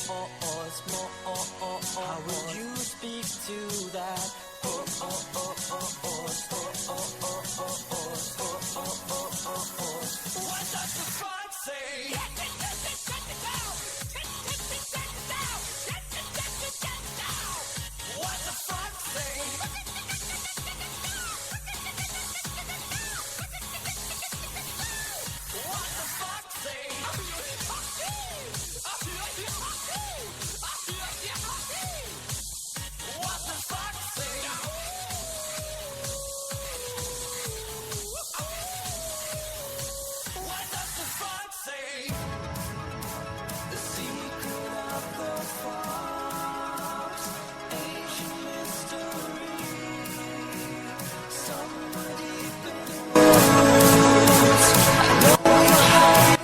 How will you speak to that? What does the frog say? What the frog say? What the fuck say? What the fuck say? What does the fuck say? The secret of the fox, ancient mystery. Somewhere deep in the woods, I know you're hiding.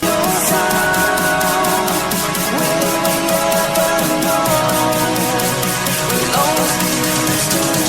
Your sound, will we ever know? Lost in mystery.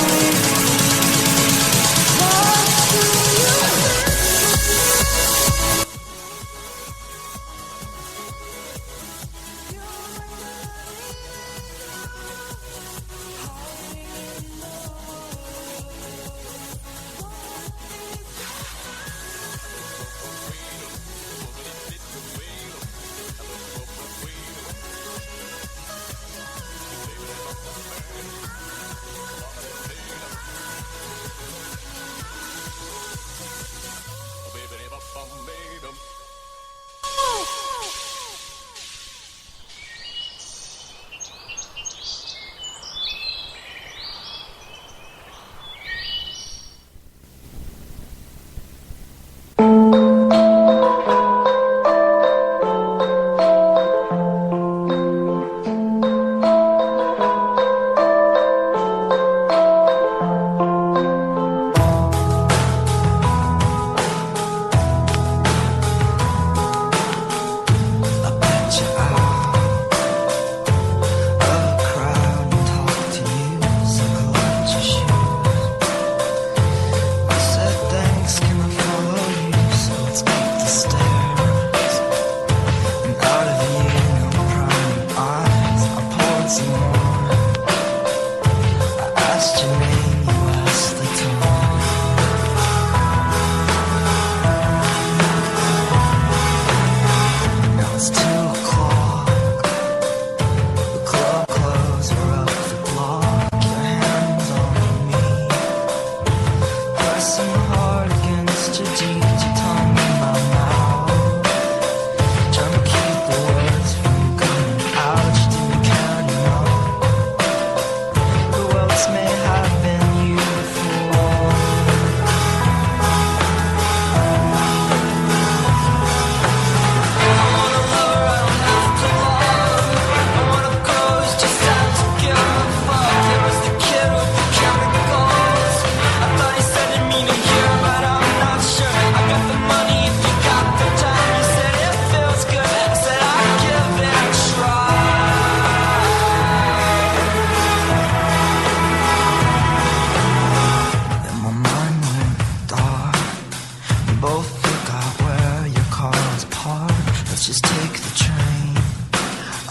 What do you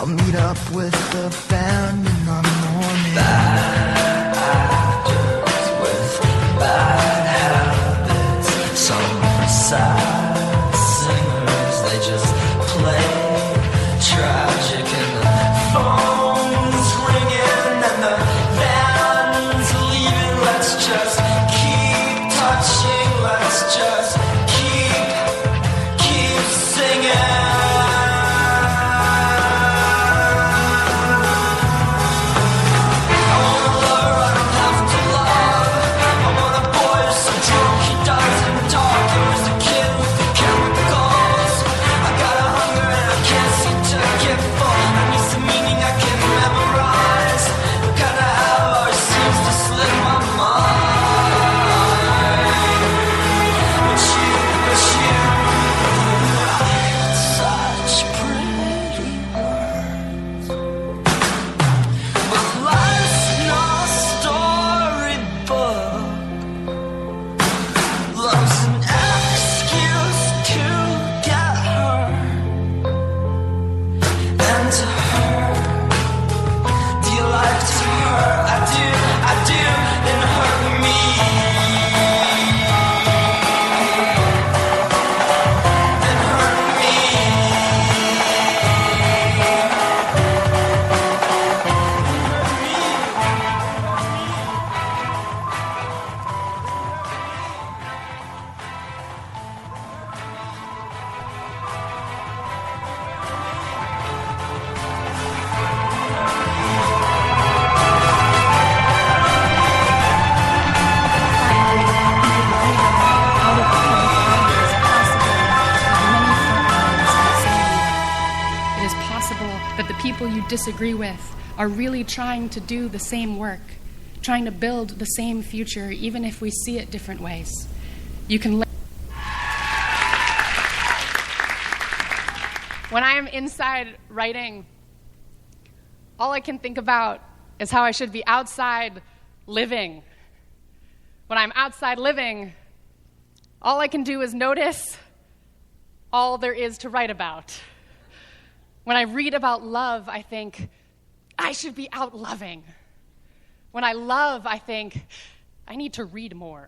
I'll meet up with the band in the morning. Bad actors with bad habits. Some sad singers, they just play tragic and the phone's ringing and the band's leaving. Let's just keep touching, let's just keep singing. but the people you disagree with are really trying to do the same work, trying to build the same future, even if we see it different ways. You can When I am inside writing, all I can think about is how I should be outside living. When I'm outside living, all I can do is notice all there is to write about. When I read about love, I think, I should be out loving. When I love, I think, I need to read more.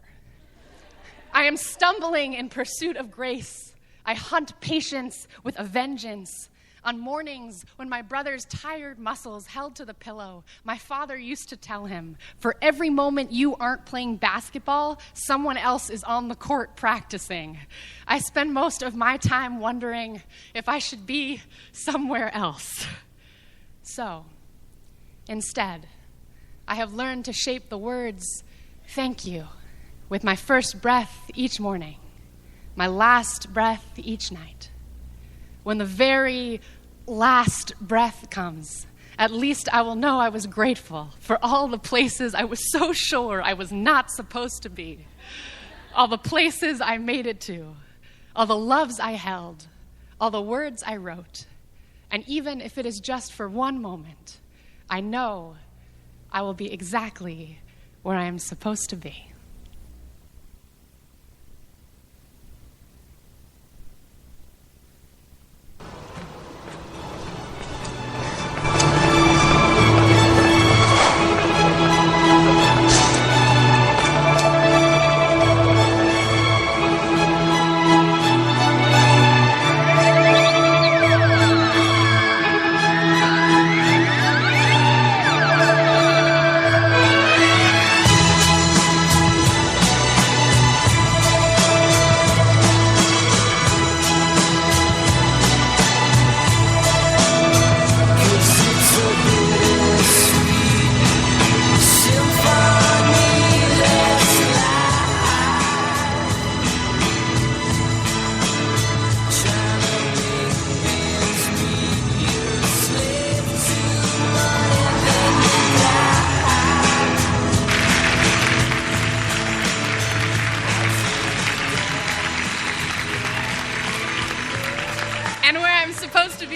I am stumbling in pursuit of grace. I hunt patience with a vengeance. On mornings when my brother's tired muscles held to the pillow, my father used to tell him, for every moment you aren't playing basketball, someone else is on the court practicing. I spend most of my time wondering if I should be somewhere else. So, instead, I have learned to shape the words, thank you, with my first breath each morning, my last breath each night. When the very last breath comes, at least I will know I was grateful for all the places I was so sure I was not supposed to be, all the places I made it to, all the loves I held, all the words I wrote. And even if it is just for one moment, I know I will be exactly where I am supposed to be.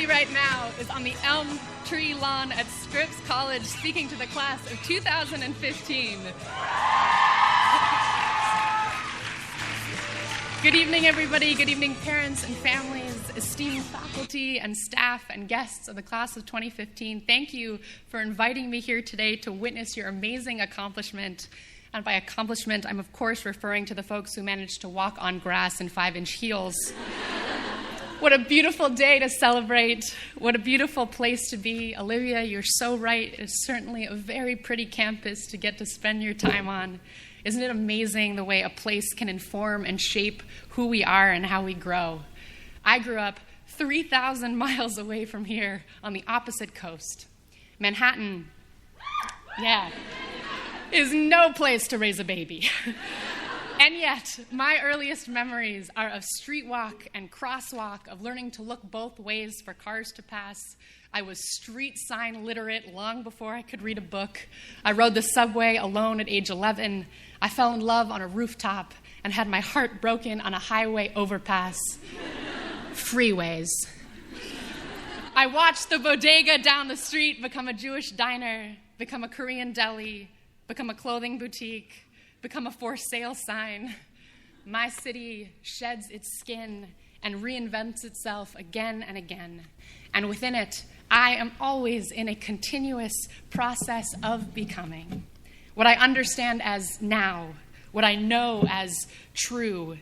Right now is on the elm tree lawn at Scripps College, speaking to the class of 2015. Good evening, everybody. Good evening, parents and families, esteemed faculty and staff and guests of the class of 2015. Thank you for inviting me here today to witness your amazing accomplishment. And by accomplishment, I'm of course referring to the folks who managed to walk on grass in 5-inch heels. What a beautiful day to celebrate. What a beautiful place to be. Olivia, you're so right. It's certainly a very pretty campus to get to spend your time on. Isn't it amazing the way a place can inform and shape who we are and how we grow? I grew up 3,000 miles away from here on the opposite coast. Manhattan, is no place to raise a baby. And yet, my earliest memories are of street walk and crosswalk, of learning to look both ways for cars to pass. I was street sign literate long before I could read a book. I rode the subway alone at age 11. I fell in love on a rooftop and had my heart broken on a highway overpass. Freeways. I watched the bodega down the street become a Jewish diner, become a Korean deli, become a clothing boutique, become a for sale sign. My city sheds its skin and reinvents itself again and again. And within it, I am always in a continuous process of becoming. What I understand as now, what I know as true,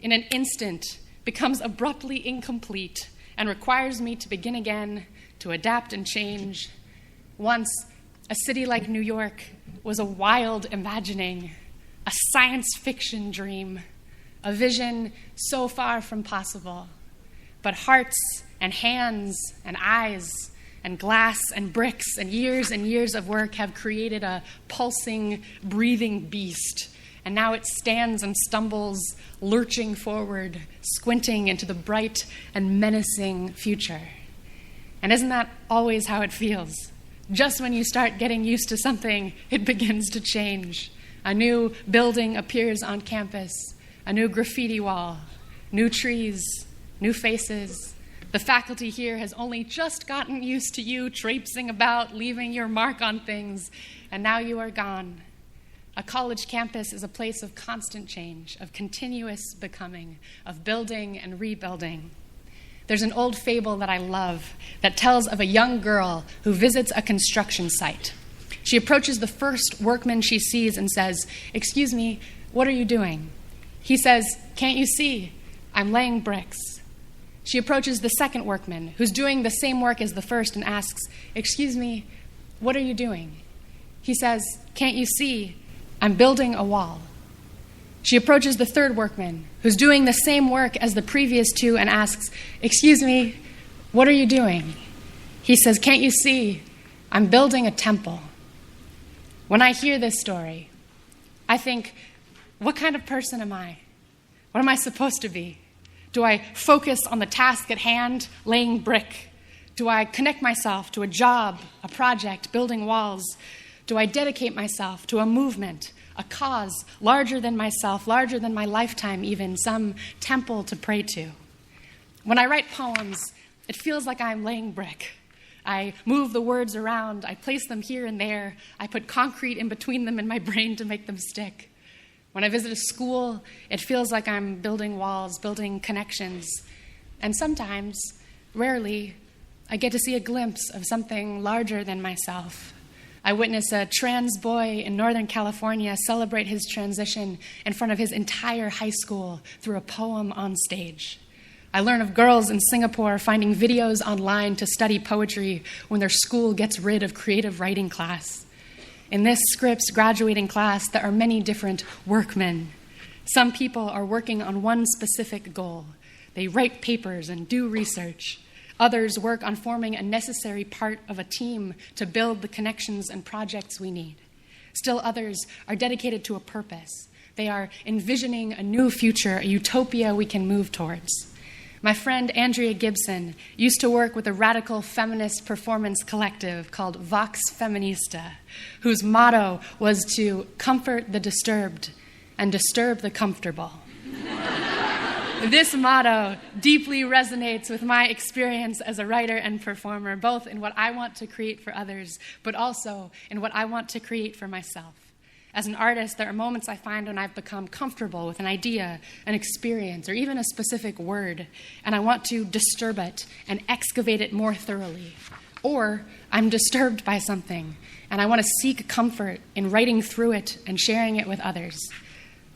in an instant becomes abruptly incomplete and requires me to begin again, to adapt and change. Once, a city like New York was a wild imagining, a science fiction dream, a vision so far from possible. But hearts and hands and eyes and glass and bricks and years of work have created a pulsing, breathing beast. And now it stands and stumbles, lurching forward, squinting into the bright and menacing future. And isn't that always how it feels? Just when you start getting used to something, it begins to change. A new building appears on campus, a new graffiti wall, new trees, new faces. The faculty here has only just gotten used to you traipsing about, leaving your mark on things, and now you are gone. A college campus is a place of constant change, of continuous becoming, of building and rebuilding. There's an old fable that I love that tells of a young girl who visits a construction site. She approaches the first workman she sees and says, "Excuse me, what are you doing?" He says, "Can't you see? I'm laying bricks." She approaches the second workman, who's doing the same work as the first, and asks, "Excuse me, what are you doing?" He says, "Can't you see? I'm building a wall." She approaches the third workman, who's doing the same work as the previous two, and asks, "Excuse me, what are you doing?" He says, "Can't you see? I'm building a temple." When I hear this story, I think, what kind of person am I? What am I supposed to be? Do I focus on the task at hand, laying brick? Do I connect myself to a job, a project, building walls? Do I dedicate myself to a movement, a cause larger than myself, larger than my lifetime even, some temple to pray to? When I write poems, it feels like I'm laying brick. I move the words around, I place them here and there, I put concrete in between them in my brain to make them stick. When I visit a school, it feels like I'm building walls, building connections. And sometimes, rarely, I get to see a glimpse of something larger than myself. I witness a trans boy in Northern California celebrate his transition in front of his entire high school through a poem on stage. I learn of girls in Singapore finding videos online to study poetry when their school gets rid of creative writing class. In this Scripps graduating class, there are many different workmen. Some people are working on one specific goal. They write papers and do research. Others work on forming a necessary part of a team to build the connections and projects we need. Still others are dedicated to a purpose. They are envisioning a new future, a utopia we can move towards. My friend Andrea Gibson used to work with a radical feminist performance collective called Vox Feminista, whose motto was to comfort the disturbed and disturb the comfortable. This motto deeply resonates with my experience as a writer and performer, both in what I want to create for others, but also in what I want to create for myself. As an artist, there are moments I find when I've become comfortable with an idea, an experience, or even a specific word, and I want to disturb it and excavate it more thoroughly. Or I'm disturbed by something, and I want to seek comfort in writing through it and sharing it with others.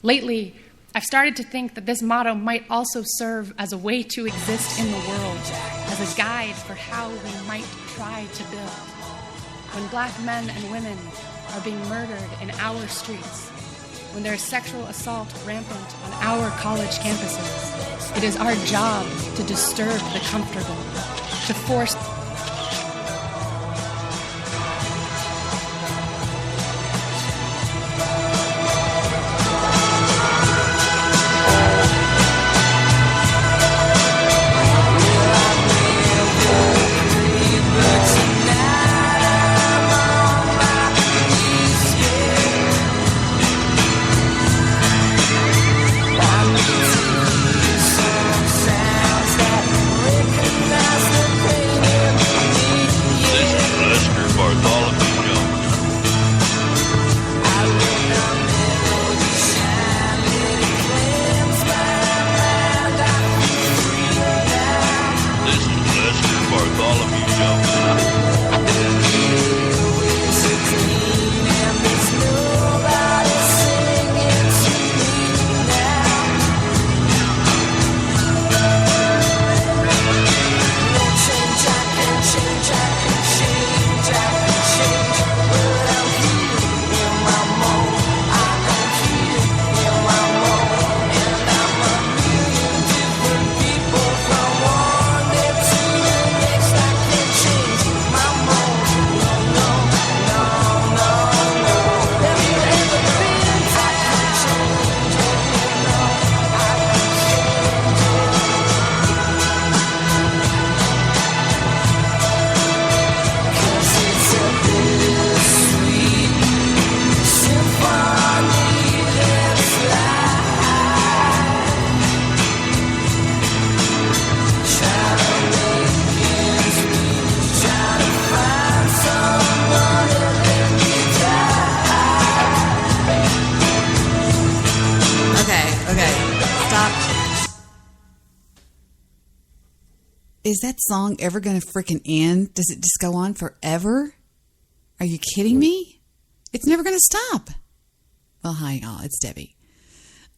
Lately, I've started to think that this motto might also serve as a way to exist in the world, as a guide for how we might try to build. When Black men and women are being murdered in our streets, when there is sexual assault rampant on our college campuses, it is our job to disturb the comfortable, to force Is that song ever going to freaking end? Does it just go on forever? Are you kidding me? It's never going to stop. Well, hi, y'all. It's Debbie.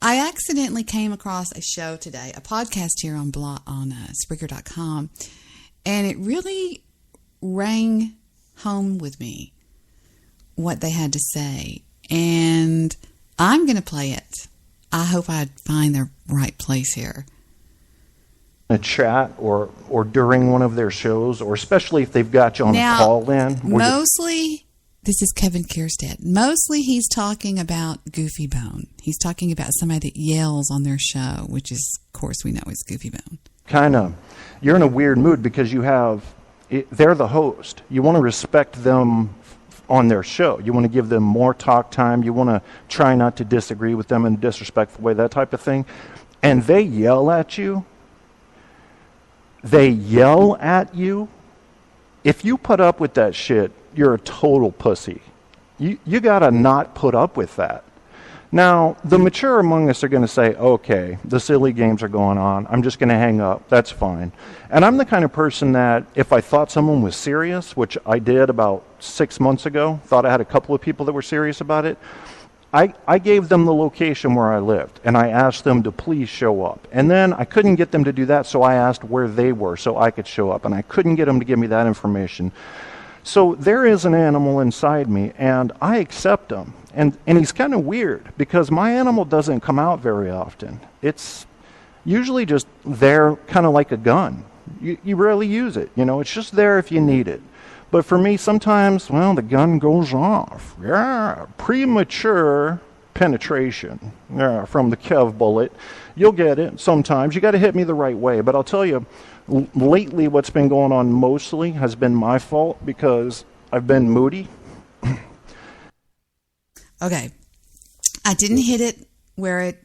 I accidentally came across a show today, a podcast here on Spreaker.com, and it really rang home with me what they had to say. And I'm going to play it. I hope I find the right place here. A chat or during one of their shows, or especially if they've got you on a call in. Mostly, this is Kevin Kierstead. Mostly he's talking about Goofy Bone. He's talking about somebody that yells on their show, which is, of course, we know is Goofy Bone. Kind of, you're in a weird mood because they're the host. You want to respect them on their show. You want to give them more talk time. You want to try not to disagree with them in a disrespectful way, that type of thing. And they yell at you. If you put up with that shit, you're a total pussy. You got to not put up with that. Now, the mature among us are going to say, okay, the silly games are going on. I'm just going to hang up. That's fine. And I'm the kind of person that if I thought someone was serious, which I did about 6 months ago, thought I had a couple of people that were serious about it, I gave them the location where I lived, and I asked them to please show up. And then I couldn't get them to do that, so I asked where they were so I could show up, and I couldn't get them to give me that information. So there is an animal inside me, and I accept him. And he's kind of weird, because my animal doesn't come out very often. It's usually just there kind of like a gun. You rarely use it. It's just there if you need it. But for me, sometimes, the gun goes off. Yeah, premature penetration from the Kev bullet. You'll get it sometimes. You got to hit me the right way. But I'll tell you, lately what's been going on mostly has been my fault because I've been moody. Okay. I didn't hit it where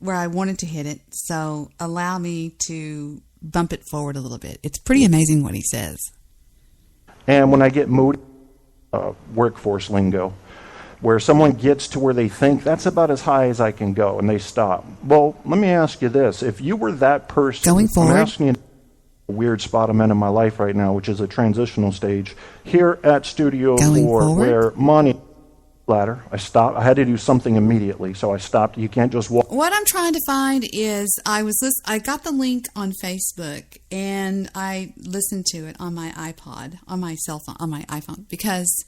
I wanted to hit it, so allow me to bump it forward a little bit. It's pretty amazing what he says. And when I get moody, workforce lingo, where someone gets to where they think that's about as high as I can go, and they stop. Well, let me ask you this. If you were that person, going forward, I'm asking you a weird spot I'm in my life right now, which is a transitional stage, here at Studio 4, where money ladder. I stopped. I had to do something immediately, so I stopped. You can't just walk. What I'm trying to find is I got the link on Facebook and I listened to it on my iPod, on my cell phone, on my iPhone, because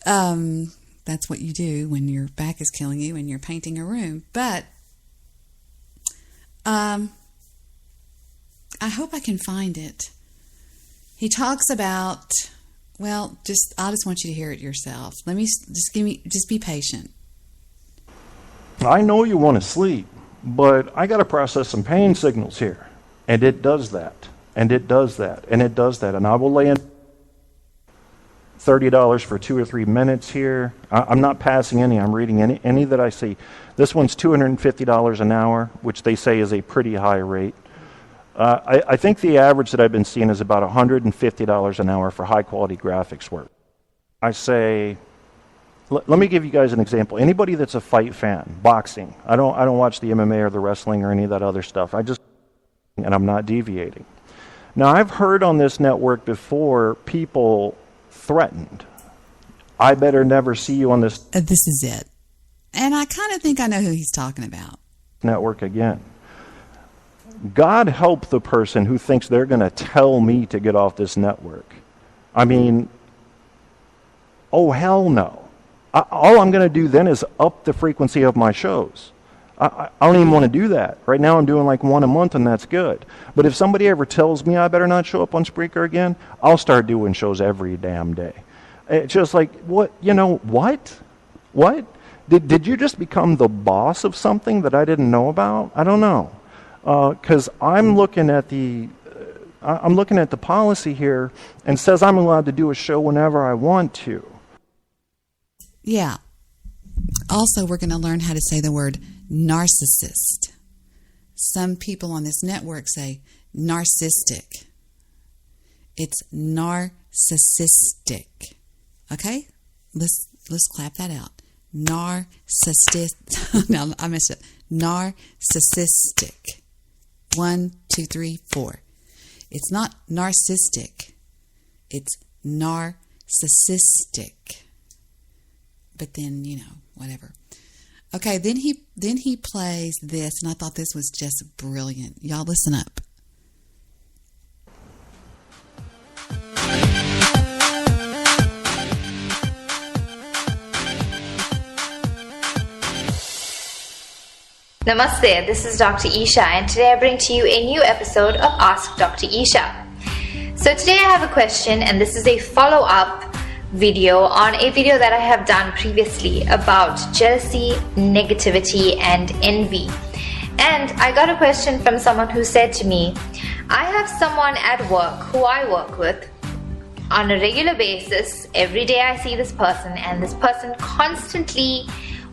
that's what you do when your back is killing you and you're painting a room. But I hope I can find it. He talks about, I just want you to hear it yourself. Just be patient. I know you want to sleep, but I got to process some pain signals here. And it does that. And it does that. And it does that. And I will lay in $30 for 2 or 3 minutes here. I'm not passing any. I'm reading any that I see. This one's $250 an hour, which they say is a pretty high rate. I think the average that I've been seeing is about $150 an hour for high-quality graphics work. I say, let me give you guys an example. Anybody that's a fight fan, boxing. I don't watch the MMA or the wrestling or any of that other stuff. And I'm not deviating. Now, I've heard on this network before people threatened. I better never see you on this. This is it. And I kind of think I know who he's talking about. Network again. God help the person who thinks they're going to tell me to get off this network. I mean, oh, hell no. All I'm going to do then is up the frequency of my shows. I don't even want to do that. Right now I'm doing like 1 a month, and that's good. But if somebody ever tells me I better not show up on Spreaker again, I'll start doing shows every damn day. It's just like, what? What? What? Did you just become the boss of something that I didn't know about? I don't know. Because I'm looking at the policy here, and says I'm allowed to do a show whenever I want to. Yeah. Also, we're going to learn how to say the word narcissist. Some people on this network say narcissistic. It's narcissistic. Okay? Let's clap that out. Narcissistic. No, I messed up. Narcissistic. 1, 2, 3, 4. It's not narcissistic. It's narcissistic. But then, whatever. Okay, then he plays this, and I thought this was just brilliant. Y'all listen up. Namaste, this is Dr. Isha, and today I bring to you a new episode of Ask Dr. Isha. So today I have a question, and this is a follow-up video on a video that I have done previously about jealousy, negativity, and envy. And I got a question from someone who said to me, I have someone at work who I work with on a regular basis. Every day I see this person, and this person constantly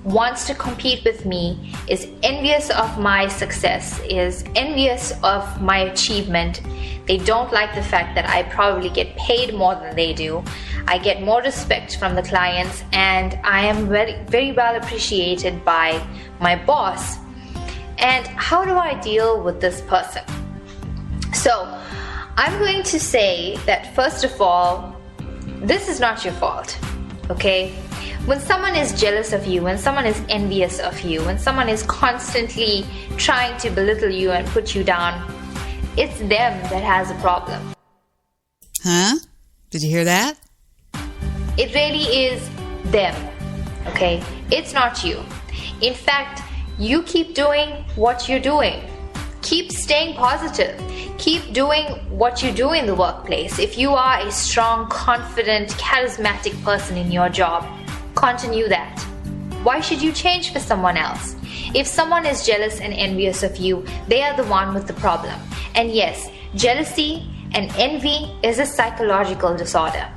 wants to compete with me, is envious of my success, is envious of my achievement. They don't like the fact that I probably get paid more than they do. I get more respect from the clients, and I am very, very well appreciated by my boss. And how do I deal with this person? So I'm going to say that first of all, this is not your fault, okay? When someone is jealous of you, when someone is envious of you, when someone is constantly trying to belittle you and put you down, it's them that has a problem. Huh? Did you hear that? It really is them, okay? It's not you. In fact, you keep doing what you're doing. Keep staying positive. Keep doing what you do in the workplace. If you are a strong, confident, charismatic person in your job, continue that. Why should you change for someone else? If someone is jealous and envious of you, they are the one with the problem. And yes, jealousy and envy is a psychological disorder.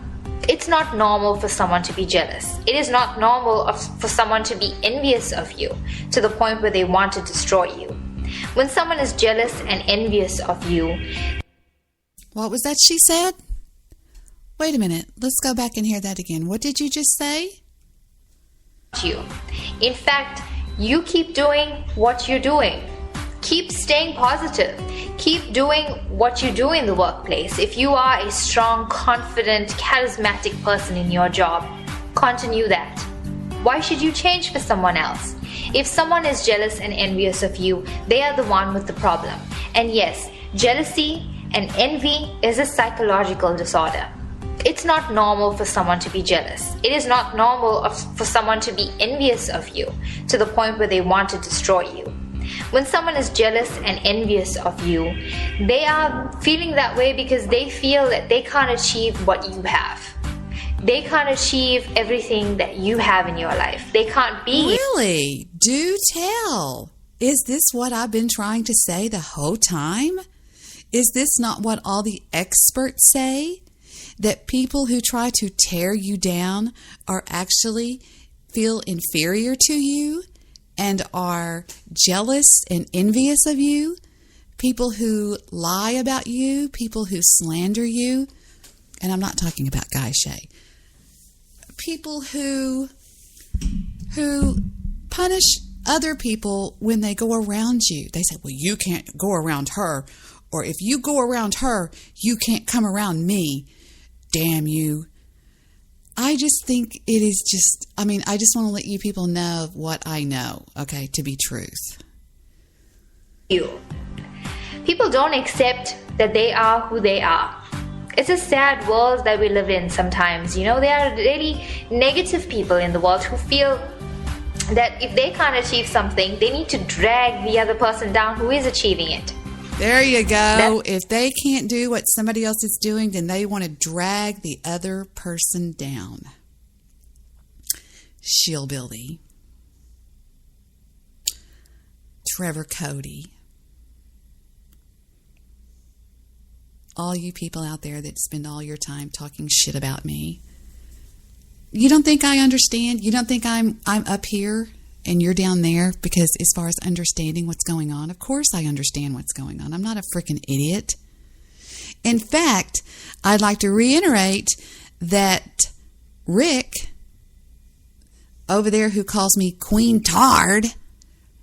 It's not normal for someone to be jealous. It is not normal for someone to be envious of you to the point where they want to destroy you. When someone is jealous and envious of you... What was that she said? Wait a minute. Let's go back and hear that again. What did you just say? You. In fact, you keep doing what you're doing. Keep staying positive. Keep doing what you do in the workplace. If you are a strong, confident, charismatic person in your job, continue that. Why should you change for someone else? If someone is jealous and envious of you, they are the one with the problem. And yes, jealousy and envy is a psychological disorder. It's not normal for someone to be jealous. It is not normal for someone to be envious of you to the point where they want to destroy you. When someone is jealous and envious of you, they are feeling that way because they feel that they can't achieve what you have. They can't achieve everything that you have in your life. They can't be... Really? Do tell. Is this what I've been trying to say the whole time? Is this not what all the experts say? That people who try to tear you down are actually feel inferior to you and are jealous and envious of you? People who lie about you, people who slander you, and I'm not talking about Guy Shay. People who punish other people when they go around you. They say, well, you can't go around her, or if you go around her, you can't come around me. Damn you. I just think it is just, I just want to let you people know what I know, okay, to be truth. You. People don't accept that they are who they are. It's a sad world that we live in sometimes. There are really negative people in the world who feel that if they can't achieve something, they need to drag the other person down who is achieving it. There you go. If they can't do what somebody else is doing, then they want to drag the other person down. Shillbilly. Trevor Cody. All you people out there that spend all your time talking shit about me. You don't think I understand? You don't think I'm up here and you're down there? Because as far as understanding what's going on, of course I understand what's going on. I'm not a freaking idiot. In fact, I'd like to reiterate that Rick, over there who calls me Queen Tard,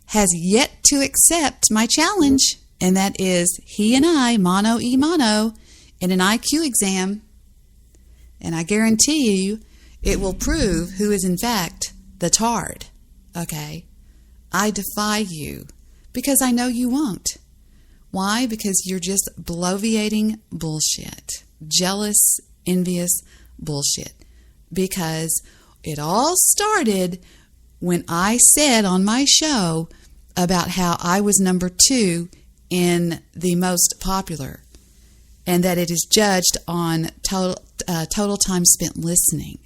has yet to accept my challenge and that is he and I, mano y mano, in an IQ exam, and I guarantee you it will prove who is in fact the tard. Okay? I defy you because I know you won't. Why? Because you're just bloviating bullshit. Jealous, envious bullshit. Because it all started when I said on my show about how I was number 2 in the most popular, and that it is judged on total time spent listening.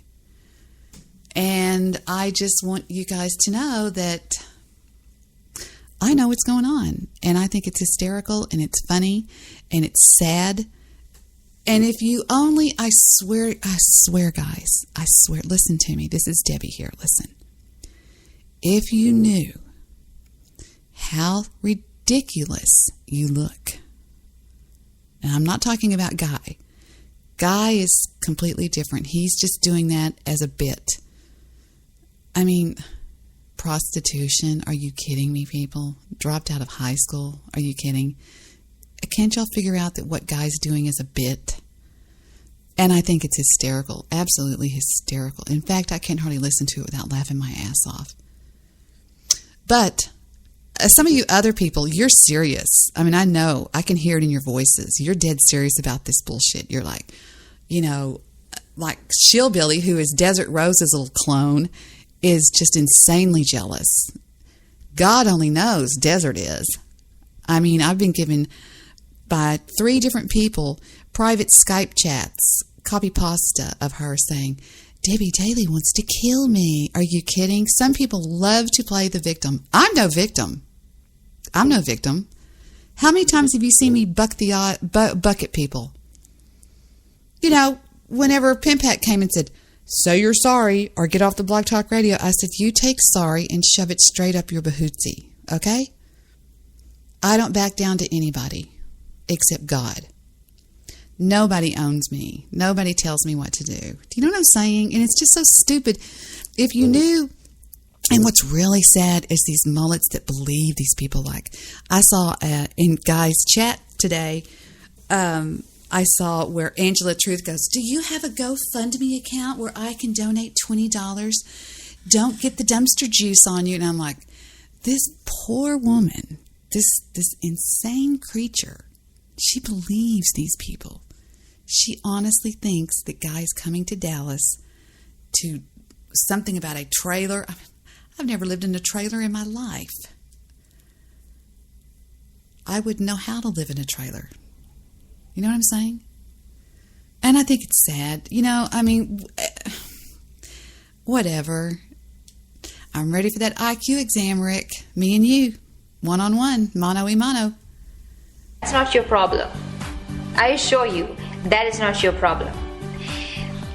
And I just want you guys to know that I know what's going on, and I think it's hysterical, and it's funny, and it's sad. And if you only, I swear, guys, I swear, listen to me. This is Debbie here. Listen. If you knew how ridiculous you look, and I'm not talking about Guy. Guy is completely different. He's just doing that as a bit. I mean, prostitution. Are you kidding me, people? Dropped out of high school. Are you kidding? Can't y'all figure out that what Guy's doing is a bit? And I think it's hysterical. Absolutely hysterical. In fact, I can't hardly listen to it without laughing my ass off. But some of you other people, you're serious. I mean, I know. I can hear it in your voices. You're dead serious about this bullshit. You're like, you know, like Shillbilly, who is Desert Rose's little clone, is just insanely jealous. God only knows Desert is. I mean, I've been given by 3 different people private Skype chats, copy pasta of her saying, Debbie Daly wants to kill me. Are you kidding? Some people love to play the victim. I'm no victim. I'm no victim. How many times have you seen me bucket people? You know, whenever Pimpack came and said, say you're sorry or get off the Blog Talk Radio, I said, you take sorry and shove it straight up your bahootsie, okay? I don't back down to anybody except God. Nobody owns me. Nobody tells me what to do. Do you know what I'm saying? And it's just so stupid. If you knew, and what's really sad is these mullets that believe these people. Like, I saw in Guy's chat today, I saw where Angela Truth goes, do you have a GoFundMe account where I can donate $20? Don't get the dumpster juice on you. And I'm like, this poor woman, this insane creature, she believes these people. She honestly thinks that Guy's coming to Dallas to something about a trailer. I've never lived in a trailer in my life. I wouldn't know how to live in a trailer. You know what I'm saying? And I think it's sad. You know, I mean, whatever. I'm ready for that IQ exam, Rick. Me and you. One-on-one. Mano y mano. That's not your problem. I assure you, that is not your problem.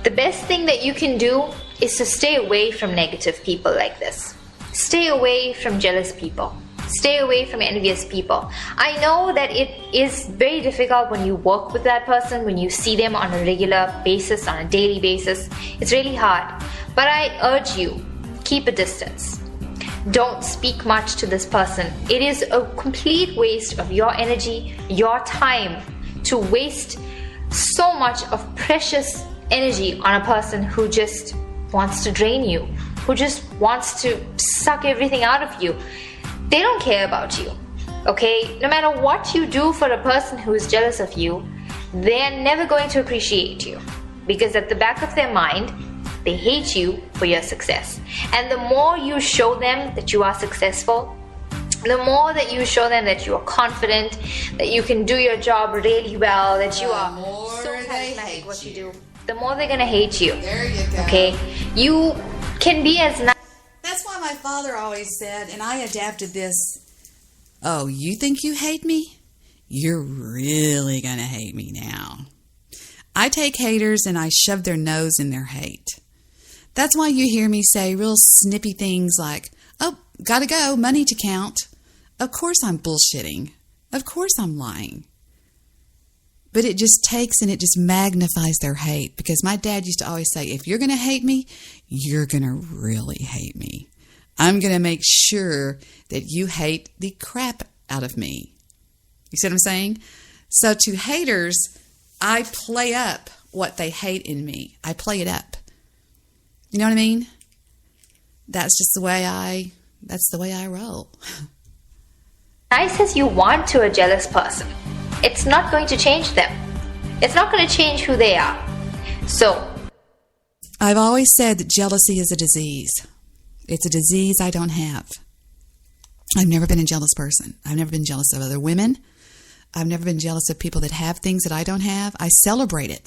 The best thing that you can do is to stay away from negative people like this. Stay away from jealous people. Stay away from envious people. I know that it is very difficult when you work with that person, when you see them on a regular basis, on a daily basis. It's really hard. But I urge you, keep a distance. Don't speak much to this person. It is a complete waste of your energy, your time, to waste so much of precious energy on a person who just wants to drain you, who just wants to suck everything out of you. They don't care about you, okay? No matter what you do for a person who is jealous of you, they're never going to appreciate you, because at the back of their mind, they hate you for your success. And the more you show them that you are successful, the more that you show them that you are confident, that you can do your job really well, that you are so charismatic at what you do, the more they're gonna hate you. There you go. Okay? You can be as nice. That's why my father always said, and I adapted this, oh, you think you hate me? You're really gonna hate me now. I take haters and I shove their nose in their hate. That's why you hear me say real snippy things like, oh, gotta go, money to count. Of course I'm bullshitting. Of course I'm lying. But it just takes and it just magnifies their hate. Because my dad used to always say, if you're going to hate me, you're going to really hate me. I'm going to make sure that you hate the crap out of me. You see what I'm saying? So to haters, I play up what they hate in me. I play it up. You know what I mean? That's just the way I roll. Nice as you want to a jealous person, it's not going to change them. It's not going to change who they are. So, I've always said that jealousy is a disease. It's a disease I don't have. I've never been a jealous person. I've never been jealous of other women. I've never been jealous of people that have things that I don't have. I celebrate it.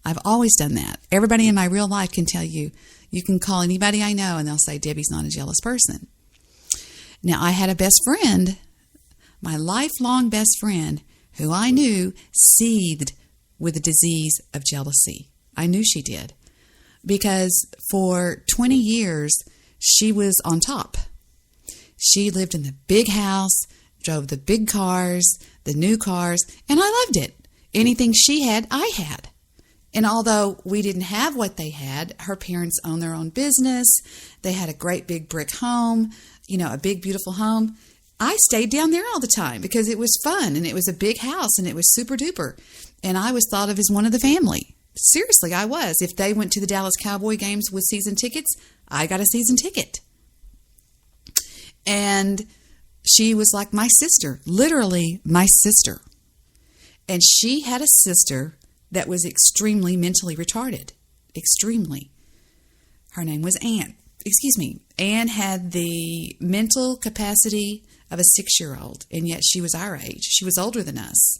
I've always done that. Everybody in my real life can tell you. You can call anybody I know and they'll say, Debbie's not a jealous person. Now, I had a best friend, my lifelong best friend, who I knew seethed with the disease of jealousy. I knew she did. Because for 20 years, she was on top. She lived in the big house, drove the big cars, the new cars, and I loved it. Anything she had, I had. And although we didn't have what they had, her parents owned their own business. They had a great big brick home, a big, beautiful home. I stayed down there all the time because it was fun and it was a big house and it was super duper. And I was thought of as one of the family. Seriously, I was. If they went to the Dallas Cowboy games with season tickets, I got a season ticket. And she was like my sister, literally my sister. And she had a sister that was extremely mentally retarded. Extremely. Her name was Anne. Anne had the mental capacity of a 6-year-old, and yet she was our age. She was older than us.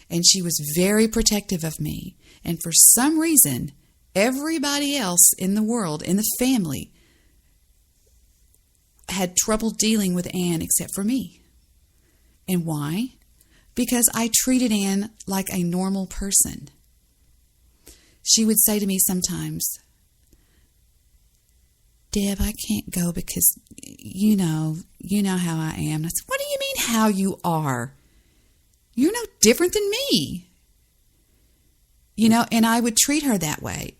And she was very protective of me. And for some reason, everybody else in the world, in the family, had trouble dealing with Anne except for me. And why? Because I treated Anne like a normal person. She would say to me sometimes, Deb, I can't go because you know how I am. And I said, what do you mean how you are? You're no different than me. And I would treat her that way.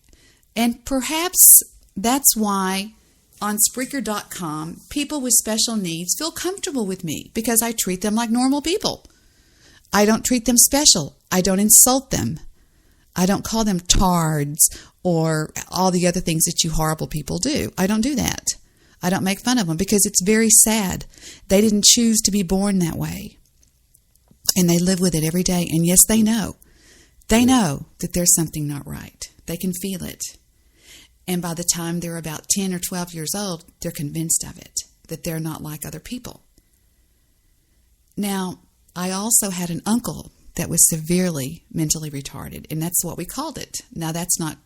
And perhaps that's why on Spreaker.com, people with special needs feel comfortable with me because I treat them like normal people. I don't treat them special. I don't insult them. I don't call them tards or all the other things that you horrible people do. I don't do that. I don't make fun of them because it's very sad. They didn't choose to be born that way. And they live with it every day. And yes, they know. They know that there's something not right. They can feel it. And by the time they're about 10 or 12 years old, they're convinced of it, that they're not like other people. Now, I also had an uncle that was severely mentally retarded, and that's what we called it. Now, that's not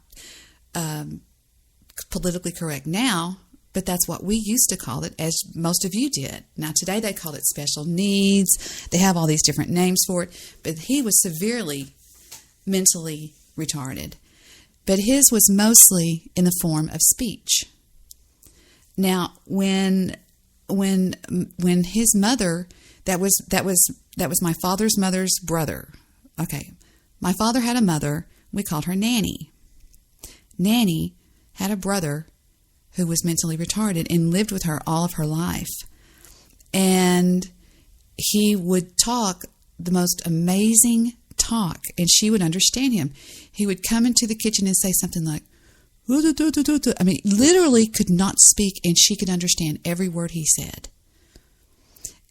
politically correct now, but that's what we used to call it, as most of you did. Now, today they call it special needs. They have all these different names for it, but he was severely mentally retarded. But his was mostly in the form of speech. Now, when his mother, that was my father's mother's brother. Okay, my father had a mother. We called her Nanny. Nanny had a brother who was mentally retarded and lived with her all of her life. And he would talk the most amazing talk, and she would understand him. He would come into the kitchen and say something like, I mean, literally could not speak, and she could understand every word he said.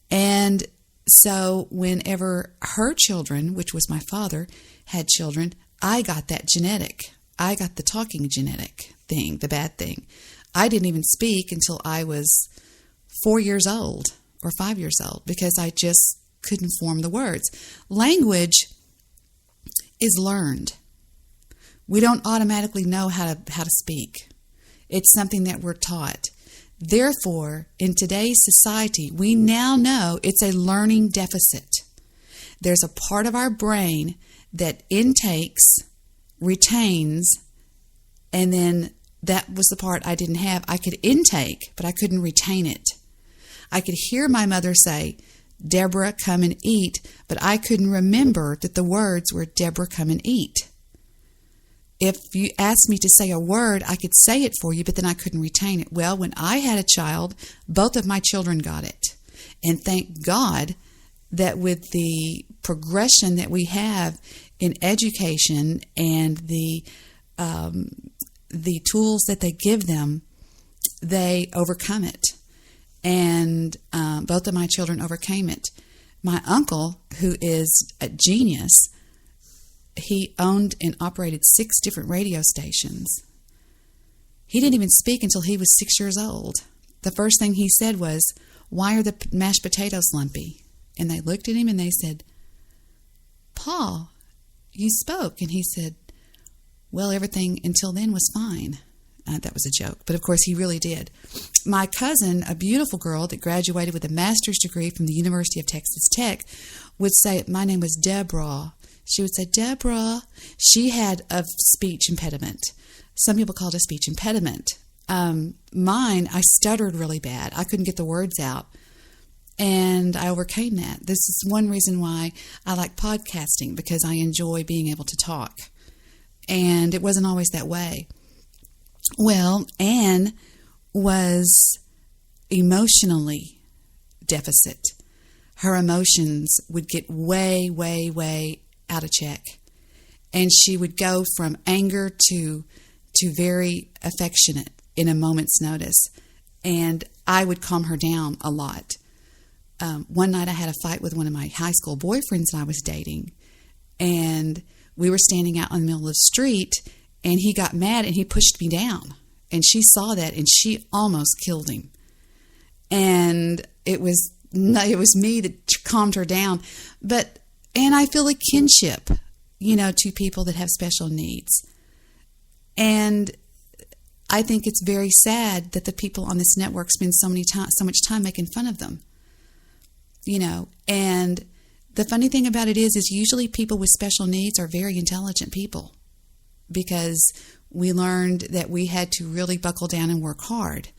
And so whenever her children, which was my father, had children, I got that genetic. I got the talking genetic thing, the bad thing. I didn't even speak until I was 4 years old or 5 years old because I just couldn't form the words. Language is learned. We don't automatically know how to speak. It's something that we're taught. Therefore, in today's society, we now know it's a learning deficit. There's a part of our brain that intakes, retains, and then that was the part I didn't have. I could intake, but I couldn't retain it. I could hear my mother say, Deborah, come and eat, but I couldn't remember that the words were, Deborah, come and eat. If you asked me to say a word, I could say it for you, but then I couldn't retain it. Well, when I had a child, both of my children got it. And thank God that with the progression that we have in education and the tools that they give them, they overcome it. And both of my children overcame it. My uncle, who is a genius, he owned and operated 6 different radio stations. He didn't even speak until he was 6 years old. The first thing he said was, "Why are the mashed potatoes lumpy?" And they looked at him and they said, "Paul, you spoke." And he said, "Well, everything until then was fine." That was a joke, but of course he really did. My cousin, a beautiful girl that graduated with a master's degree from the University of Texas Tech, would say, my name was Deborah. She would say, "Deborah." She had a speech impediment. Some people called it a speech impediment. Mine, I stuttered really bad. I couldn't get the words out. And I overcame that. This is one reason why I like podcasting, because I enjoy being able to talk. And it wasn't always that way. Well, Anne was emotionally deficit. Her emotions would get way, way, way out of check. And she would go from anger to very affectionate in a moment's notice. And I would calm her down a lot. One night I had a fight with one of my high school boyfriends that I was dating. And we were standing out in the middle of the street, and he got mad and he pushed me down. And she saw that and she almost killed him. And it was me that calmed her down. And I feel a kinship, to people that have special needs. And I think it's very sad that the people on this network spend so much time making fun of them. And the funny thing about it is usually people with special needs are very intelligent people, because we learned that we had to really buckle down and work hard.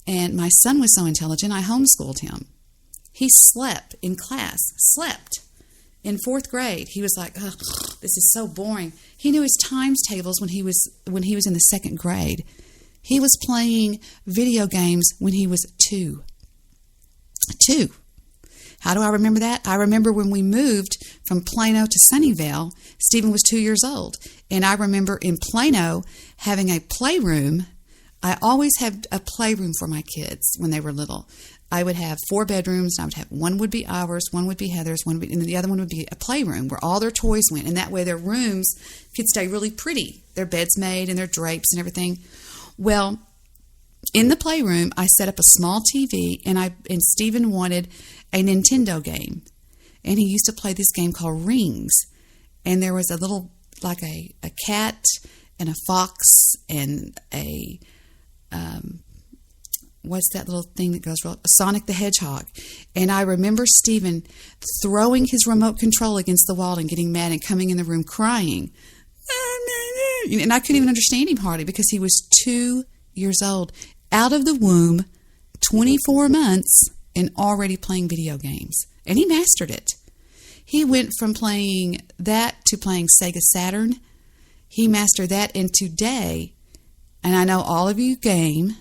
And my son was so intelligent, I homeschooled him. He slept in class, in 4th grade. He was like, "Oh, this is so boring." He knew his times tables when he was in the 2nd grade. He was playing video games when he was 2. How do I remember that? I remember when we moved from Plano to Sunnyvale, Stephen was 2 years old. And I remember in Plano having a playroom. I always had a playroom for my kids when they were little. I would have 4 bedrooms, and I would have one would be ours, one would be Heather's, and the other one would be a playroom where all their toys went. And that way their rooms could stay really pretty. Their beds made and their drapes and everything. Well, in the playroom, I set up a small TV, and Stephen wanted a Nintendo game. And he used to play this game called Rings. And there was a little, like a cat and a fox and a, what's that little thing that goes wrong? Sonic the Hedgehog. And I remember Stephen throwing his remote control against the wall and getting mad and coming in the room crying. And I couldn't even understand him hardly, because he was 2 years old, out of the womb, 24 months, and already playing video games. And he mastered it. He went from playing that to playing Sega Saturn. He mastered that. And today, and I know all of you game,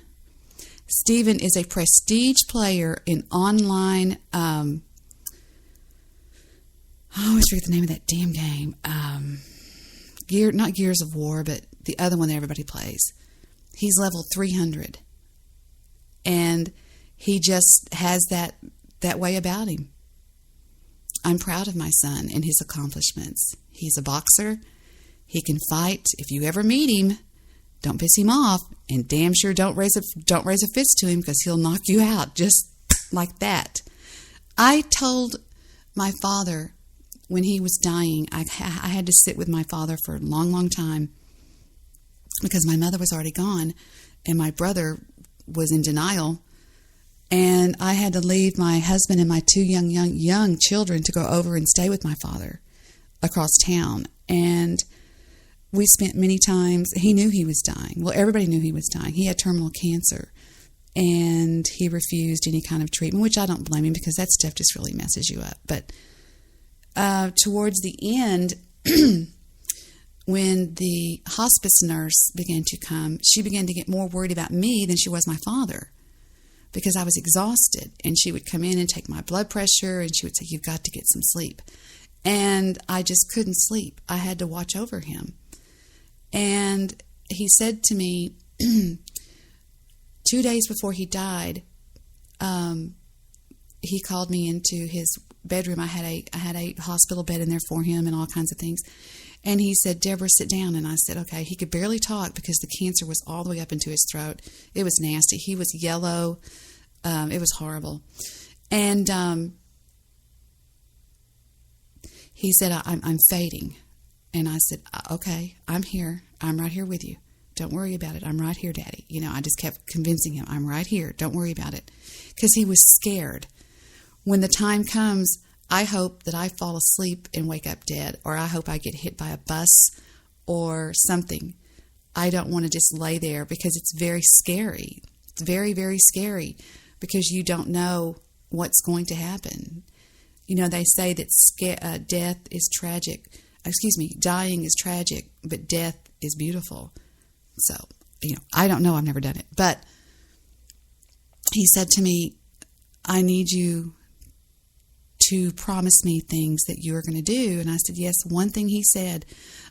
Stephen is a prestige player in online, I always forget the name of that damn game. Not Gears of War, but the other one that everybody plays. He's level 300. And he just has that way about him. I'm proud of my son and his accomplishments. He's a boxer. He can fight. If you ever meet him, don't piss him off, and damn sure don't raise a fist to him, because he'll knock you out just like that. I told my father when he was dying, I had to sit with my father for a long, long time, because my mother was already gone and my brother was in denial. And I had to leave my husband and my 2 young children to go over and stay with my father across town. And we spent many times, he knew he was dying. Well, everybody knew he was dying. He had terminal cancer, and he refused any kind of treatment, which I don't blame him, because that stuff just really messes you up. But towards the end, when the hospice nurse began to come, she began to get more worried about me than she was my father, because I was exhausted. And she would come in and take my blood pressure, and she would say, "You've got to get some sleep." And I just couldn't sleep. I had to watch over him. And he said to me 2 days before he died, he called me into his bedroom. I had a hospital bed in there for him and all kinds of things. And he said, "Deborah, sit down." And I said, okay. He could barely talk because the cancer was all the way up into his throat. It was nasty. He was yellow. It was horrible. And he said, I'm fading. And I said, "Okay, I'm here. I'm right here with you. Don't worry about it. I'm right here, Daddy." I just kept convincing him, "I'm right here. Don't worry about it." Because he was scared. When the time comes, I hope that I fall asleep and wake up dead, or I hope I get hit by a bus or something. I don't want to just lay there, because it's very scary. It's very, very scary, because you don't know what's going to happen. They say that death is tragic. Dying is tragic, but death is beautiful. So, I don't know. I've never done it. But he said to me, "I need you to promise me things that you are going to do." And I said, yes. One thing he said,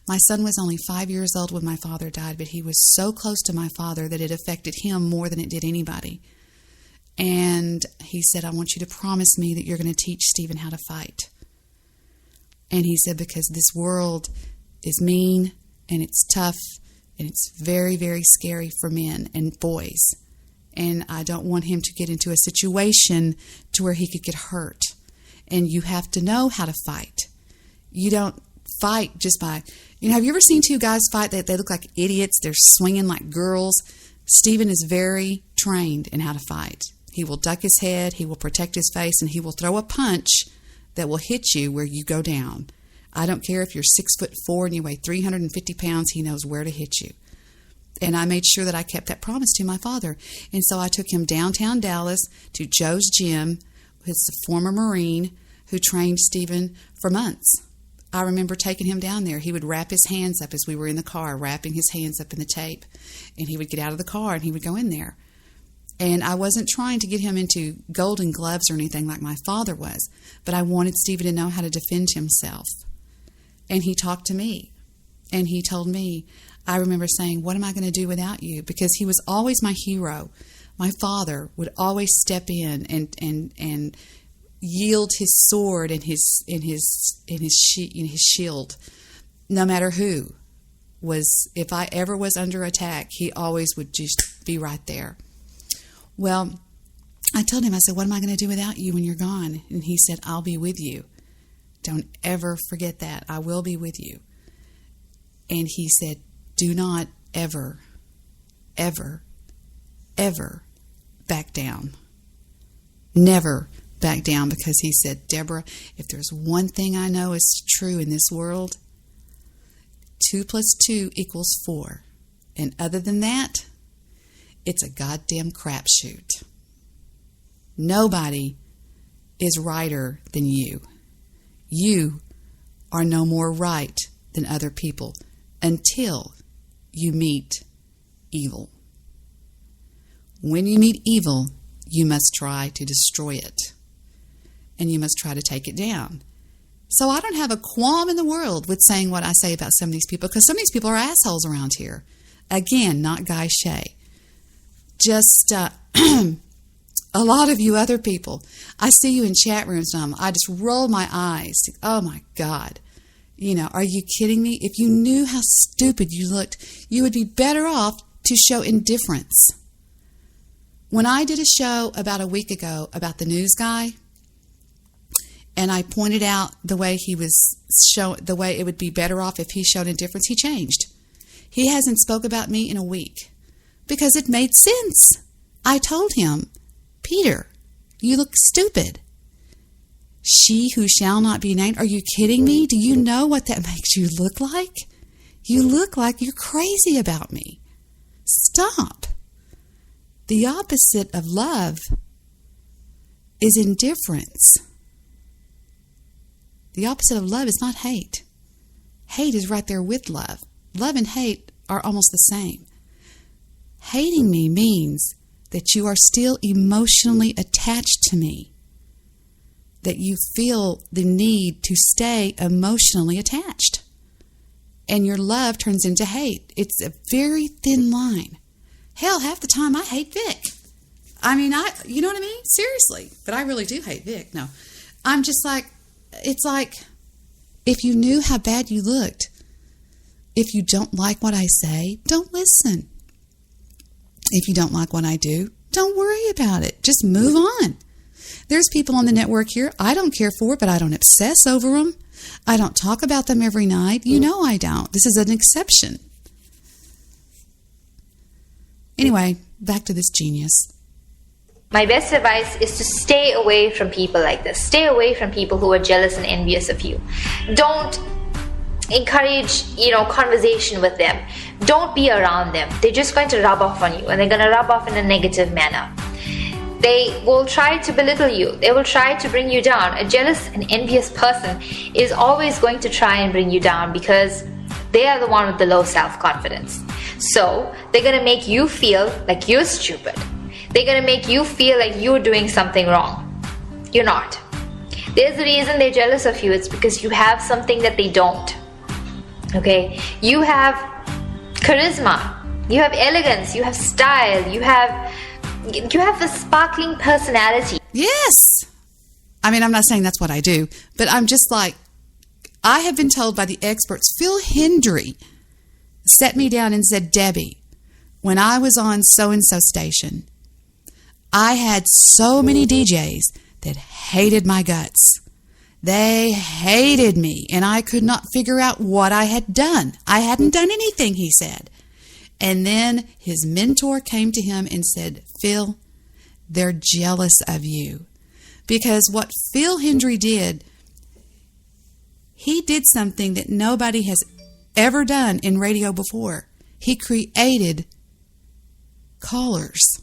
my son was only 5 years old when my father died, but he was so close to my father that it affected him more than it did anybody. And he said, "I want you to promise me that you're going to teach Stephen how to fight." And he said, because this world is mean and it's tough and it's very, very scary for men and boys. And I don't want him to get into a situation to where he could get hurt. And you have to know how to fight. You don't fight just by... have you ever seen two guys fight? They look like idiots. They're swinging like girls. Stephen is very trained in how to fight. He will duck his head, he will protect his face, and he will throw a punch that will hit you where you go down. I don't care if you're 6'4" and you weigh 350 pounds, he knows where to hit you. And I made sure that I kept that promise to my father. And so I took him downtown Dallas to Joe's gym, his former Marine, who trained Stephen for months. I remember taking him down there. He would wrap his hands up as we were in the car, wrapping his hands up in the tape. And he would get out of the car and he would go in there. And I wasn't trying to get him into golden gloves or anything like my father was, but I wanted Stephen to know how to defend himself. And he talked to me, and he told me, I remember saying, "What am I going to do without you?" Because he was always my hero. My father would always step in and yield his sword and his shield, no matter who was. If I ever was under attack, he always would just be right there. Well, I told him, I said, "What am I going to do without you when you're gone?" And he said, "I'll be with you. Don't ever forget that. I will be with you." And he said, "Do not ever, ever, ever back down. Never back down." Because he said, "Deborah, if there's one thing I know is true in this world, 2 + 2 = 4. And other than that, it's a goddamn crapshoot. Nobody is righter than you. You are no more right than other people until you meet evil. When you meet evil, you must try to destroy it. And you must try to take it down. So I don't have a qualm in the world with saying what I say about some of these people, because some of these people are assholes around here. Again, not Guy Shay. Just a lot of you other people. I see you in chat rooms and I just roll my eyes. Oh my God. Are you kidding me? If you knew how stupid you looked, you would be better off to show indifference. When I did a show about a week ago about the news guy, and I pointed out the way he was the way it would be better off if he showed indifference, he changed. He hasn't spoke about me in a week because it made sense. I told him, "Peter, you look stupid. She who shall not be named." Are you kidding me? Do you know what that makes you look like? You look like you're crazy about me. Stop. The opposite of love is indifference. The opposite of love is not hate. Hate is right there with love. Love and hate are almost the same. Hating me means that you are still emotionally attached to me, that you feel the need to stay emotionally attached. And your love turns into hate. It's a very thin line. Hell, half the time I hate Vic. I mean, you know what I mean? Seriously. But I really do hate Vic. No. I'm just like, it's like, if you knew how bad you looked, if you don't like what I say, don't listen. If you don't like what I do, don't worry about it. Just move on. There's people on the network here I don't care for, but I don't obsess over them. I don't talk about them every night. You know I don't. This is an exception. Anyway, back to this genius. My best advice is to stay away from people like this. Stay away from people who are jealous and envious of you. Don't encourage, conversation with them. Don't be around them. They're just going to rub off on you, and they're going to rub off in a negative manner. They will try to belittle you. They will try to bring you down. A jealous and envious person is always going to try and bring you down because they are the one with the low self-confidence. So they're going to make you feel like you're stupid. They're going to make you feel like you're doing something wrong. You're not. There's a reason they're jealous of you. It's because you have something that they don't. Okay? You have charisma. You have elegance. You have style. You have a sparkling personality. Yes. I mean, I'm not saying that's what I do, but I'm just like, I have been told by the experts, Phil Hendry set me down and said, Debbie, when I was on so-and-so station, I had so many DJs that hated my guts. They hated me, and I could not figure out what I had done. I hadn't done anything, he said. And then his mentor came to him and said, Phil, they're jealous of you. Because what Phil Hendry did, he did something that nobody has ever done in radio before. He created callers.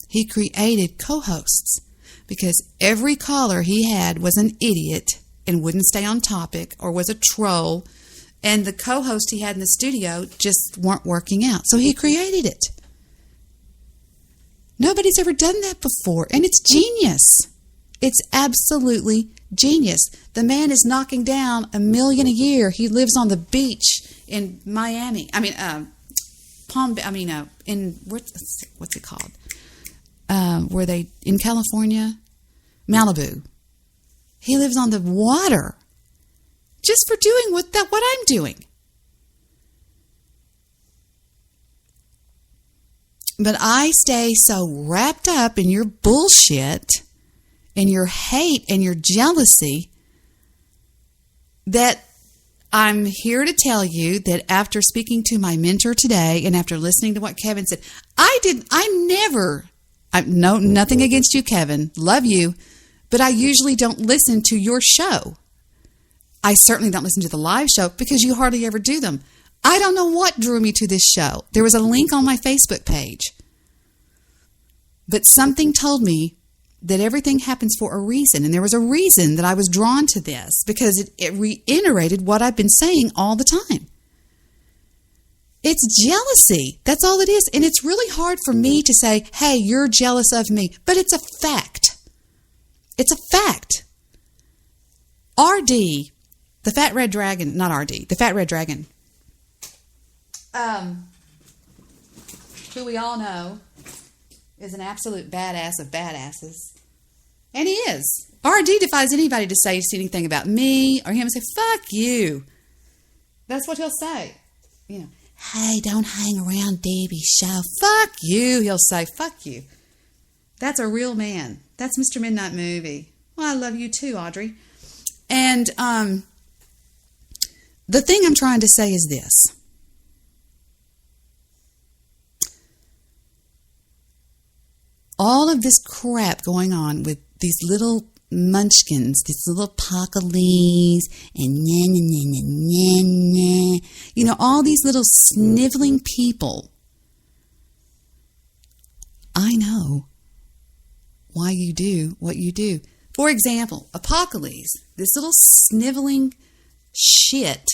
He created co-hosts. Because every caller he had was an idiot and wouldn't stay on topic or was a troll. And the co-host he had in the studio just weren't working out. So he created it. Nobody's ever done that before. And it's genius. It's absolutely genius. The man is knocking down $1 million a year. He lives on the beach in Miami. In what's it called? In California? Malibu. He lives on the water. Just for doing what I'm doing. But I stay so wrapped up in your bullshit and your hate and your jealousy that I'm here to tell you that after speaking to my mentor today and after listening to what Kevin said, nothing against you, Kevin. Love you. But I usually don't listen to your show. I certainly don't listen to the live show because you hardly ever do them. I don't know what drew me to this show. There was a link on my Facebook page. But something told me that everything happens for a reason. And there was a reason that I was drawn to this because it reiterated what I've been saying all the time. It's jealousy. That's all it is. And it's really hard for me to say, hey, you're jealous of me. But it's a fact. It's a fact. RD, the Fat Red Dragon, not RD, the Fat Red Dragon, who we all know is an absolute badass of badasses. And he is. RD defies anybody to say anything about me or him and say, fuck you. That's what he'll say. Hey, don't hang around Debbie's show. Fuck you, he'll say. Fuck you. That's a real man. That's Mr. Midnight Movie. Well, I love you too, Audrey. And the thing I'm trying to say is this. All of this crap going on with these little munchkins, these little apocalypse, and all these little sniveling people. I know why you do what you do. For example, Apocalypse, this little sniveling shit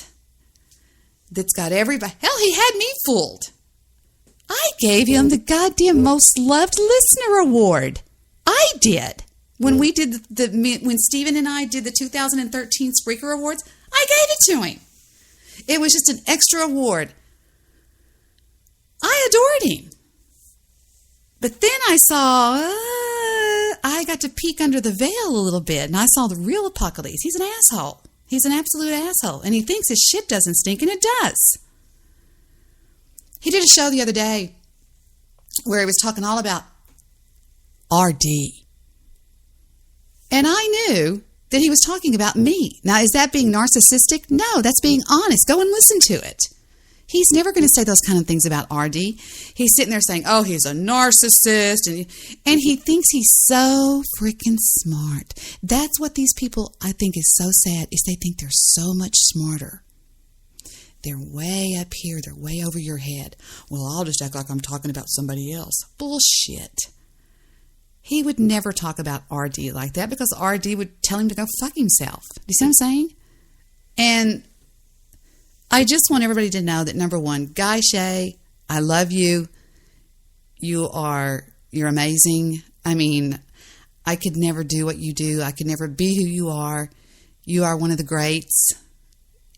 that's got everybody. Hell, he had me fooled. I gave him the goddamn most loved listener award. I did. When we did when Stephen and I did the 2013 Spreaker Awards, I gave it to him. It was just an extra award. I adored him. But then I saw, I got to peek under the veil a little bit, and I saw the real Apocalypse. He's an asshole. He's an absolute asshole. And he thinks his shit doesn't stink, and it does. He did a show the other day where he was talking all about RD. And I knew that he was talking about me. Now, is that being narcissistic? No, that's being honest. Go and listen to it. He's never going to say those kind of things about RD. He's sitting there saying, oh, he's a narcissist. And he thinks he's so freaking smart. That's what these people, I think, is so sad, is they think they're so much smarter. They're way up here. They're way over your head. Well, I'll just act like I'm talking about somebody else. Bullshit. He would never talk about RD like that because RD would tell him to go fuck himself. Do you see what I'm saying? And I just want everybody to know that, number one, Guy Shay, I love you. You're amazing. I mean, I could never do what you do. I could never be who you are. You are one of the greats.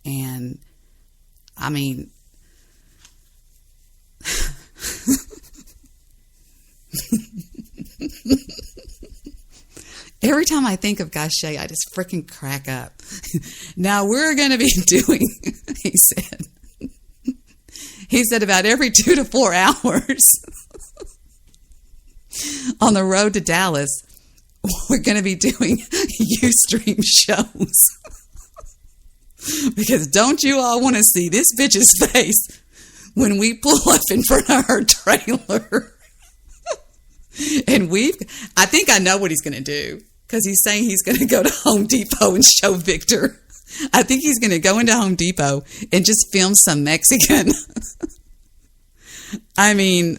And I mean, every time I think of Guy Shay, I just freaking crack up. Now we're going to be doing, he said about every 2 to 4 hours on the road to Dallas, we're going to be doing Ustream shows. Because don't you all want to see this bitch's face when we pull up in front of her trailer? And I think I know what he's going to do, because he's saying he's going to go to Home Depot and show Victor. I think he's going to go into Home Depot and just film some Mexican. I mean,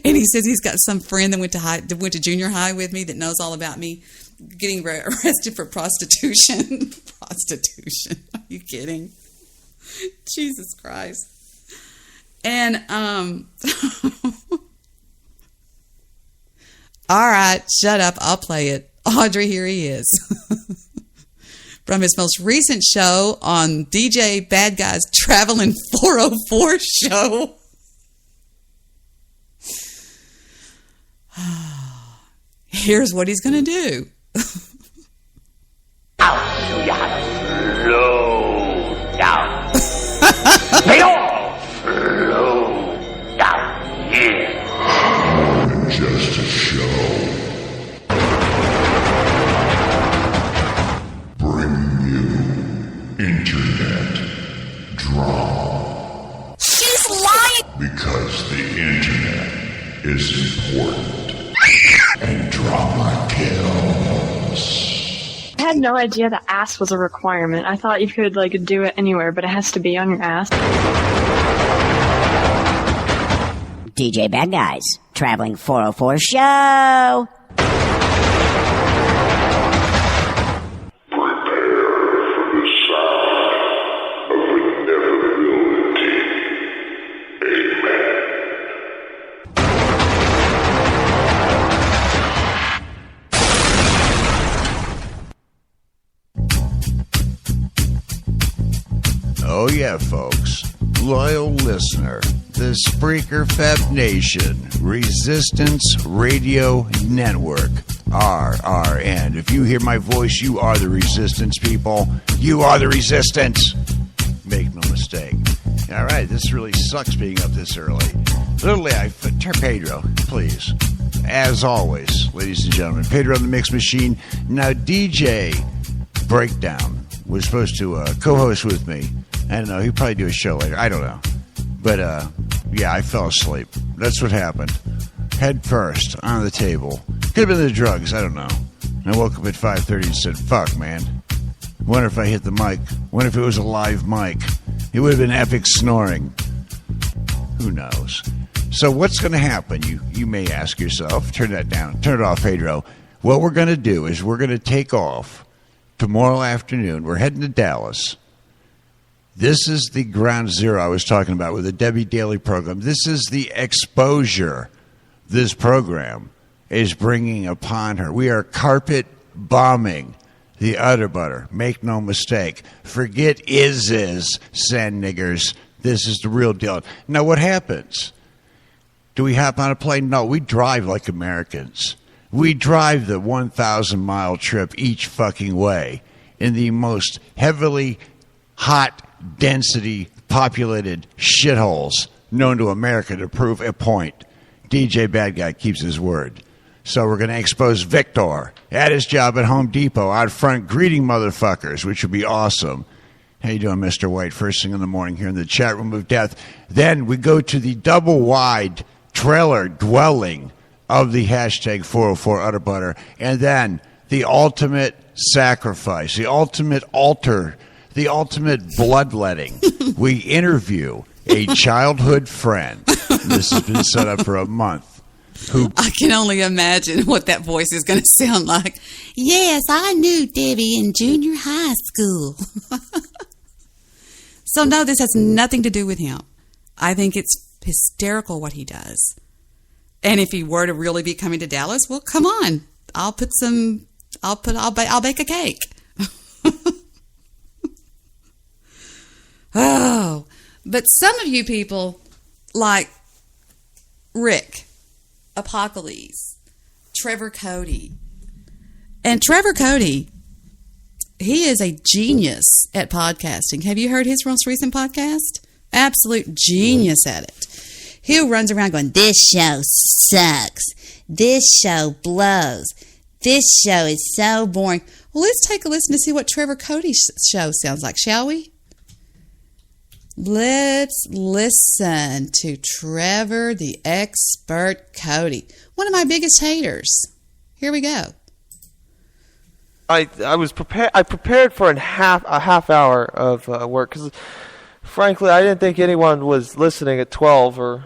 and he says he's got some friend that went to junior high with me that knows all about me getting arrested for prostitution. Prostitution. Are you kidding? Jesus Christ. And, all right, shut up. I'll play it. Audrey, here he is. From his most recent show on DJ Bad Guy's Traveling 404 show. Here's what he's going to do. I'll show you how to slow down. They all slow down. Yeah. Just a show. Bring you internet drama. She's lying! Because the internet is important. And drama kills. I had no idea the ass was a requirement. I thought you could do it anywhere, but it has to be on your ass. DJ Bad Guys, Traveling 404 show. Oh yeah, folks. Loyal listener, the Spreaker Feb Nation Resistance Radio Network, RRN. If you hear my voice, you are the resistance, people. You are the resistance. Make no mistake. All right, this really sucks being up this early. Literally, Pedro, please. As always, ladies and gentlemen, Pedro on the Mix Machine. Now, DJ Breakdown was supposed to co-host with me. I don't know. He'll probably do a show later. I don't know. But, yeah, I fell asleep. That's what happened. Head first on the table. Could have been the drugs. I don't know. And I woke up at 5:30 and said, fuck, man. Wonder if I hit the mic. Wonder if it was a live mic. It would have been epic snoring. Who knows? So what's going to happen? You may ask yourself. Turn that down. Turn it off, Pedro. What we're going to do is we're going to take off tomorrow afternoon. We're heading to Dallas. This is the ground zero I was talking about with the Debbie Daily program. This is the exposure this program is bringing upon her. We are carpet bombing the Utter Butter. Make no mistake. Forget is, sand niggers. This is the real deal. Now, what happens? Do we hop on a plane? No, we drive like Americans. We drive the 1,000-mile trip each fucking way in the most heavily hot, density, populated shitholes known to America to prove a point. DJ Bad Guy keeps his word. So we're going to expose Victor at his job at Home Depot out front greeting motherfuckers, which would be awesome. How you doing, Mr. White? First thing in the morning here in the chat room of death. Then we go to the double-wide trailer dwelling of the hashtag 404 Utter Butter. And then the ultimate sacrifice, the ultimate altar, the ultimate bloodletting. We interview a childhood friend. This has been set up for a month. I can only imagine what that voice is going to sound like. Yes, I knew Debbie in junior high school. So, no, this has nothing to do with him. I think it's hysterical what he does. And if he were to really be coming to Dallas, well, come on. I'll bake a cake. Oh, but some of you people like Rick, Apocalypse, Trevor Cody. And Trevor Cody, he is a genius at podcasting. Have you heard his most recent podcast? Absolute genius at it. He runs around going, this show sucks. This show blows. This show is so boring. Well, let's take a listen to see what Trevor Cody's show sounds like, shall we? Let's listen to Trevor the Expert Cody, one of my biggest haters. Here we go. I was prepared. I prepared for a half hour of work because, frankly, I didn't think anyone was listening at 12 or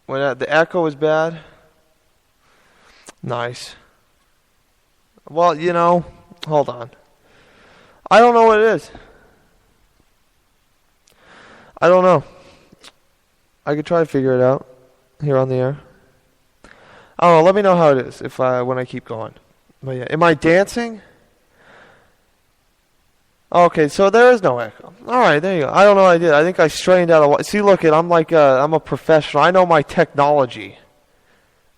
when the echo was bad. Nice. Well, hold on. I don't know what it is. I don't know. I could try to figure it out here on the air. I don't know. Let me know how it is when I keep going. But yeah, am I dancing? Okay, so there is no echo. All right, there you go. I don't know what I did. I think I strained out See, look, I'm like I'm a professional. I know my technology.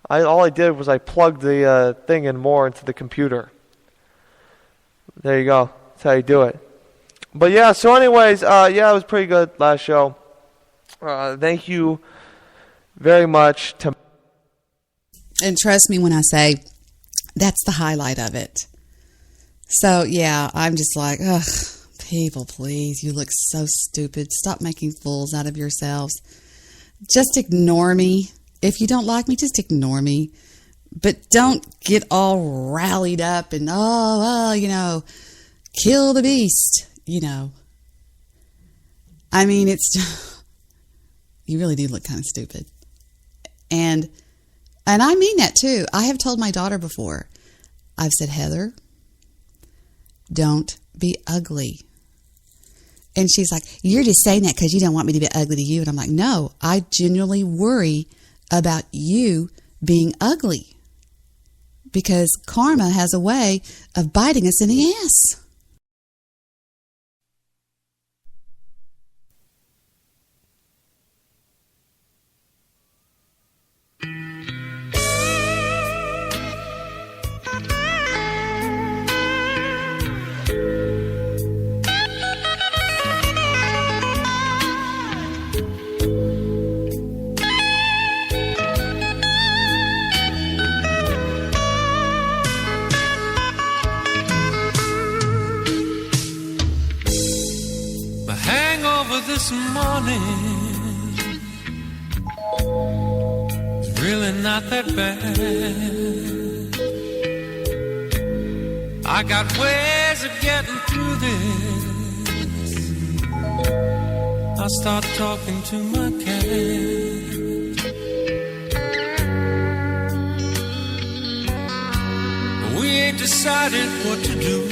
All I did was I plugged the thing in more into the computer. There you go. That's how you do it. But yeah, so anyways, it was pretty good last show. Thank you very much to... And trust me when I say that's the highlight of it. So yeah, I'm just like, ugh, people, please, you look so stupid. Stop making fools out of yourselves. Just ignore me. If you don't like me, just ignore me. But don't get all rallied up and, kill the beast. I mean, you really do look kind of stupid. And I mean that too. I have told my daughter before, I've said, Heather, don't be ugly. And she's like, you're just saying that because you don't want me to be ugly to you. And I'm like, no, I genuinely worry about you being ugly because karma has a way of biting us in the ass. This morning is really not that bad. I got ways of getting through this. I'll start talking to my cat. We ain't decided what to do.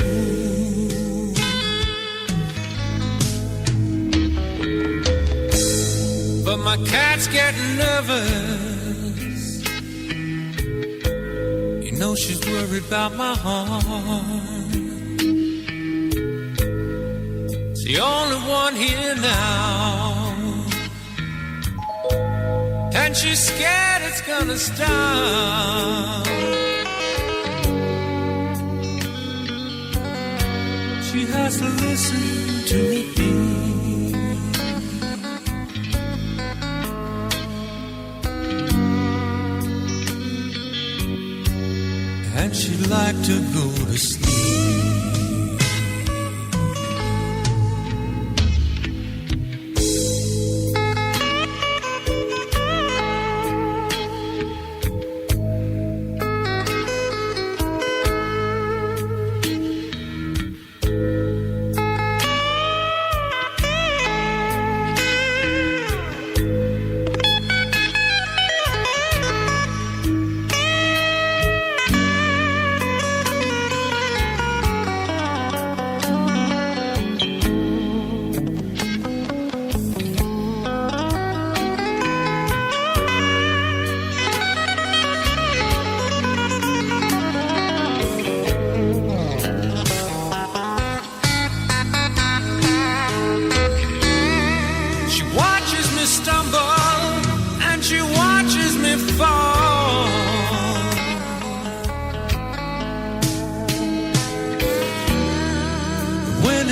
my cat's getting nervous. You know she's worried about my heart. It's the only one here now, and she's scared it's gonna stop. She has to listen to me. And she'd like to go to sleep.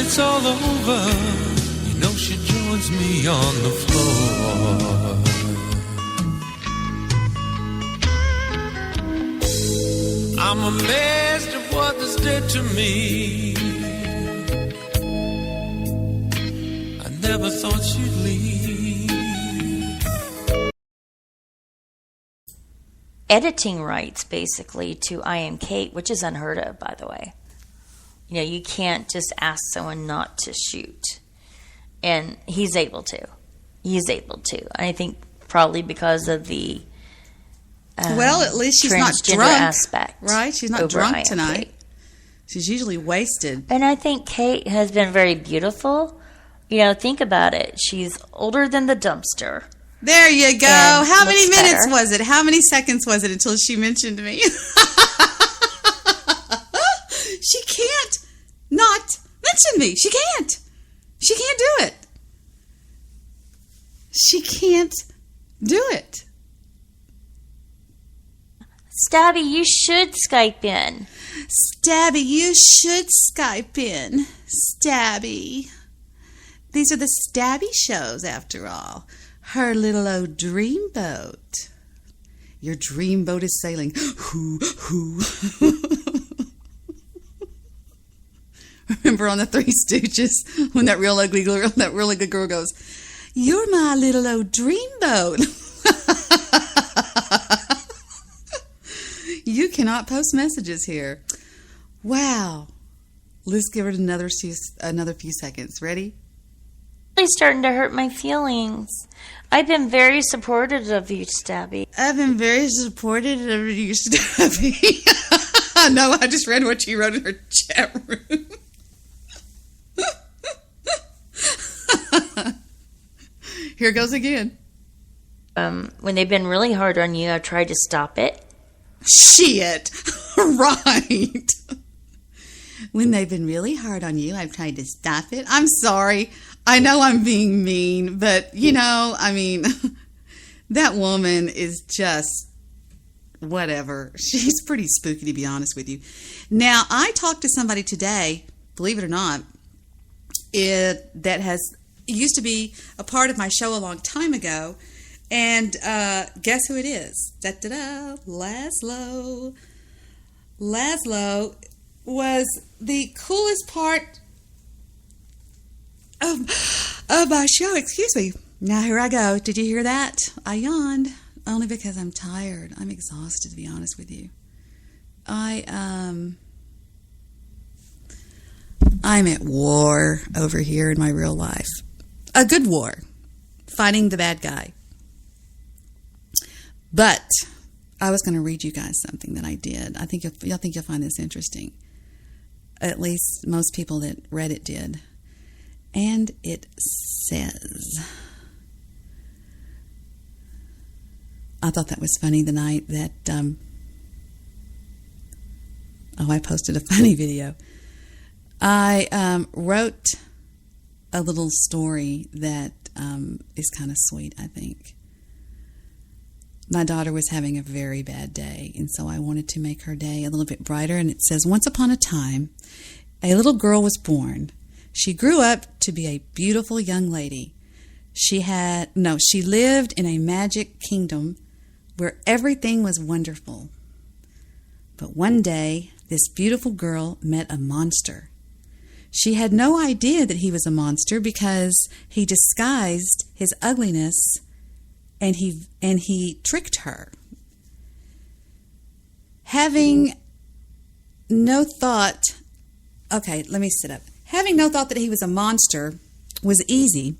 It's all over, you know she joins me on the floor. I'm amazed at what this did to me. I never thought she'd leave. Editing rights, basically, to I Am Kate, which is unheard of, by the way. You know, you can't just ask someone not to shoot. And he's able to. He's able to. I think probably because of the well, at least she's not transgender drunk, aspect. right? She's not over drunk I Am tonight. Kate. She's usually wasted. And I think Kate has been very beautiful. You know, think about it. She's older than the dumpster. There you go. How many looks minutes better. was it? How many seconds was it until she mentioned me? She can't not mention me. She can't. She can't do it. She can't do it. Stabby, you should Skype in. Stabby, you should Skype in. Stabby. These are the Stabby shows, after all. Her little old dreamboat. Your dreamboat is sailing. Hoo, hoo. Remember on the Three Stooges when that real ugly girl goes, "You're my little old dreamboat." You cannot post messages here. Wow. Let's give it another few seconds. Ready? Really starting to hurt my feelings. I've been very supportive of you, Stabby. I've been very supportive of you, Stabby. No, I just read what you wrote in her chat room. Here goes again. When they've been really hard on you, I've tried to stop it. Shit. Right. When they've been really hard on you, I've tried to stop it. I'm sorry. I know I'm being mean, but, you know, I mean, that woman is just whatever. She's pretty spooky, to be honest with you. Now, I talked to somebody today, believe it or not, that used to be a part of my show a long time ago. And guess who it is? Da-da-da, Laszlo. Laszlo was the coolest part of my show. Excuse me. Now here I go. Did you hear that? I yawned. Only because I'm tired. I'm exhausted, to be honest with you. I'm at war over here in my real life. A good war. Fighting the bad guy. But I was going to read you guys something that I did. I think you'll find this interesting. At least most people that read it did. And it says, I thought that was funny the night that, I posted a funny video. I wrote a little story that is kind of sweet, I think. My daughter was having a very bad day, and so I wanted to make her day a little bit brighter. And it says, once upon a time, a little girl was born. She grew up to be a beautiful young lady. She lived in a magic kingdom where everything was wonderful. But one day, this beautiful girl met a monster. She had no idea that he was a monster because he disguised his ugliness and he tricked her. Having no thought that he was a monster was easy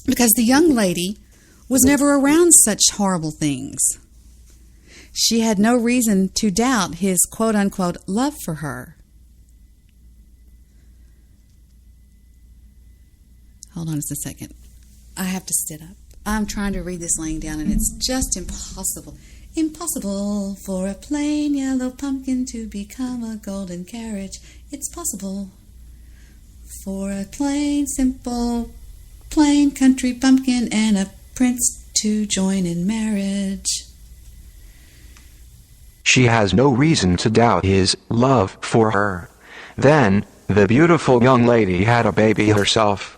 because the young lady was never around such horrible things. She had no reason to doubt his quote-unquote love for her. Hold on just a second. I have to sit up. I'm trying to read this laying down, and it's just impossible. Impossible for a plain yellow pumpkin to become a golden carriage. It's possible for a plain, simple, plain country pumpkin and a prince to join in marriage. She has no reason to doubt his love for her. Then, the beautiful young lady had a baby herself.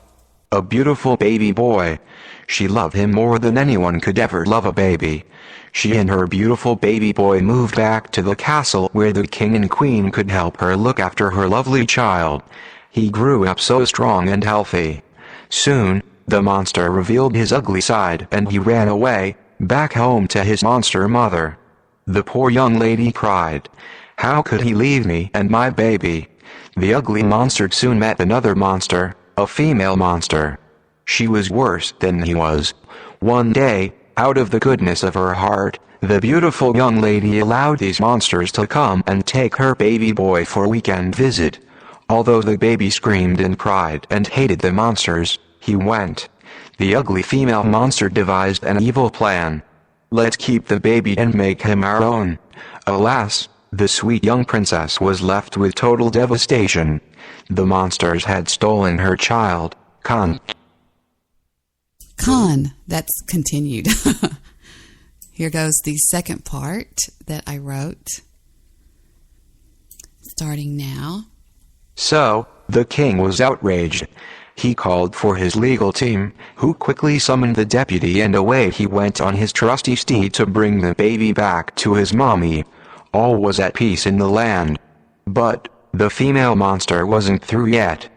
A beautiful baby boy. She loved him more than anyone could ever love a baby. She and her beautiful baby boy moved back to the castle where the king and queen could help her look after her lovely child. He grew up so strong and healthy. Soon, the monster revealed his ugly side and he ran away, back home to his monster mother. The poor young lady cried. How could he leave me and my baby? The ugly monster soon met another monster, a female monster. She was worse than he was. One day, out of the goodness of her heart, the beautiful young lady allowed these monsters to come and take her baby boy for a weekend visit. Although the baby screamed and cried and hated the monsters, he went. The ugly female monster devised an evil plan. Let's keep the baby and make him our own. Alas, the sweet young princess was left with total devastation. The monsters had stolen her child, Khan. That's continued. Here goes the second part that I wrote. Starting now. So, the king was outraged. He called for his legal team, who quickly summoned the deputy, and away he went on his trusty steed to bring the baby back to his mommy. All was at peace in the land. But the female monster wasn't through yet.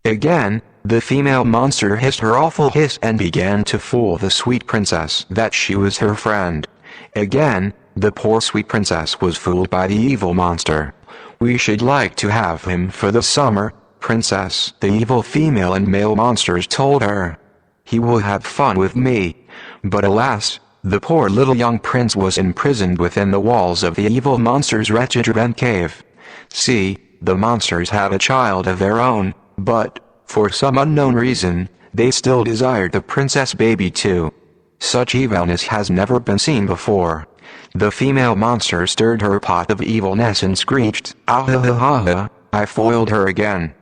Again, the female monster hissed her awful hiss and began to fool the sweet princess that she was her friend. Again, the poor sweet princess was fooled by the evil monster. We should like to have him for the summer, princess, the evil female and male monsters told her. He will have fun with me. But alas, the poor little young prince was imprisoned within the walls of the evil monster's wretched rent cave. See, the monsters had a child of their own, but, for some unknown reason, they still desired the princess baby too. Such evilness has never been seen before. The female monster stirred her pot of evilness and screeched, "Ah ha ha ha ha, I foiled her again."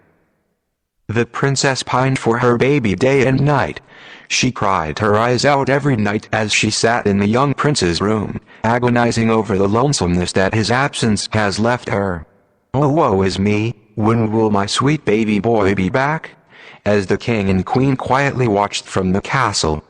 The princess pined for her baby day and night. She cried her eyes out every night as she sat in the young prince's room, agonizing over the lonesomeness that his absence has left her. Oh, woe is me, when will my sweet baby boy be back? As the king and queen quietly watched from the castle.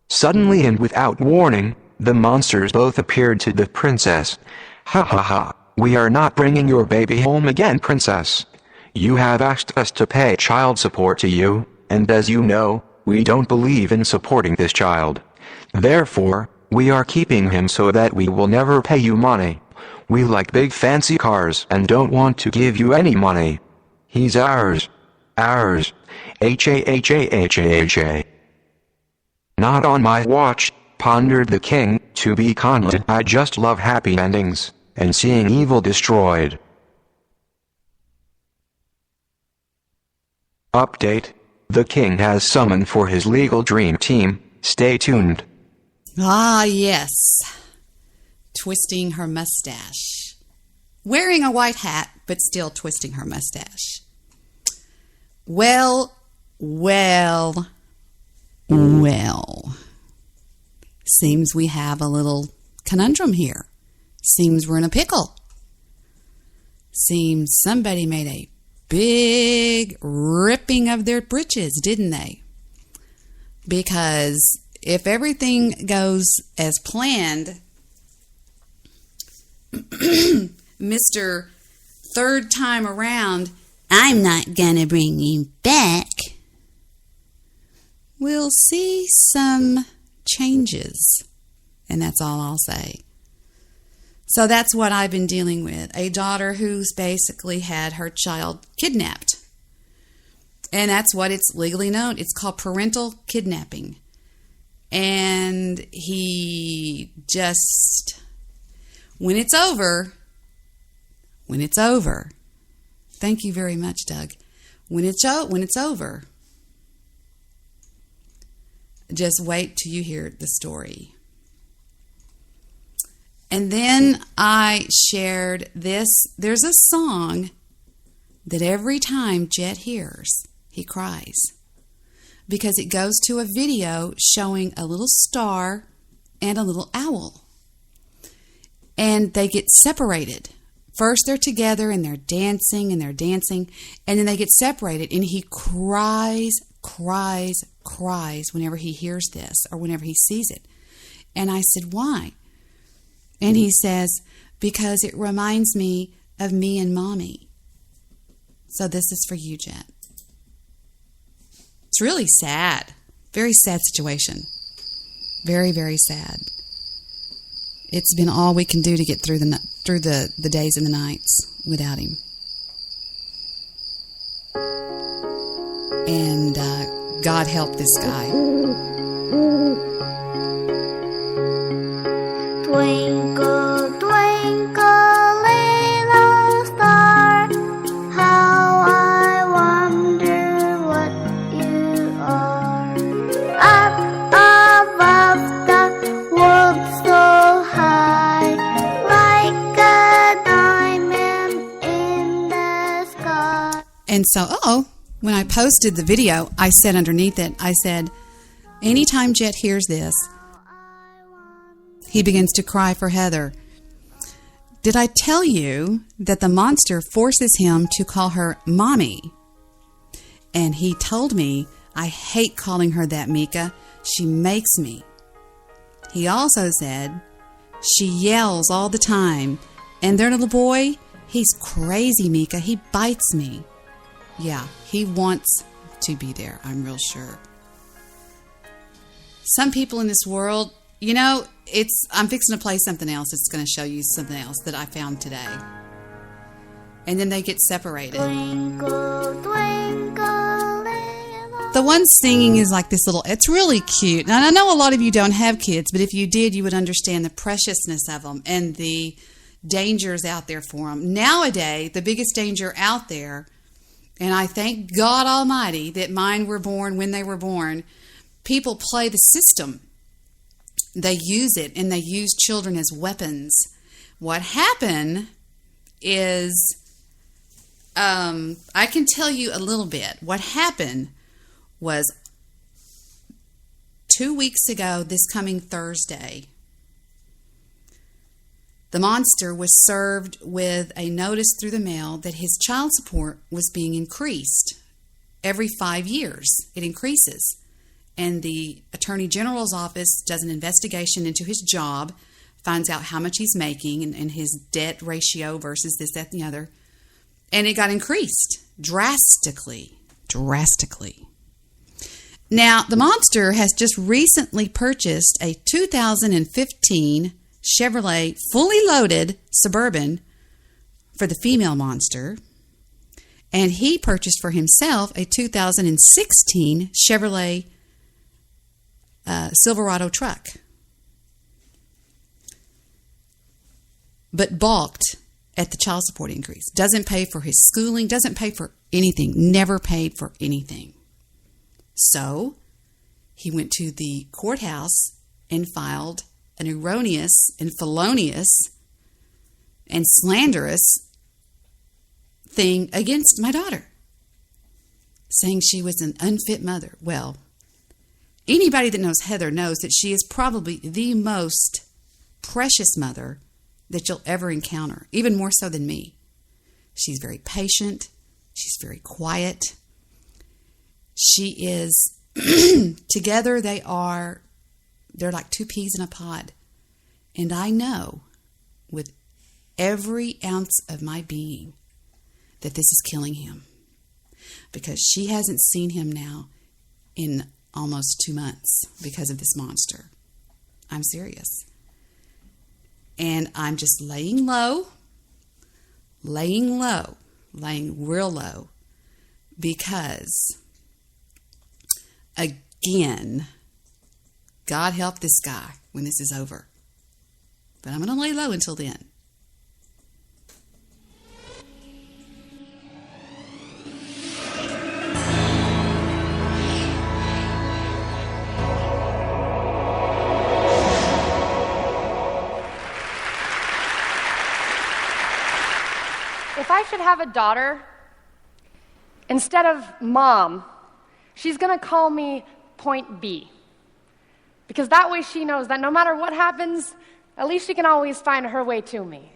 Suddenly and without warning, the monsters both appeared to the princess. "Ha ha ha, we are not bringing your baby home again, princess. You have asked us to pay child support to you, and as you know, we don't believe in supporting this child. Therefore, we are keeping him so that we will never pay you money. We like big fancy cars and don't want to give you any money. He's ours. Ours. H-A-H-A-H-A-H-A. Not on my watch, pondered the king, to be candid, I just love happy endings, and seeing evil destroyed. Update. The king has summoned for his legal dream team. Stay tuned. Ah, yes. Twisting her mustache. Wearing a white hat, but still twisting her mustache. Well. Seems we have a little conundrum here. Seems we're in a pickle. Seems somebody made a big ripping of their britches, didn't they? Because if everything goes as planned, Mr. Third time around, I'm not gonna bring him back, we'll see some changes. And that's all I'll say. So that's what I've been dealing with. A daughter who's basically had her child kidnapped. And that's what it's legally known. It's called parental kidnapping. And he just, when it's over, thank you very much, Doug. When it's over, just wait till you hear the story. And then I shared this. There's a song that every time Jet hears, he cries. Because it goes to a video showing a little star and a little owl. And they get separated. First they're together and they're dancing. And then they get separated. And he cries whenever he hears this or whenever he sees it. And I said, why? And he says, because it reminds me of me and Mommy. So this is for you, Jet. It's really sad. Very sad situation. Very, very sad. It's been all we can do to get through the days and the nights without him. And God help this guy. Twinkle, twinkle, little star, how I wonder what you are. Up above the world so high, like a diamond in the sky. And so, when I posted the video, I said underneath it, I said, anytime Jet hears this, he begins to cry for Heather. Did I tell you that the monster forces him to call her Mommy? And he told me, I hate calling her that, Mika. She makes me. He also said, she yells all the time. And their little boy, he's crazy, Mika. He bites me. Yeah, he wants to be there, I'm real sure. Some people in this world, you know, I'm fixing to play something else. It's going to show you something else that I found today. And then they get separated. Twinkle, twinkle, the one singing is like this little, it's really cute. And I know a lot of you don't have kids, but if you did, you would understand the preciousness of them and the dangers out there for them. Nowadays, the biggest danger out there, and I thank God Almighty that mine were born when they were born, people play the system. They use it, and they use children as weapons. What happened is, I can tell you a little bit. What happened was 2 weeks ago, this coming Thursday, the monster was served with a notice through the mail that his child support was being increased. Every 5 years, it increases. And the Attorney General's office does an investigation into his job, finds out how much he's making and his debt ratio versus this, that, and the other. And it got increased drastically. Now, the monster has just recently purchased a 2015 Chevrolet fully loaded Suburban for the female monster. And he purchased for himself a 2016 Chevrolet Silverado truck, but balked at the child support increase. Doesn't pay for his schooling, doesn't pay for anything, never paid for anything. So he went to the courthouse and filed an erroneous and felonious and slanderous thing against my daughter, saying she was an unfit mother. Well, anybody that knows Heather knows that she is probably the most precious mother that you'll ever encounter, even more so than me. She's very patient. She's very quiet. She is, together they're like two peas in a pod. And I know with every ounce of my being that this is killing him, because she hasn't seen him now in almost 2 months because of this monster. I'm serious. And I'm just laying real low, because, again, God help this guy when this is over. But I'm going to lay low until then. If I should have a daughter, instead of mom, she's going to call me Point B. Because that way she knows that no matter what happens, at least she can always find her way to me.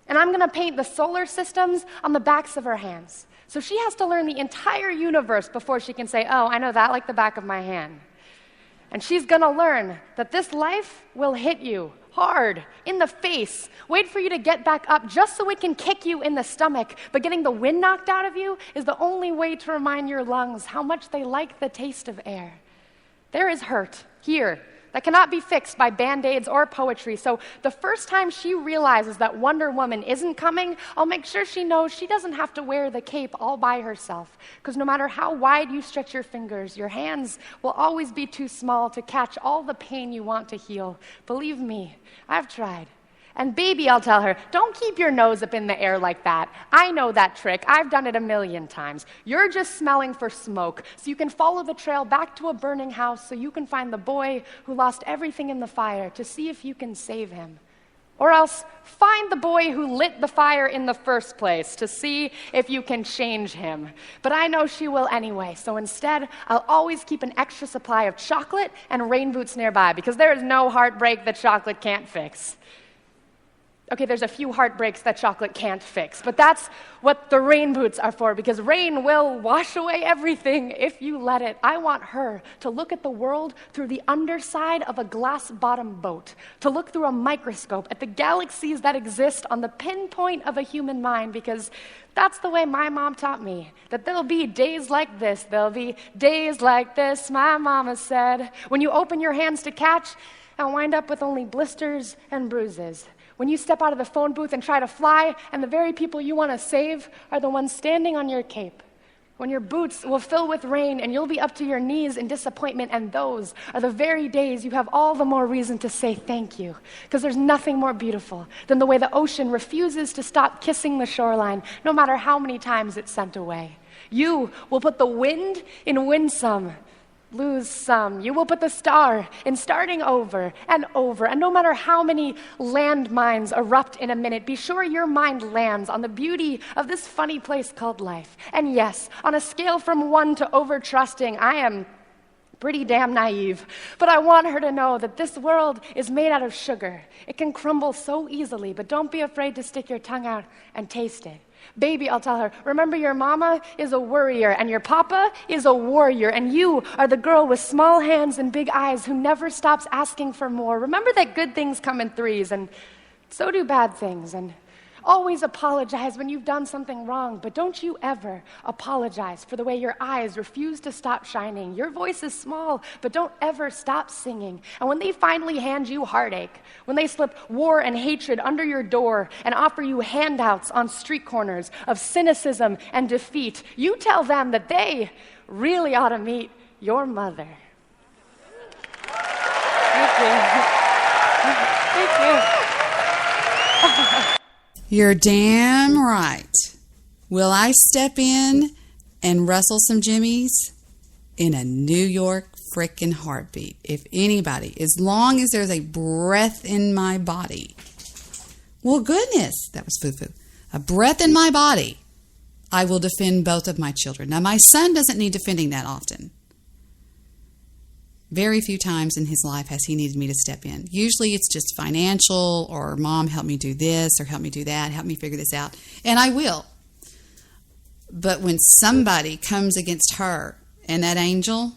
And I'm going to paint the solar systems on the backs of her hands. So she has to learn the entire universe before she can say, oh, I know that like the back of my hand. And she's going to learn that this life will hit you hard, in the face, wait for you to get back up just so it can kick you in the stomach. But getting the wind knocked out of you is the only way to remind your lungs how much they like the taste of air. There is hurt here that cannot be fixed by Band-Aids or poetry. So the first time she realizes that Wonder Woman isn't coming, I'll make sure she knows she doesn't have to wear the cape all by herself. Because no matter how wide you stretch your fingers, your hands will always be too small to catch all the pain you want to heal. Believe me, I've tried. And baby, I'll tell her, don't keep your nose up in the air like that. I know that trick. I've done it 1,000,000 times. You're just smelling for smoke, so you can follow the trail back to a burning house so you can find the boy who lost everything in the fire to see if you can save him. Or else, find the boy who lit the fire in the first place to see if you can change him. But I know she will anyway, so instead, I'll always keep an extra supply of chocolate and rain boots nearby, because there is no heartbreak that chocolate can't fix. Okay, there's a few heartbreaks that chocolate can't fix, but that's what the rain boots are for, because rain will wash away everything if you let it. I want her to look at the world through the underside of a glass-bottom boat, to look through a microscope at the galaxies that exist on the pinpoint of a human mind, because that's the way my mom taught me, that there'll be days like this, there'll be days like this, my mama said, when you open your hands to catch and wind up with only blisters and bruises. When you step out of the phone booth and try to fly, and the very people you want to save are the ones standing on your cape. When your boots will fill with rain and you'll be up to your knees in disappointment, and those are the very days you have all the more reason to say thank you. Because there's nothing more beautiful than the way the ocean refuses to stop kissing the shoreline, no matter how many times it's sent away. You will put the wind in winsome, lose some. You will put the star in starting over, and no matter how many landmines erupt in a minute, be sure your mind lands on the beauty of this funny place called life. And yes, on a scale from 1 to over-trusting, I am pretty damn naive. But I want her to know that this world is made out of sugar. It can crumble so easily, but don't be afraid to stick your tongue out and taste it. Baby, I'll tell her, remember your mama is a worrier and your papa is a warrior, and you are the girl with small hands and big eyes who never stops asking for more. Remember that good things come in threes, and so do bad things, and always apologize when you've done something wrong, but don't you ever apologize for the way your eyes refuse to stop shining. Your voice is small, but don't ever stop singing. And when they finally hand you heartache, when they slip war and hatred under your door and offer you handouts on street corners of cynicism and defeat, you tell them that they really ought to meet your mother. Thank you. Thank you. You're damn right. Will I step in and rustle some jimmies? In a New York frickin' heartbeat. If anybody, as long as there's a breath in my body. Well, goodness, that was foo-foo. A breath in my body, I will defend both of my children. Now, my son doesn't need defending that often. Very few times in his life has he needed me to step in. Usually it's just financial, or Mom, help me do this, or help me do that, help me figure this out. And I will. But when somebody comes against her and that angel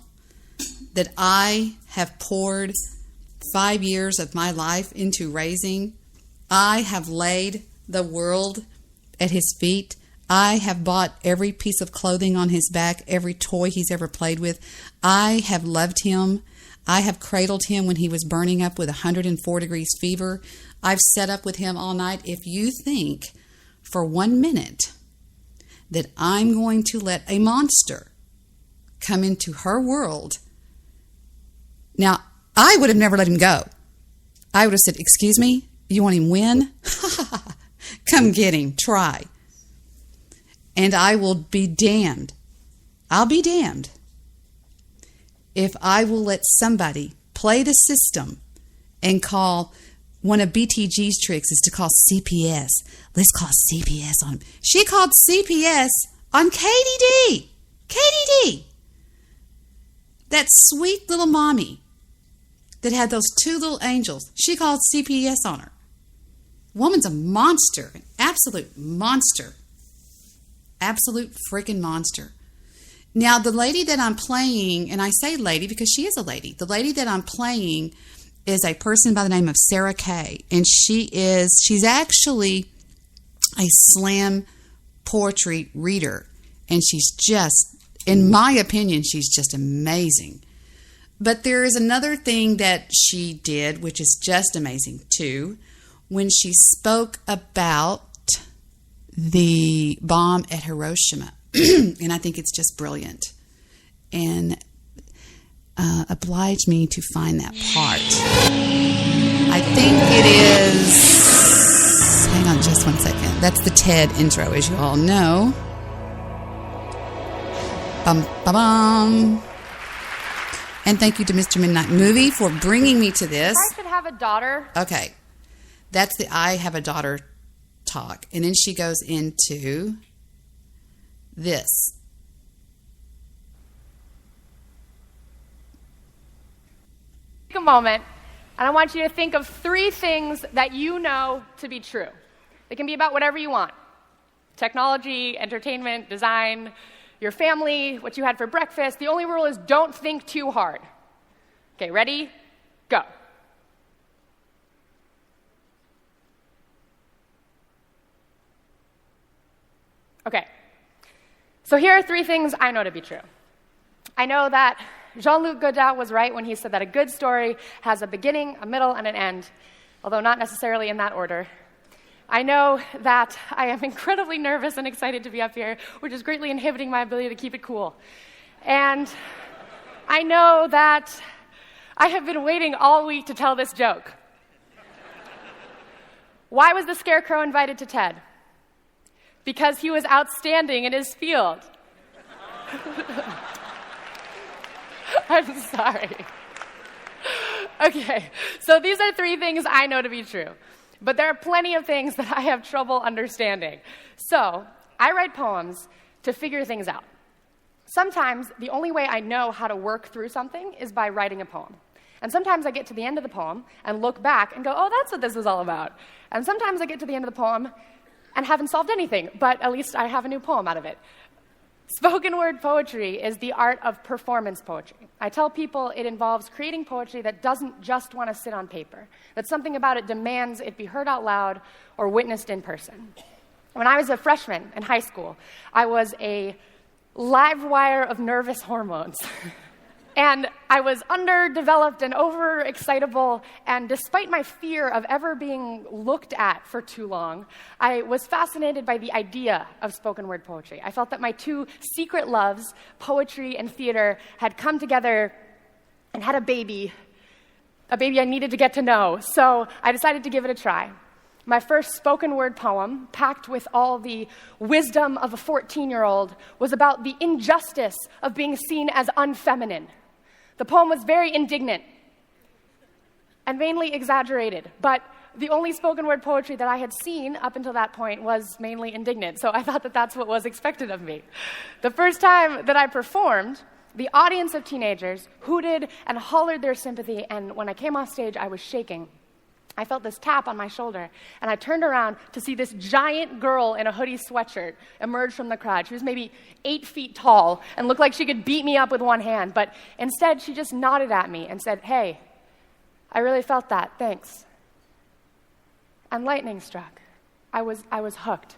that I have poured 5 years of my life into raising, I have laid the world at his feet. I have bought every piece of clothing on his back, every toy he's ever played with. I have loved him. I have cradled him when he was burning up with 104 degrees fever. I've sat up with him all night. If you think for 1 minute that I'm going to let a monster come into her world, now, I would have never let him go. I would have said, excuse me, you want him win? Come get him, try. And I will be damned. I'll be damned if I will let somebody play the system and call, one of BTG's tricks is to call CPS. Let's call CPS on him. She called CPS on Katie D. Katie D. That sweet little mommy that had those two little angels. She called CPS on her. Woman's a monster, an absolute monster. Absolute freaking monster. Now, the lady that I'm playing, and I say lady because she is a lady. The lady that I'm playing is a person by the name of Sarah Kay, and she's actually a slam poetry reader, and she's just, in my opinion, she's just amazing. But there is another thing that she did, which is just amazing too, when she spoke about the bomb at Hiroshima. And I think it's just brilliant. And oblige me to find that part. I think it is... Hang on just 1 second. That's the TED intro, as you all know. Bum, bum, bum. And thank you to Mr. Midnight Movie for bringing me to this. I should have a daughter. Okay. That's the I have a daughter talk. And then she goes into this. Take a moment, and I want you to think of 3 things that you know to be true. They can be about whatever you want. Technology, entertainment, design, your family, what you had for breakfast. The only rule is don't think too hard. Okay, ready? Go. Okay. So here are 3 things I know to be true. I know that Jean-Luc Godard was right when he said that a good story has a beginning, a middle, and an end, although not necessarily in that order. I know that I am incredibly nervous and excited to be up here, which is greatly inhibiting my ability to keep it cool. And I know that I have been waiting all week to tell this joke. Why was the Scarecrow invited to TED? Because he was outstanding in his field. I'm sorry. Okay, so these are 3 things I know to be true. But there are plenty of things that I have trouble understanding. So I write poems to figure things out. Sometimes the only way I know how to work through something is by writing a poem. And sometimes I get to the end of the poem and look back and go, oh, that's what this was all about. And sometimes I get to the end of the poem and haven't solved anything, but at least I have a new poem out of it. Spoken word poetry is the art of performance poetry. I tell people it involves creating poetry that doesn't just want to sit on paper, that something about it demands it be heard out loud or witnessed in person. When I was a freshman in high school, I was a live wire of nervous hormones. And I was underdeveloped and overexcitable, and despite my fear of ever being looked at for too long, I was fascinated by the idea of spoken word poetry. I felt that my 2 secret loves, poetry and theater, had come together and had a baby I needed to get to know. So I decided to give it a try. My first spoken word poem, packed with all the wisdom of a 14-year-old, was about the injustice of being seen as unfeminine. The poem was very indignant and mainly exaggerated, but the only spoken word poetry that I had seen up until that point was mainly indignant, so I thought that that's what was expected of me. The first time that I performed, the audience of teenagers hooted and hollered their sympathy, and when I came off stage, I was shaking. I felt this tap on my shoulder, and I turned around to see this giant girl in a hoodie sweatshirt emerge from the crowd. She was maybe 8 feet tall and looked like she could beat me up with one hand, but instead she just nodded at me and said, "Hey, I really felt that, thanks." And lightning struck. I was hooked.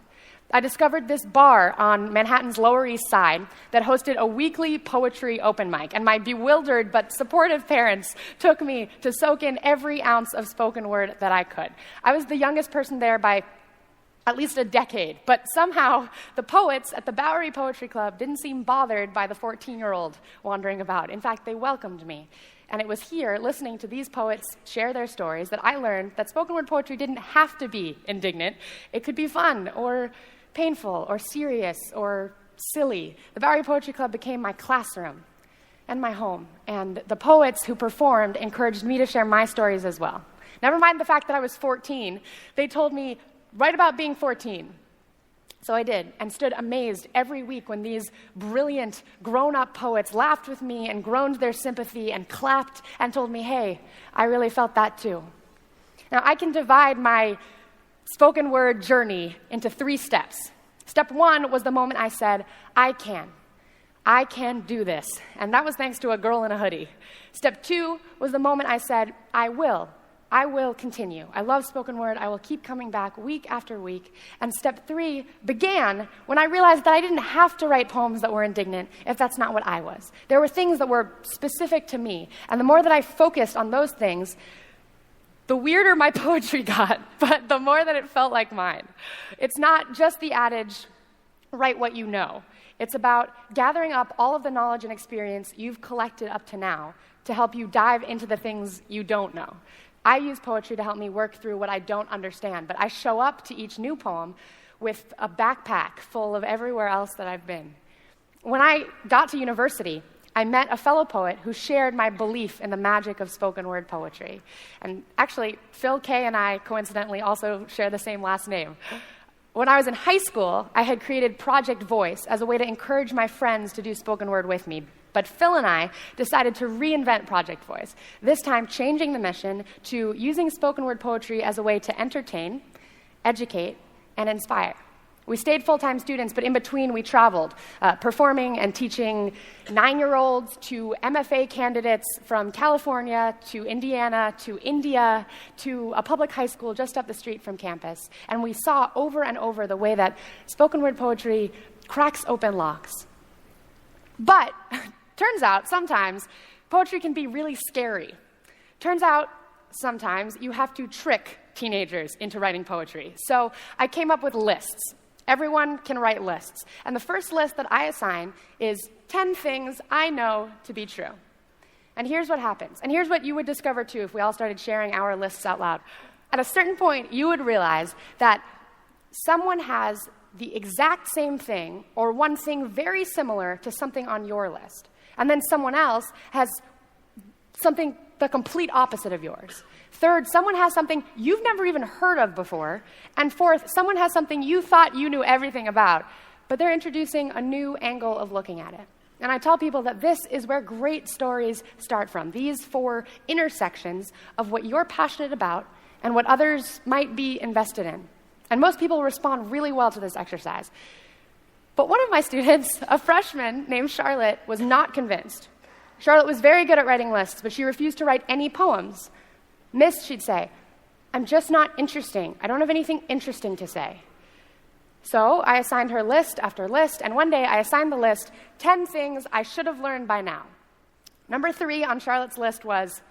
I discovered this bar on Manhattan's Lower East Side that hosted a weekly poetry open mic, and my bewildered but supportive parents took me to soak in every ounce of spoken word that I could. I was the youngest person there by at least a decade, but somehow the poets at the Bowery Poetry Club didn't seem bothered by the 14-year-old wandering about. In fact, they welcomed me. And it was here, listening to these poets share their stories, that I learned that spoken word poetry didn't have to be indignant. It could be fun or painful or serious or silly. The Bowery Poetry Club became my classroom and my home, and the poets who performed encouraged me to share my stories as well. Never mind the fact that I was 14, they told me, write about being 14. So I did, and stood amazed every week when these brilliant, grown-up poets laughed with me and groaned their sympathy and clapped and told me, "Hey, I really felt that too." Now, I can divide my spoken word journey into 3 steps. Step 1 was the moment I said, I can do this. And that was thanks to a girl in a hoodie. Step 2 was the moment I said, I will continue. I love spoken word. I will keep coming back week after week. And step 3 began when I realized that I didn't have to write poems that were indignant if that's not what I was. There were things that were specific to me. And the more that I focused on those things, the weirder my poetry got, but the more that it felt like mine. It's not just the adage, write what you know. It's about gathering up all of the knowledge and experience you've collected up to now to help you dive into the things you don't know. I use poetry to help me work through what I don't understand, but I show up to each new poem with a backpack full of everywhere else that I've been. When I got to university, I met a fellow poet who shared my belief in the magic of spoken word poetry. And actually, Phil Kay and I, coincidentally, also share the same last name. When I was in high school, I had created Project Voice as a way to encourage my friends to do spoken word with me. But Phil and I decided to reinvent Project Voice, this time changing the mission to using spoken word poetry as a way to entertain, educate, and inspire. We stayed full-time students, but in between we traveled, performing and teaching 9-year-olds to MFA candidates from California to Indiana to India to a public high school just up the street from campus. And we saw over and over the way that spoken word poetry cracks open locks. But turns out sometimes poetry can be really scary. Turns out sometimes you have to trick teenagers into writing poetry. So I came up with lists. Everyone can write lists. And the first list that I assign is 10 things I know to be true. And here's what happens. And here's what you would discover, too, if we all started sharing our lists out loud. At a certain point, you would realize that someone has the exact same thing or one thing very similar to something on your list. And then someone else has something the complete opposite of yours. Third, someone has something you've never even heard of before. And fourth, someone has something you thought you knew everything about, but they're introducing a new angle of looking at it. And I tell people that this is where great stories start from, these 4 intersections of what you're passionate about and what others might be invested in. And most people respond really well to this exercise. But one of my students, a freshman named Charlotte, was not convinced. Charlotte was very good at writing lists, but she refused to write any poems. Miss, she'd say, I'm just not interesting. I don't have anything interesting to say. So I assigned her list after list, and one day I assigned the list 10 things I should have learned by now. Number 3 on Charlotte's list was,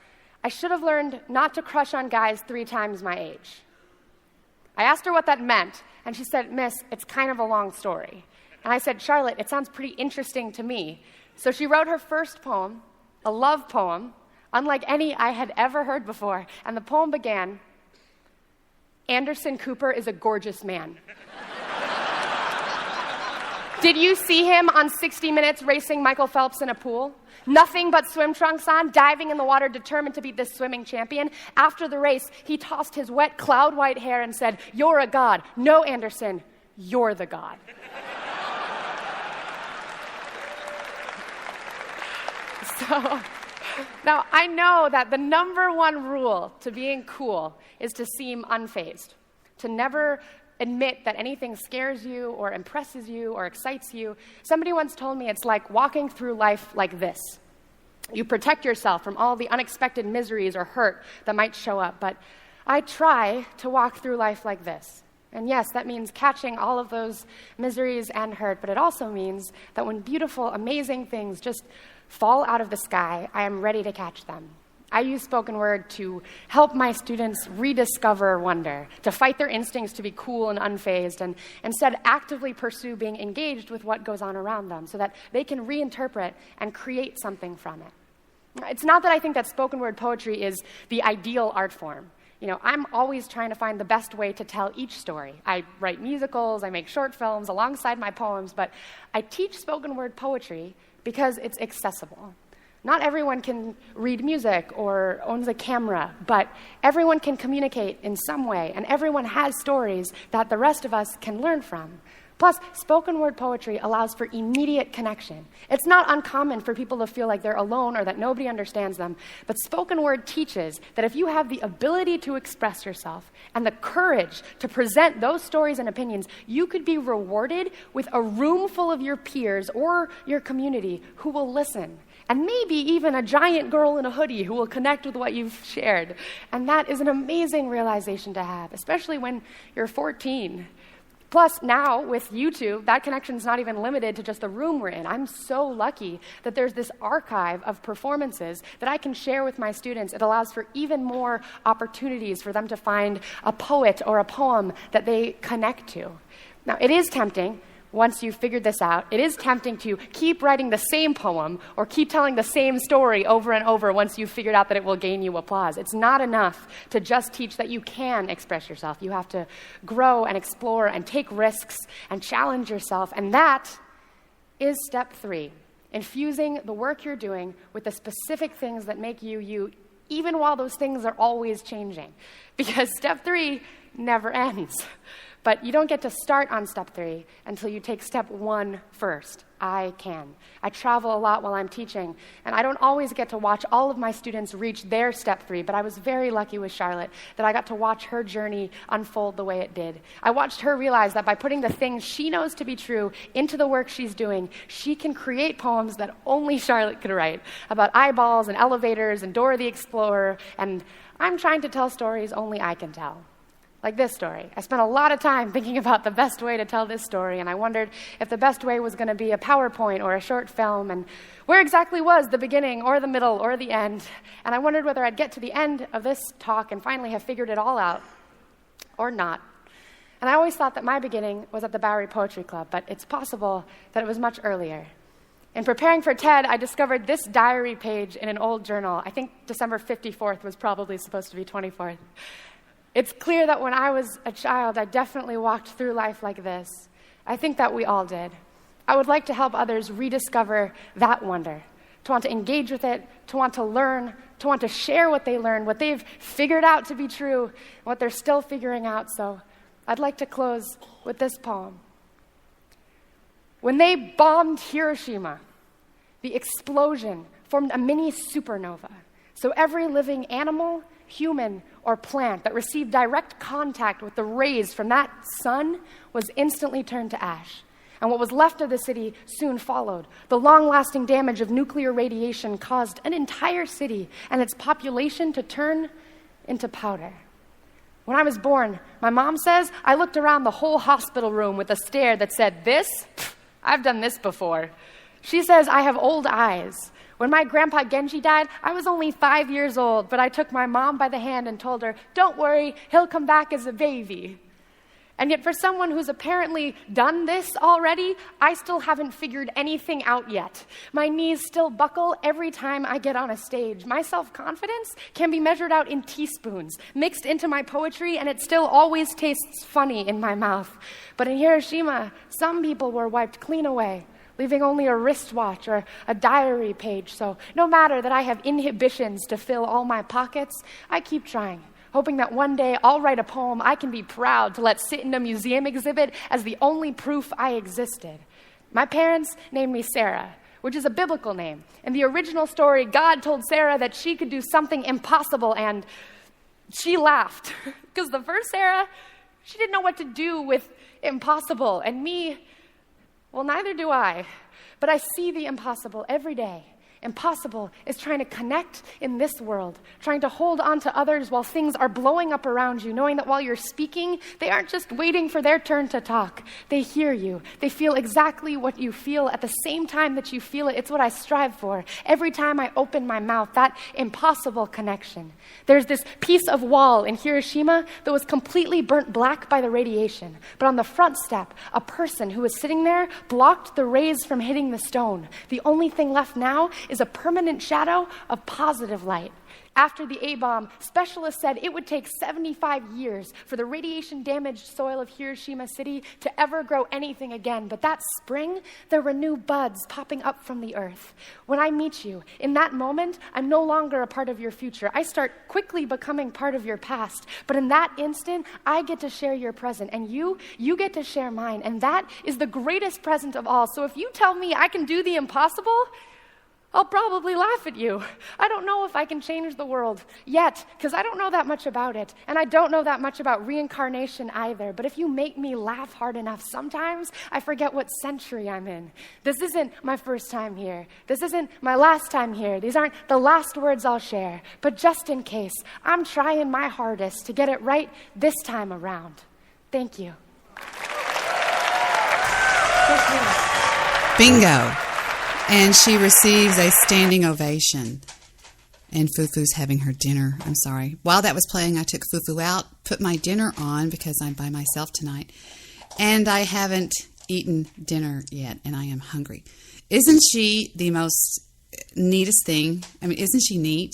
I should have learned not to crush on guys 3 times my age. I asked her what that meant, and she said, Miss, it's kind of a long story. And I said, Charlotte, it sounds pretty interesting to me. So she wrote her first poem, a love poem, unlike any I had ever heard before, and the poem began, Anderson Cooper is a gorgeous man. Did you see him on 60 Minutes racing Michael Phelps in a pool? Nothing but swim trunks on, diving in the water, determined to be the swimming champion. After the race, he tossed his wet, cloud-white hair and said, "You're a god." "No, Anderson, you're the god." So, now I know that the number one rule to being cool is to seem unfazed, to never admit that anything scares you or impresses you or excites you. Somebody once told me it's like walking through life like this. You protect yourself from all the unexpected miseries or hurt that might show up, but I try to walk through life like this. And yes, that means catching all of those miseries and hurt, but it also means that when beautiful, amazing things just fall out of the sky, I am ready to catch them. I use spoken word to help my students rediscover wonder, to fight their instincts to be cool and unfazed, and instead actively pursue being engaged with what goes on around them so that they can reinterpret and create something from it. It's not that I think that spoken word poetry is the ideal art form. You know, I'm always trying to find the best way to tell each story. I write musicals, I make short films alongside my poems, but I teach spoken word poetry because it's accessible. Not everyone can read music or owns a camera, but everyone can communicate in some way, and everyone has stories that the rest of us can learn from. Plus, spoken word poetry allows for immediate connection. It's not uncommon for people to feel like they're alone or that nobody understands them, but spoken word teaches that if you have the ability to express yourself and the courage to present those stories and opinions, you could be rewarded with a room full of your peers or your community who will listen. And maybe even a giant girl in a hoodie who will connect with what you've shared. And that is an amazing realization to have, especially when you're 14. Plus, now with YouTube, that connection's not even limited to just the room we're in. I'm so lucky that there's this archive of performances that I can share with my students. It allows for even more opportunities for them to find a poet or a poem that they connect to. Now, it is tempting. Once you've figured this out, it is tempting to keep writing the same poem or keep telling the same story over and over once you've figured out that it will gain you applause. It's not enough to just teach that you can express yourself. You have to grow and explore and take risks and challenge yourself. And that is step 3, infusing the work you're doing with the specific things that make you you, even while those things are always changing. Because step 3 never ends. But you don't get to start on step 3 until you take step 1 first. I can. I travel a lot while I'm teaching, and I don't always get to watch all of my students reach their step 3, but I was very lucky with Charlotte that I got to watch her journey unfold the way it did. I watched her realize that by putting the things she knows to be true into the work she's doing, she can create poems that only Charlotte could write about eyeballs and elevators and Dora the Explorer, and I'm trying to tell stories only I can tell. Like this story. I spent a lot of time thinking about the best way to tell this story, and I wondered if the best way was going to be a PowerPoint or a short film, and where exactly was the beginning or the middle or the end. And I wondered whether I'd get to the end of this talk and finally have figured it all out, or not. And I always thought that my beginning was at the Bowery Poetry Club, but it's possible that it was much earlier. In preparing for TED, I discovered this diary page in an old journal. I think December 54th was probably supposed to be 24th. It's clear that when I was a child, I definitely walked through life like this. I think that we all did. I would like to help others rediscover that wonder, to want to engage with it, to want to learn, to want to share what they learned, what they've figured out to be true, what they're still figuring out. So I'd like to close with this poem. When they bombed Hiroshima, the explosion formed a mini supernova. So every living animal, human, or plant that received direct contact with the rays from that sun was instantly turned to ash. And what was left of the city soon followed. The long-lasting damage of nuclear radiation caused an entire city and its population to turn into powder. When I was born, my mom says, I looked around the whole hospital room with a stare that said, "This? Pfft, I've done this before." She says I have old eyes. When my grandpa Genji died, I was only 5 years old, but I took my mom by the hand and told her, "Don't worry, he'll come back as a baby." And yet for someone who's apparently done this already, I still haven't figured anything out yet. My knees still buckle every time I get on a stage. My self-confidence can be measured out in teaspoons, mixed into my poetry, and it still always tastes funny in my mouth. But in Hiroshima, some people were wiped clean away, leaving only a wristwatch or a diary page. So no matter that I have inhibitions to fill all my pockets, I keep trying, hoping that one day I'll write a poem I can be proud to let sit in a museum exhibit as the only proof I existed. My parents named me Sarah, which is a biblical name. In the original story, God told Sarah that she could do something impossible, and she laughed. Because the first Sarah, she didn't know what to do with impossible. And me, well, neither do I. But I see the impossible every day. Impossible is trying to connect in this world, trying to hold on to others while things are blowing up around you, knowing that while you're speaking, they aren't just waiting for their turn to talk. They hear you. They feel exactly what you feel at the same time that you feel it. It's what I strive for. Every time I open my mouth, that impossible connection. There's this piece of wall in Hiroshima that was completely burnt black by the radiation. But on the front step, a person who was sitting there blocked the rays from hitting the stone. The only thing left now is a permanent shadow of positive light. After the A-bomb, specialists said it would take 75 years for the radiation-damaged soil of Hiroshima City to ever grow anything again. But that spring, there were new buds popping up from the earth. When I meet you, in that moment, I'm no longer a part of your future. I start quickly becoming part of your past. But in that instant, I get to share your present. And you get to share mine. And that is the greatest present of all. So if you tell me I can do the impossible, I'll probably laugh at you. I don't know if I can change the world yet, because I don't know that much about it. And I don't know that much about reincarnation either. But if you make me laugh hard enough, sometimes I forget what century I'm in. This isn't my first time here. This isn't my last time here. These aren't the last words I'll share. But just in case, I'm trying my hardest to get it right this time around. Thank you. Bingo. And she receives a standing ovation. And Fufu's having her dinner. I'm sorry. While that was playing, I took Fufu out, put my dinner on because I'm by myself tonight. And I haven't eaten dinner yet, and I am hungry. Isn't she the most neatest thing? I mean, isn't she neat?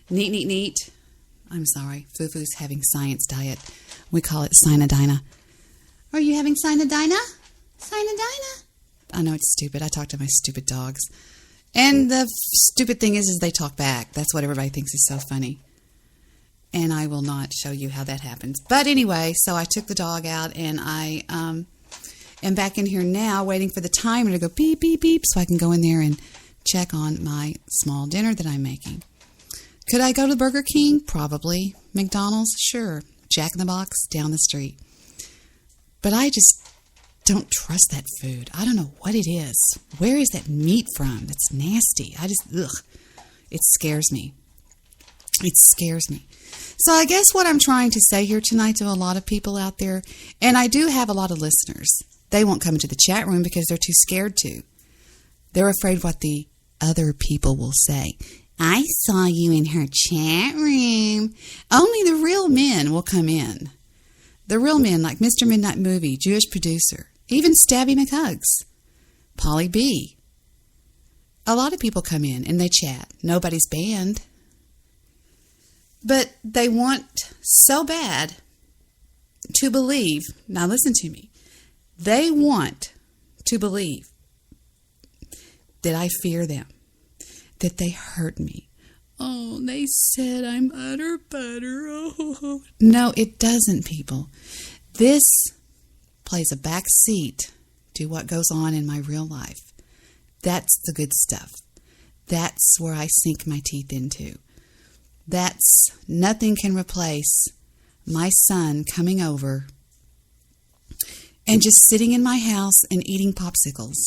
Neat. I'm sorry. Fufu's having science diet. We call it Cyanidina. Are you having Cyanidina? Cyanidina? I know it's stupid. I talk to my stupid dogs. And the stupid thing is they talk back. That's what everybody thinks is so funny. And I will not show you how that happens. But anyway, so I took the dog out, and I am back in here now waiting for the timer to go beep, beep, beep, so I can go in there and check on my small dinner that I'm making. Could I go to Burger King? Probably. McDonald's? Sure. Jack in the Box? Down the street. But I just don't trust that food. I don't know what it is. Where is that meat from? It's nasty. It scares me. It scares me. So I guess what I'm trying to say here tonight to a lot of people out there, and I do have a lot of listeners, they won't come into the chat room because they're too scared to. They're afraid what the other people will say. I saw you in her chat room. Only the real men will come in. The real men like Mr. Midnight Movie, Jewish producer, even Stabby McHugs, Polly B. A lot of people come in and they chat. Nobody's banned. But they want so bad to believe. Now listen to me. They want to believe that I fear them, that they hurt me. Oh, they said I'm utter butter. Oh. No, it doesn't, people. This plays a back seat to what goes on in my real life. That's the good stuff. That's where I sink my teeth into. Nothing can replace my son coming over and just sitting in my house and eating popsicles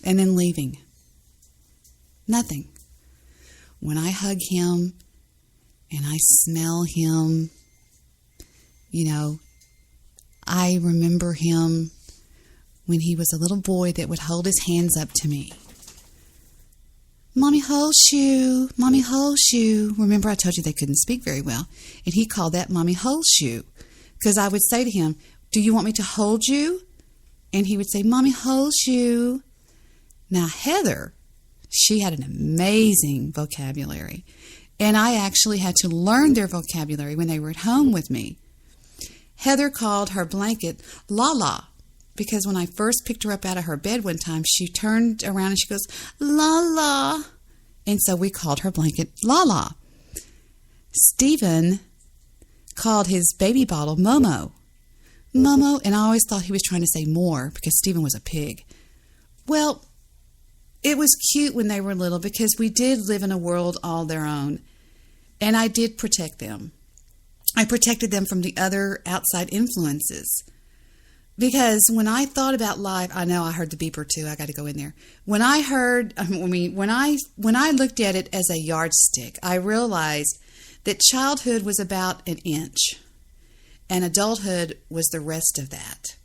and then leaving. Nothing. When I hug him and I smell him, I remember him when he was a little boy that would hold his hands up to me. Mommy holds you. Mommy holds you. Remember I told you they couldn't speak very well. And he called that Mommy holds you. Because I would say to him, Do you want me to hold you? And he would say, Mommy holds you. Now, Heather, she had an amazing vocabulary. And I actually had to learn their vocabulary when they were at home with me. Heather called her blanket Lala, because when I first picked her up out of her bed one time, she turned around and she goes, Lala. And so we called her blanket Lala. Stephen called his baby bottle Momo. Momo, and I always thought he was trying to say more because Stephen was a pig. Well, it was cute when they were little because we did live in a world all their own. And I did protect them. I protected them from the other outside influences. Because when I thought about life, I know I heard the beeper too. I got to go in there. When I looked at it as a yardstick, I realized that childhood was about an inch and adulthood was the rest of that.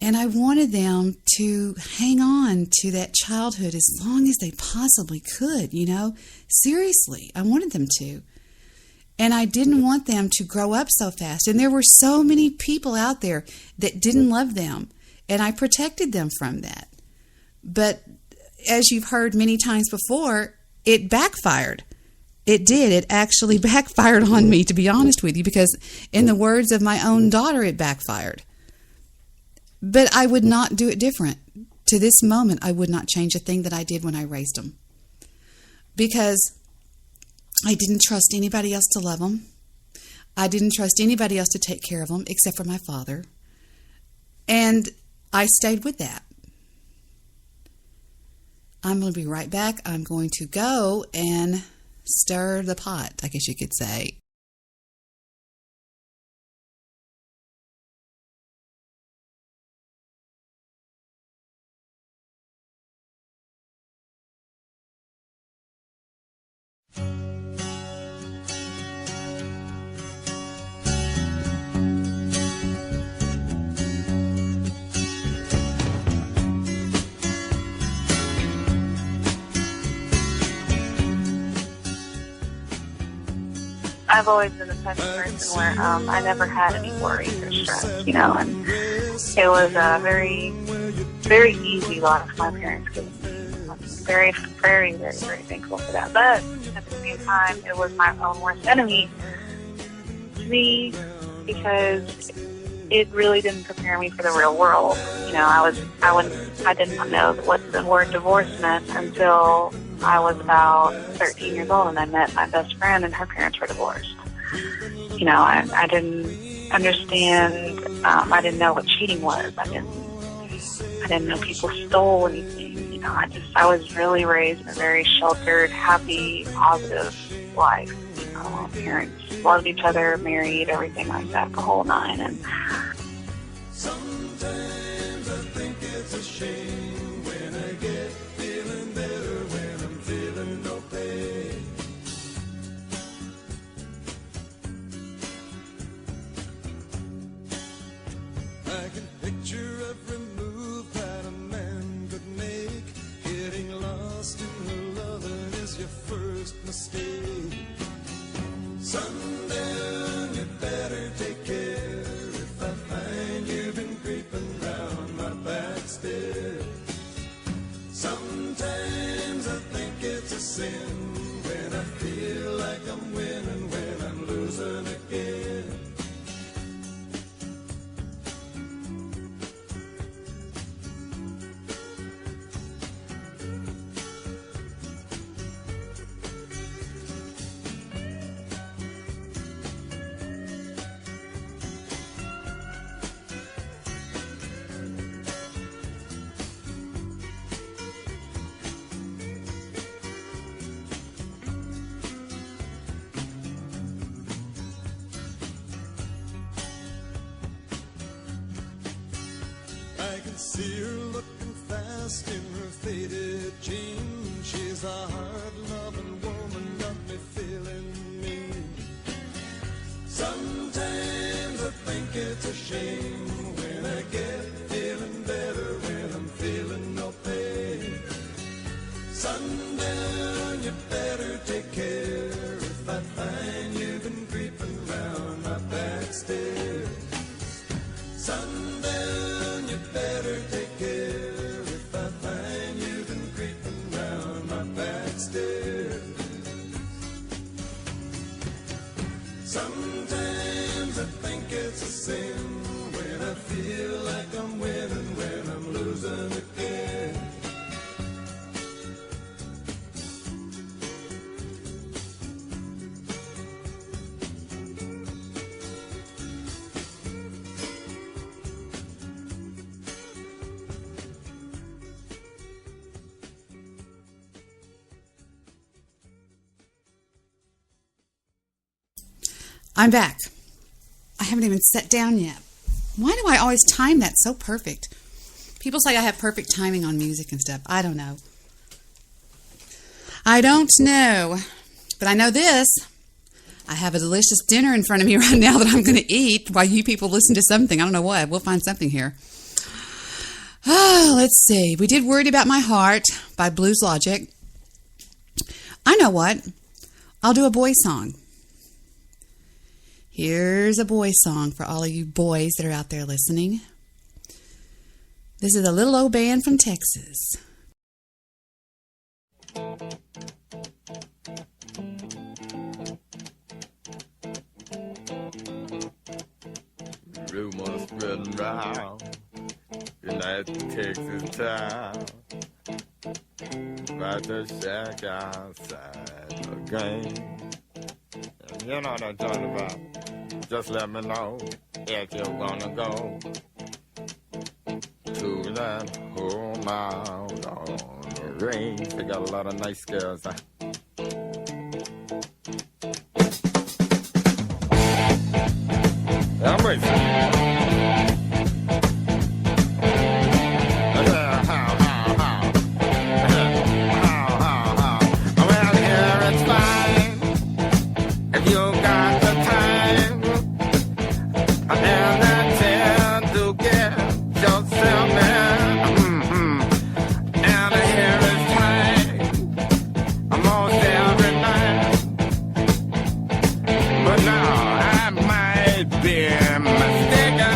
And I wanted them to hang on to that childhood as long as they possibly could, Seriously, I wanted them to. And I didn't want them to grow up so fast. And there were so many people out there that didn't love them. And I protected them from that. But as you've heard many times before, it backfired. It did. It actually backfired on me, to be honest with you, because in the words of my own daughter, it backfired. But I would not do it different. To this moment, I would not change a thing that I did when I raised them. Because I didn't trust anybody else to love them. I didn't trust anybody else to take care of them except for my father. And I stayed with that. I'm going to be right back. I'm going to go and stir the pot, I guess you could say. I've always been the type of person where I never had any worries or stress, and it was a very, very easy life my parents gave me. I'm very, very, very, very thankful for that. But at the same time, it was my own worst enemy to me because it really didn't prepare me for the real world. I didn't know what the word divorce meant until I was about 13 years old and I met my best friend and her parents were divorced. I didn't understand, I didn't know what cheating was. I didn't know people stole anything. I was really raised in a very sheltered, happy, positive life. Parents loved each other, married, everything like that, the whole nine. And sometimes I think it's a shame when I get feeling better when I'm feeling no pain. I can picture every move that a man could make. Getting lost in her loving is your first mistake. Sundown, you better take care if I find you've been creeping round my back stairs. Sometimes I think it's a sin when I feel like I'm winning when I'm losing again. I can see her looking fast in her faded jeans. She's a hard-loving woman, got me feeling mean. Sometimes I think it's a shame when I get feeling better when I'm feeling no pain. Sundown, you better take care if I find you've been creeping round my back stairs. Sundown, you better take care if I find you been creeping round my back stairs. Sometimes I think it's a sin when I feel like I'm winning, when I'm losing again. I'm back. I haven't even sat down yet. Why do I always time that so perfect? People say I have perfect timing on music and stuff. I don't know. I don't know. But I know this. I have a delicious dinner in front of me right now that I'm going to eat while you people listen to something. I don't know what. We'll find something here. Oh, let's see. We did Worried About My Heart by Blues Logic. I know what. I'll do a boy song. Here's a boy song for all of you boys that are out there listening. This is a little old band from Texas. Rumors spreading round United Texas town about the shack outside the game. You know what I'm talking about. Just let me know if you're gonna go to that home out on the range. They got a lot of nice girls. I'm racing. Mistaken.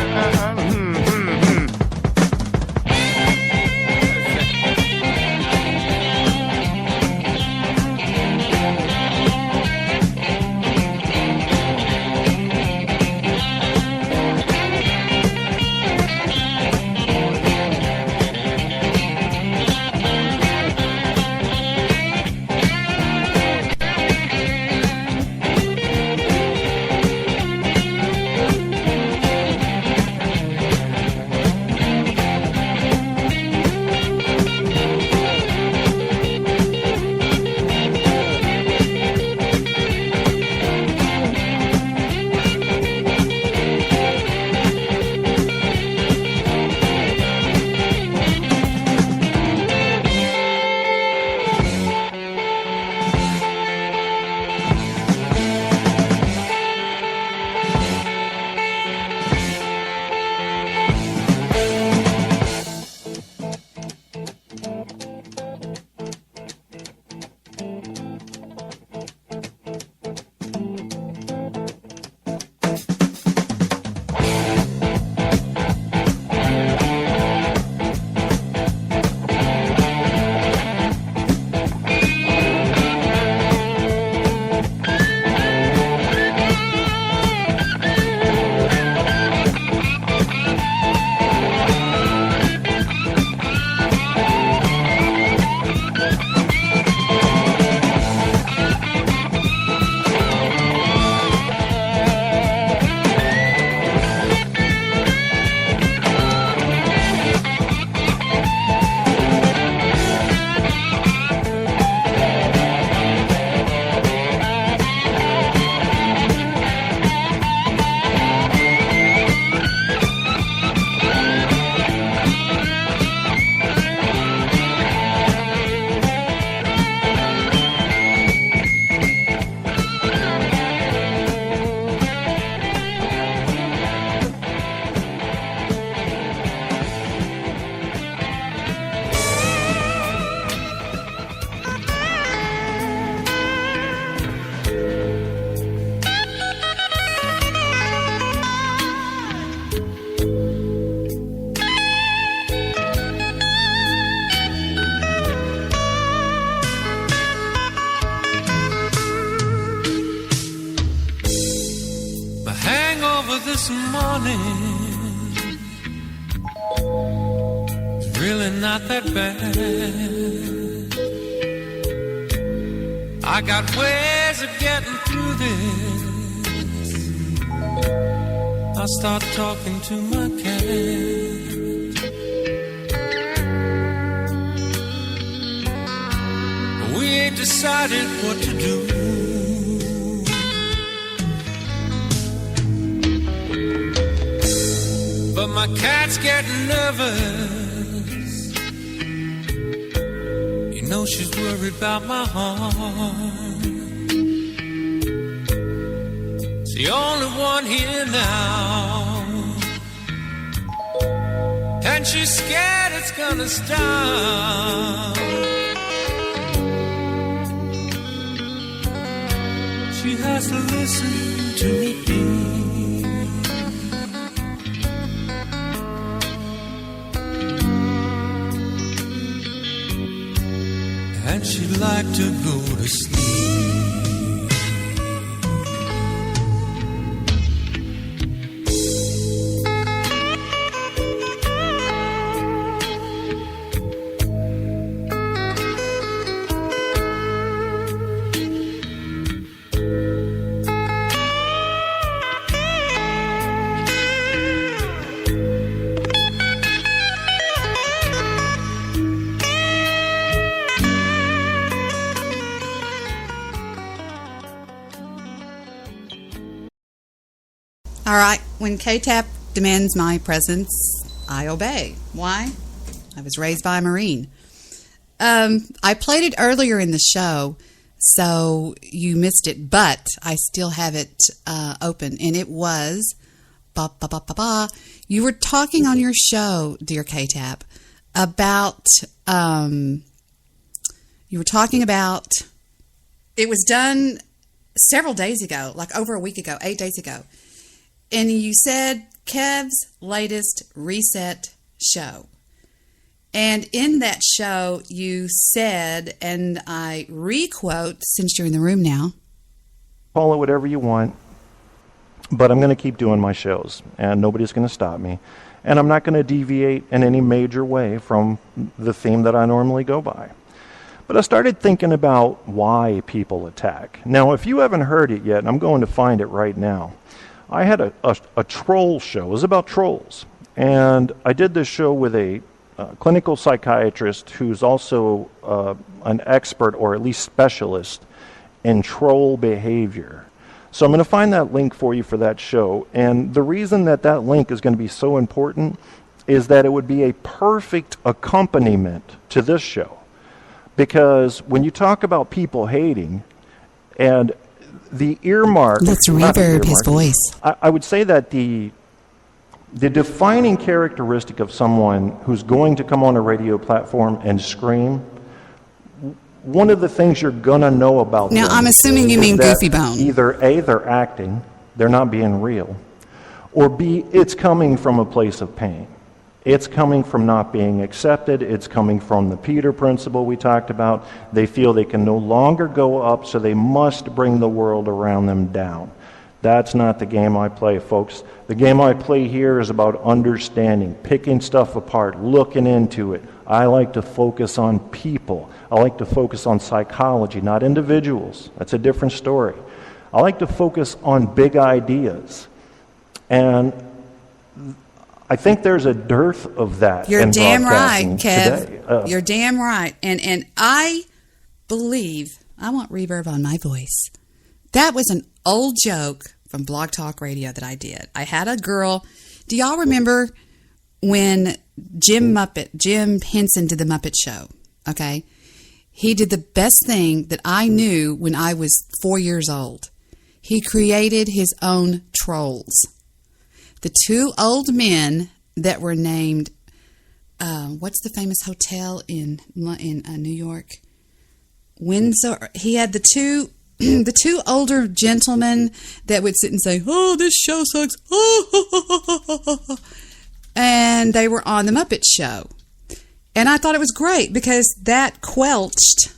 not that bad. I got ways of getting through this. I start talking to my cat. We ain't decided what to do. But my cat's getting nervous. You know she's worried about my heart. It's the only one here now, and she's scared it's gonna stop. She has to listen to me. And she'd like to go to sleep. All right, when K-Tap demands my presence, I obey. Why? I was raised by a Marine. I played it earlier in the show, so you missed it, but I still have it open, and it was you were talking on your show, dear K-Tap, about you were talking about it was done several days ago, like over a week ago, 8 days ago. And you said Kev's latest reset show. And in that show, you said, and I re-quote, since you're in the room now. Call it whatever you want, but I'm going to keep doing my shows, and nobody's going to stop me. And I'm not going to deviate in any major way from the theme that I normally go by. But I started thinking about why people attack. Now, if you haven't heard it yet, I'm going to find it right now. I had a troll show. It was about trolls. And I did this show with a clinical psychiatrist who's also an expert, or at least specialist, in troll behavior. So I'm going to find that link for you for that show. And the reason that that link is going to be so important is that it would be a perfect accompaniment to this show. Because when you talk about people hating, and the earmark... Let's reverb his voice. I would say that the defining characteristic of someone who's going to come on a radio platform and scream, one of the things you're going to know about now, them... I'm assuming you mean Goofy Bone. Either A, they're acting, they're not being real, or B, it's coming from a place of pain. It's coming from not being accepted. It's coming from the Peter principle we talked about. They feel they can no longer go up, so they must bring the world around them down. That's not the game I play, folks. The game I play here is about understanding, picking stuff apart, looking into it. I like to focus on people. I like to focus on psychology, not individuals. That's a different story. I like to focus on big ideas. And I think there's a dearth of that. You're in damn right, broadcasting Kev. today. You're damn right. And I believe, I want reverb on my voice. That was an old joke from Blog Talk Radio that I did. I had a girl. Do y'all remember when Jim Henson did the Muppet Show? Okay. He did the best thing that I knew when I was 4 years old. He created his own trolls. The two old men that were named, what's the famous hotel in New York? Windsor. He had the two older gentlemen that would sit and say, "Oh, this show sucks," and they were on the Muppet Show. And I thought it was great because that quelched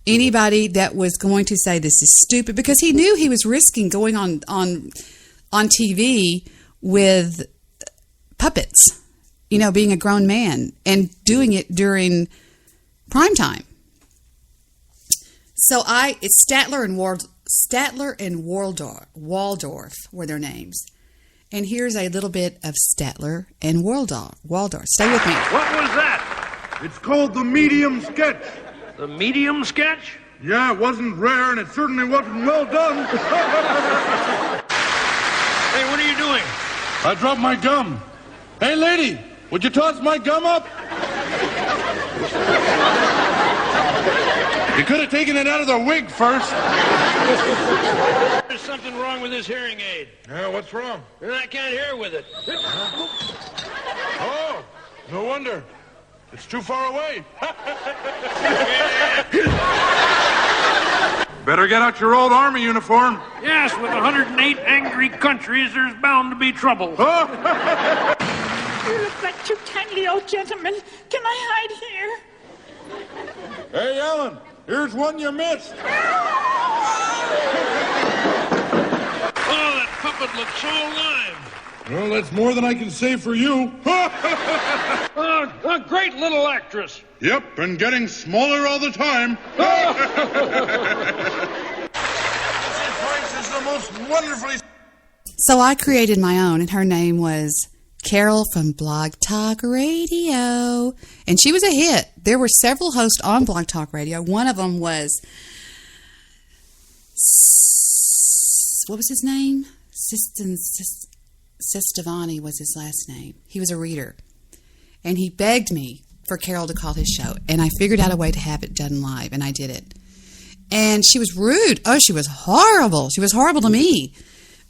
anybody that was going to say this is stupid, because he knew he was risking going on TV with puppets. being a grown man and doing it during prime time. So it's Statler and Waldorf were their names. And here's a little bit of Statler and Waldorf. Stay with me. What was that? It's called the medium sketch. The medium sketch? Yeah, it wasn't rare, and it certainly wasn't well done. Hey, what are you doing? I dropped my gum. Hey, lady, would you toss my gum up? You could have taken it out of the wig first. There's something wrong with this hearing aid. Yeah, what's wrong? I can't hear with it. Oh, no wonder. It's too far away. Better get out your old army uniform. Yes, with 108 angry countries, there's bound to be trouble. You look like two kindly old gentlemen. Can I hide here? Hey, Ellen, here's one you missed. Oh, that puppet looks so alive. Well, that's more than I can say for you. A great little actress. Yep, and getting smaller all the time. This place is the most wonderfully... So I created my own, and her name was Carol from Blog Talk Radio. And she was a hit. There were several hosts on Blog Talk Radio. One of them was... What was his name? Sestavani was his last name. He was a reader. And he begged me for Carol to call his show. And I figured out a way to have it done live, and I did it. And she was rude. Oh, she was horrible. She was horrible to me.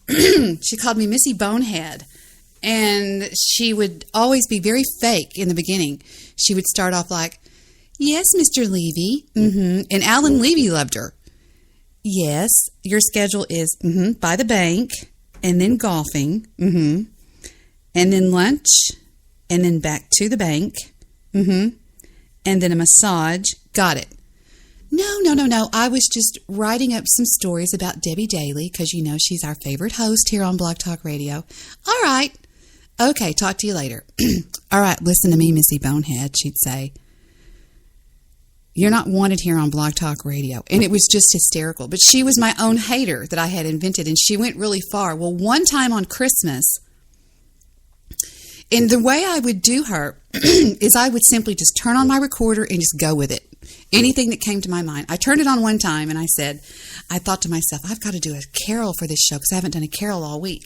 She called me Missy Bonehead. And she would always be very fake in the beginning. She would start off like, "Yes, Mr. Levy." And Alan Levy loved her. "Yes, your schedule is by the bank, and then golfing, and then lunch, and then back to the bank, and then a massage." Got it. No. I was just writing up some stories about Debbie Daly because, she's our favorite host here on Blog Talk Radio. All right. Okay, talk to you later. All right, listen to me, Missy Bonehead, she'd say. "You're not wanted here on Blog Talk Radio." And it was just hysterical. But she was my own hater that I had invented, and she went really far. Well, one time on Christmas, and the way I would do her is I would simply just turn on my recorder and just go with it. Anything that came to my mind. I turned it on one time, and I thought to myself, I've got to do a carol for this show because I haven't done a carol all week.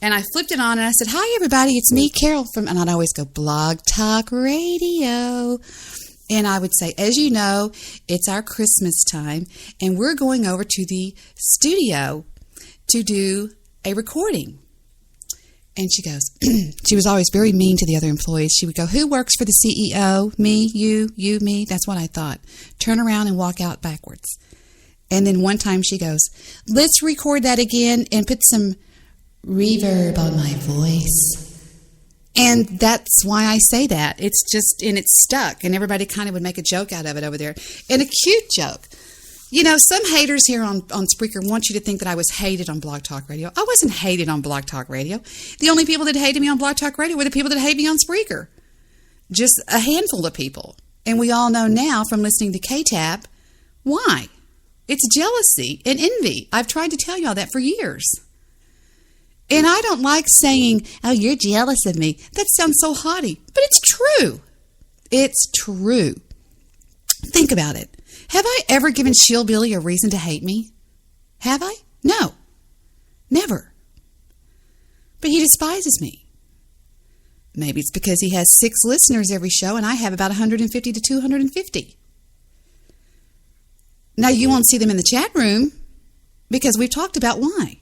And I flipped it on, and I said, "Hi, everybody, it's me, Carol from," and I'd always go, "Blog Talk Radio." And I would say, "As you know, it's our Christmas time, and we're going over to the studio to do a recording." And she goes, she was always very mean to the other employees. She would go, "Who works for the CEO? Me, you, me." That's what I thought. Turn around and walk out backwards. And then one time she goes, "Let's record that again and put some reverb on my voice." And that's why I say that. It's just, and it's stuck. And everybody kind of would make a joke out of it over there. And a cute joke. Some haters here on Spreaker want you to think that I was hated on Blog Talk Radio. I wasn't hated on Blog Talk Radio. The only people that hated me on Blog Talk Radio were the people that hate me on Spreaker. Just a handful of people. And we all know now from listening to K-Tab why. It's jealousy and envy. I've tried to tell y'all that for years. And I don't like saying, "Oh, you're jealous of me." That sounds so haughty. But it's true. It's true. Think about it. Have I ever given Shill Billy a reason to hate me? Have I? No. Never. But he despises me. Maybe it's because he has 6 listeners every show and I have about 150 to 250. Now, you won't see them in the chat room because we've talked about why.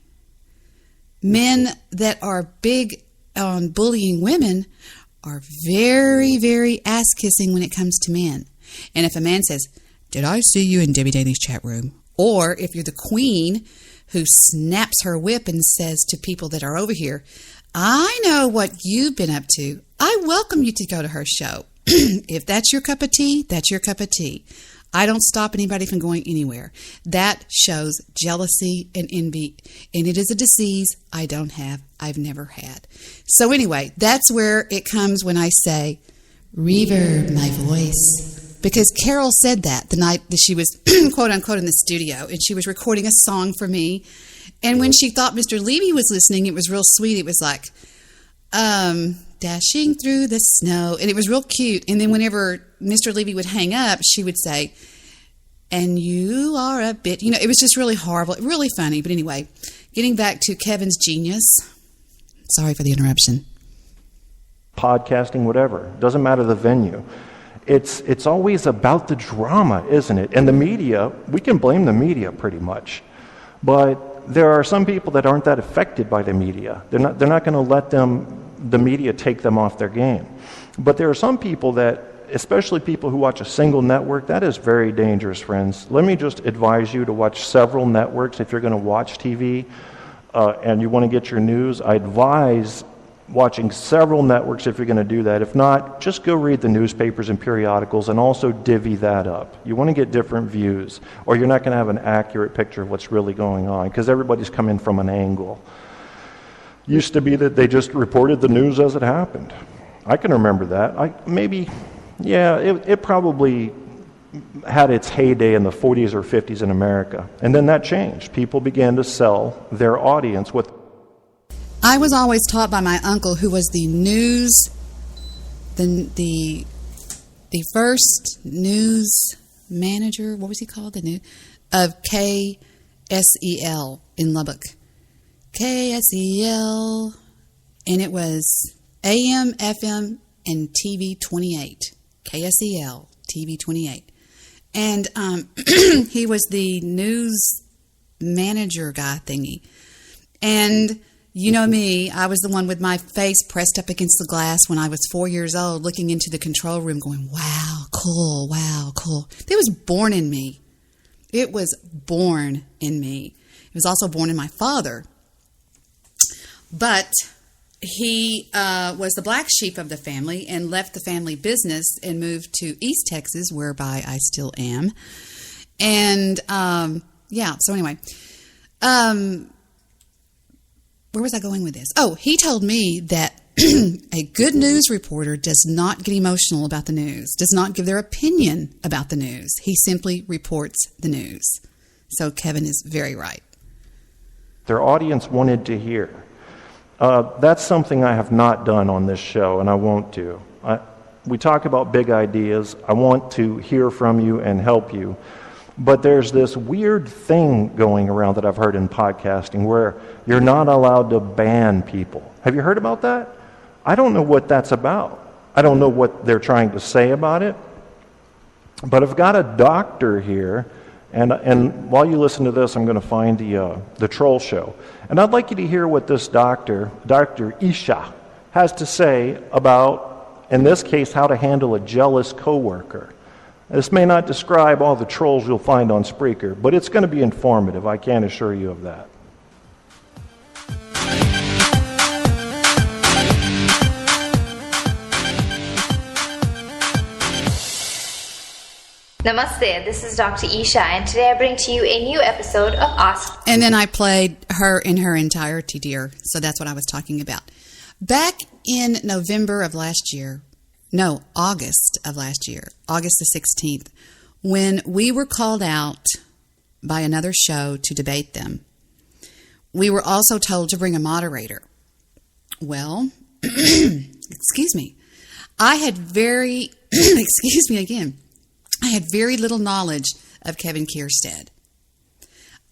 Men that are big on bullying women are very, very ass-kissing when it comes to men. And if a man says, "Did I see you in Debbie Daly's chat room?" Or if you're the queen who snaps her whip and says to people that are over here, "I know what you've been up to. I welcome you to go to her show." If that's your cup of tea, that's your cup of tea. I don't stop anybody from going anywhere. That shows jealousy and envy, and it is a disease I don't have, I've never had. So anyway, that's where it comes when I say, reverb my voice. Because Carol said that the night that she was, quote unquote, in the studio, and she was recording a song for me. And when she thought Mr. Levy was listening, it was real sweet. It was like, dashing through the snow. And it was real cute. And then whenever Mr. Levy would hang up, she would say, and you are a bit, it was just really horrible, really funny. But anyway, getting back to Kevin's genius. Sorry for the interruption. Podcasting, whatever. Doesn't matter the venue. It's always about the drama, isn't it? And the media, we can blame the media pretty much. But there are some people that aren't that affected by the media. They're not going to let the media take them off their game. But there are some people that, especially people who watch a single network, that is very dangerous, friends. Let me just advise you to watch several networks if you're going to watch TV and you want to get your news. I advise watching several networks if you're going to do that. If not, just go read the newspapers and periodicals and also divvy that up. You want to get different views, or you're not going to have an accurate picture of what's really going on, because everybody's coming from an angle. Used to be that they just reported the news as it happened. I can remember that. It probably had its heyday in the 40s or 50s in America. And then that changed. People began to sell their audience with... I was always taught by my uncle, who was the first news manager, what was he called? Of KSEL in Lubbock. KSEL, and it was AM, FM, and TV 28. KSEL, TV 28. And he was the news manager guy thingy. And you know me, I was the one with my face pressed up against the glass when I was 4 years old, looking into the control room going, wow, cool. It was born in me. It was born in me. It was also born in my father. But he was the black sheep of the family and left the family business and moved to East Texas, whereby I still am. And, so anyway, where was I going with this? Oh, he told me that a good news reporter does not get emotional about the news, does not give their opinion about the news. He simply reports the news. So Kevin is very right. Their audience wanted to hear. That's something I have not done on this show, and I won't do. We talk about big ideas. I want to hear from you and help you. But there's this weird thing going around that I've heard in podcasting where you're not allowed to ban people. Have you heard about that? I don't know what that's about. I don't know what they're trying to say about it. But I've got a doctor here, and while you listen to this, I'm going to find the troll show. And I'd like you to hear what this Dr. Isha, has to say about, in this case, how to handle a jealous coworker. This may not describe all the trolls you'll find on Spreaker, but it's going to be informative. I can assure you of that. Namaste, this is Dr. Isha, and today I bring to you a new episode of Ask. And then I played her in her entirety, dear. So that's what I was talking about. Back in November of last year, no, August of last year, August the 16th, when we were called out by another show to debate them, we were also told to bring a moderator. Well, excuse me, I had very little knowledge of Kevin Kierstead.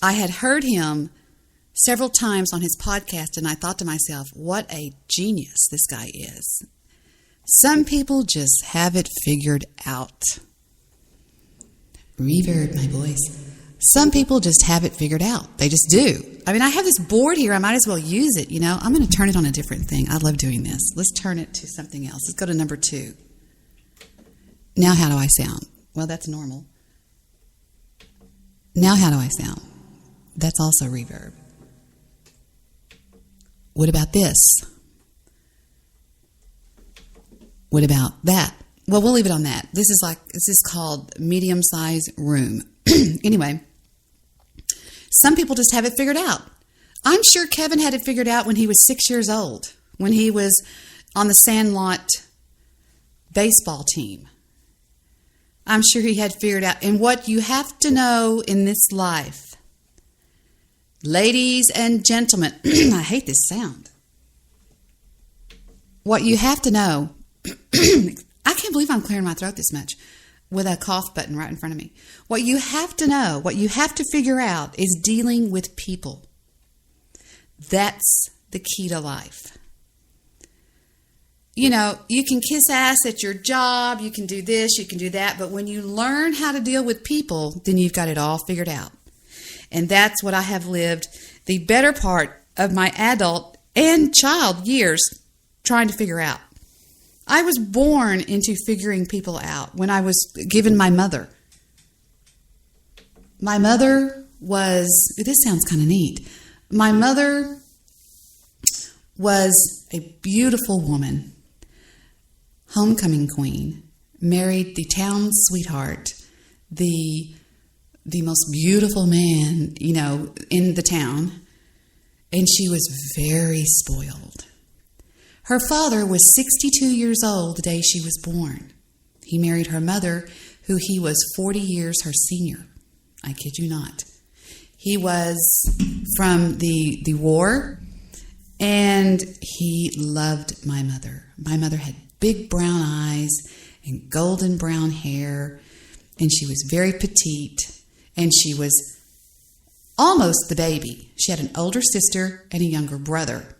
I had heard him several times on his podcast, and I thought to myself, what a genius this guy is. Some people just have it figured out. Reverb my voice. Some people just have it figured out. They just do. I mean, I have this board here. I might as well use it, you know. I'm going to turn it on a different thing. I love doing this. Let's turn it to something else. Let's go to number 2. Now how do I sound? Well, that's normal. Now how do I sound? That's also reverb. What about this? What about that? Well, we'll leave it on that. This is called medium-sized room. Anyway, some people just have it figured out. I'm sure Kevin had it figured out when he was 6 years old, when he was on the Sandlot baseball team. I'm sure he had figured out. And what you have to know in this life, ladies and gentlemen, I hate this sound. What you have to know, I can't believe I'm clearing my throat this much with a cough button right in front of me. What you have to know, what you have to figure out is dealing with people. That's the key to life. You know, you can kiss ass at your job, you can do this, you can do that, but when you learn how to deal with people, then you've got it all figured out. And that's what I have lived the better part of my adult and child years trying to figure out. I was born into figuring people out when I was given my mother. My mother was, this sounds kind of neat. My mother was a beautiful woman, homecoming queen, married the town sweetheart, the most beautiful man, you know, in the town, and she was very spoiled. Her father was 62 years old the day she was born. He married her mother, who he was 40 years her senior. I kid you not. He was from the war, and he loved my mother. My mother had big brown eyes and golden brown hair, and she was very petite, and she was almost the baby. She had an older sister and a younger brother.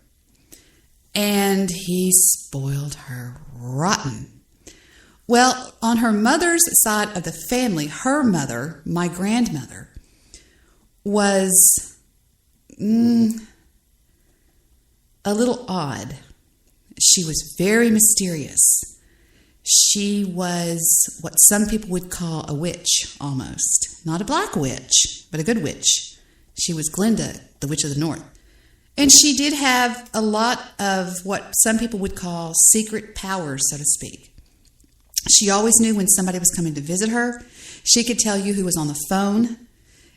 And he spoiled her rotten. Well, on her mother's side of the family, her mother, my grandmother, was a little odd. She was very mysterious. She was what some people would call a witch, almost. Not a black witch, but a good witch. She was Glinda, the Witch of the North. And she did have a lot of what some people would call secret powers, so to speak. She always knew when somebody was coming to visit her. She could tell you who was on the phone,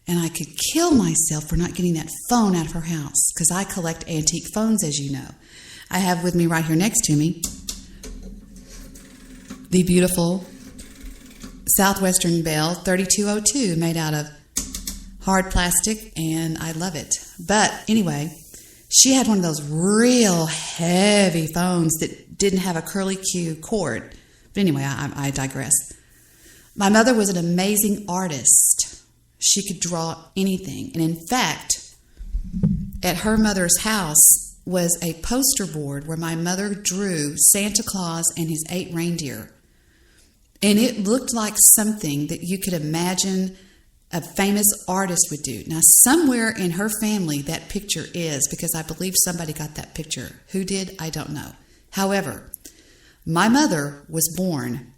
and I could kill myself for not getting that phone out of her house, because I collect antique phones, as you know. I have with me right here next to me the beautiful Southwestern Bell 3202, made out of hard plastic, and I love it. But anyway, she had one of those real heavy phones that didn't have a curly Q cord. But anyway, I digress. My mother was an amazing artist. She could draw anything. And in fact, at her mother's house was a poster board where my mother drew Santa Claus and his 8 reindeer. And it looked like something that you could imagine a famous artist would do. Now, somewhere in her family that picture is, because I believe somebody got that picture. Who did? I don't know. However, my mother was born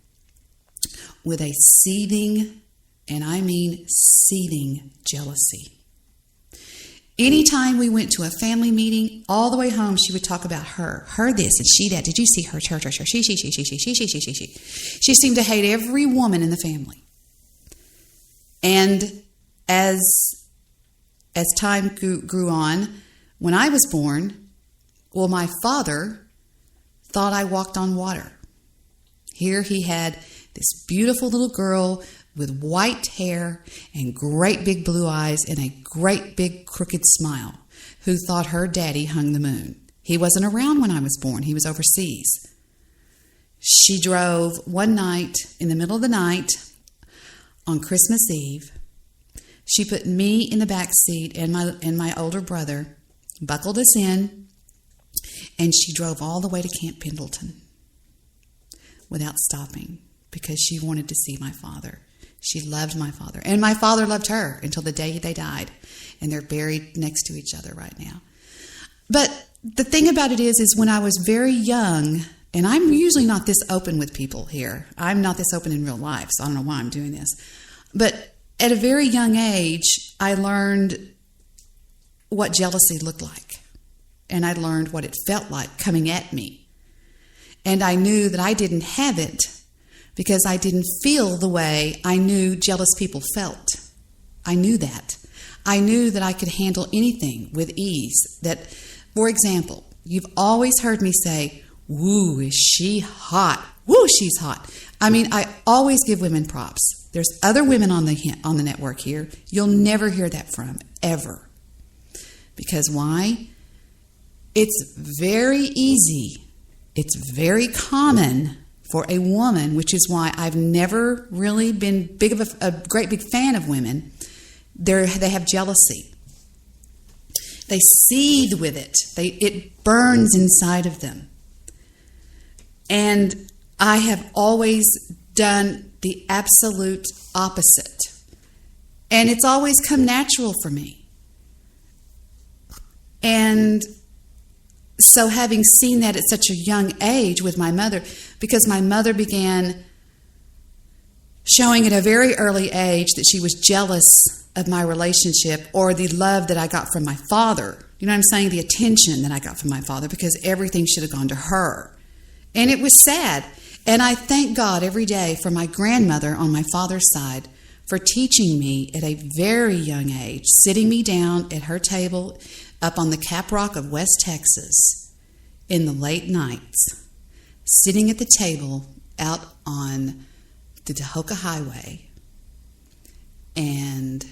with a seething, and I mean seething, jealousy. Anytime we went to a family meeting, all the way home, she would talk about her this and she that. Did you see her? She. She seemed to hate every woman in the family. And as time grew on, when I was born, well, my father thought I walked on water. Here he had this beautiful little girl with white hair and great big blue eyes and a great big crooked smile, who thought her daddy hung the moon. He wasn't around when I was born. He was overseas. She drove one night, in the middle of the night, on Christmas Eve. She put me in the back seat and my older brother, buckled us in, and she drove all the way to Camp Pendleton without stopping, because she wanted to see my father. She loved my father, and my father loved her until the day they died, and they're buried next to each other right now. But the thing about it is when I was very young, and I'm usually not this open with people here. I'm not this open in real life, so I don't know why I'm doing this. But at a very young age, I learned what jealousy looked like, and I learned what it felt like coming at me. And I knew that I didn't have it, because I didn't feel the way I knew jealous people felt. I knew that. I knew that I could handle anything with ease. That, for example, you've always heard me say, "Woo, is she hot? Woo, she's hot." I mean, I always give women props. There's other women on the network here you'll never hear that from, ever. Because why? It's very easy. It's very common for a woman, which is why I've never really been a great big fan of women. They have jealousy. They seethe with it. It burns inside of them. And I have always done the absolute opposite. And it's always come natural for me. And so having seen that at such a young age with my mother, because my mother began showing at a very early age that she was jealous of my relationship or the love that I got from my father. You know what I'm saying? The attention that I got from my father, because everything should have gone to her. And it was sad. And I thank God every day for my grandmother on my father's side for teaching me at a very young age, sitting me down at her table up on the Cap Rock of West Texas in the late nights, sitting at the table out on the Tahoka Highway. And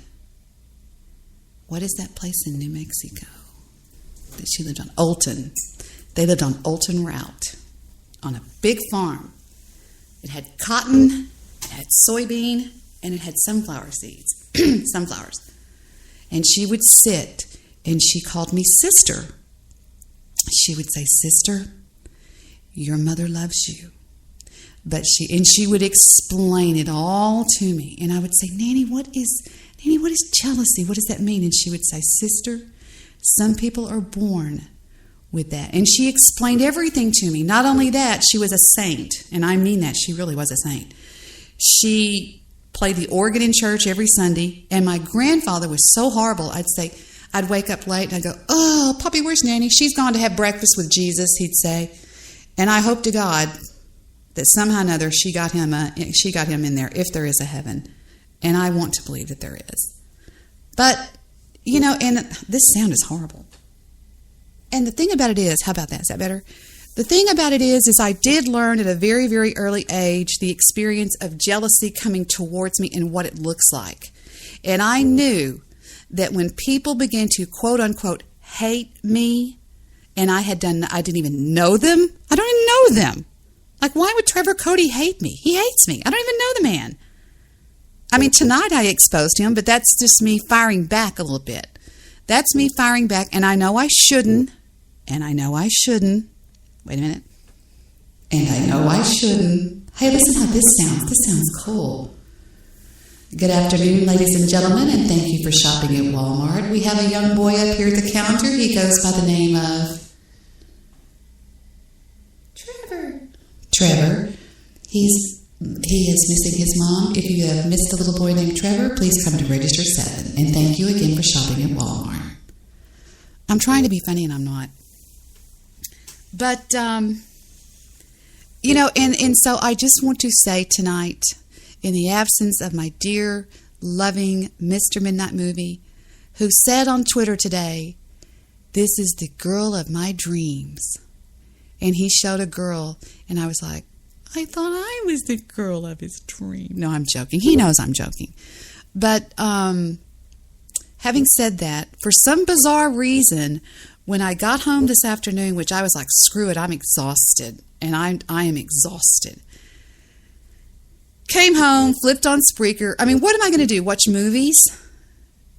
what is that place in New Mexico that she lived on? Olton. They lived on Olton Route on a big farm. It had cotton, it had soybean, and it had sunflower seeds, sunflowers. And she would sit, and she called me sister. She would say, "Sister, your mother loves you." But she would explain it all to me. And I would say, Nanny, what is jealousy? What does that mean? And she would say, "Sister, some people are born with that." And she explained everything to me. Not only that, she was a saint. And I mean that. She really was a saint. She played the organ in church every Sunday. And my grandfather was so horrible. I'd wake up late and I'd go, "Oh, Poppy, where's Nanny? She's gone to have breakfast with Jesus," he'd say. And I hope to God that somehow or another she got him in there, if there is a heaven. And I want to believe that there is. But, and this sound is horrible. And the thing about it is, how about that? Is that better? The thing about it is I did learn at a very, very early age the experience of jealousy coming towards me and what it looks like. And I knew that when people began to quote unquote hate me, and I didn't even know them. I don't even know them. Like, why would Trevor Cody hate me? He hates me. I don't even know the man. I mean, tonight I exposed him, but that's just me firing back a little bit. That's me firing back, and I know I shouldn't. And I know I shouldn't. Wait a minute. And I know I shouldn't. Hey, listen how this sounds. This sounds cool. Good afternoon, ladies and gentlemen, and thank you for shopping at Walmart. We have a young boy up here at the counter. He goes by the name of Trevor. He is missing his mom. If you have missed a little boy named Trevor, please come to Register 7. And thank you again for shopping at Walmart. I'm trying to be funny and I'm not. But, and so I just want to say tonight, in the absence of my dear, loving Mr. Midnight Movie, who said on Twitter today, "This is the girl of my dreams." And he showed a girl, and I was like, I thought I was the girl of his dream. No, I'm joking. He knows I'm joking. But having said that, for some bizarre reason, when I got home this afternoon, which I was like, screw it, I'm exhausted. And I am exhausted. Came home, flipped on Spreaker. I mean, what am I going to do? Watch movies?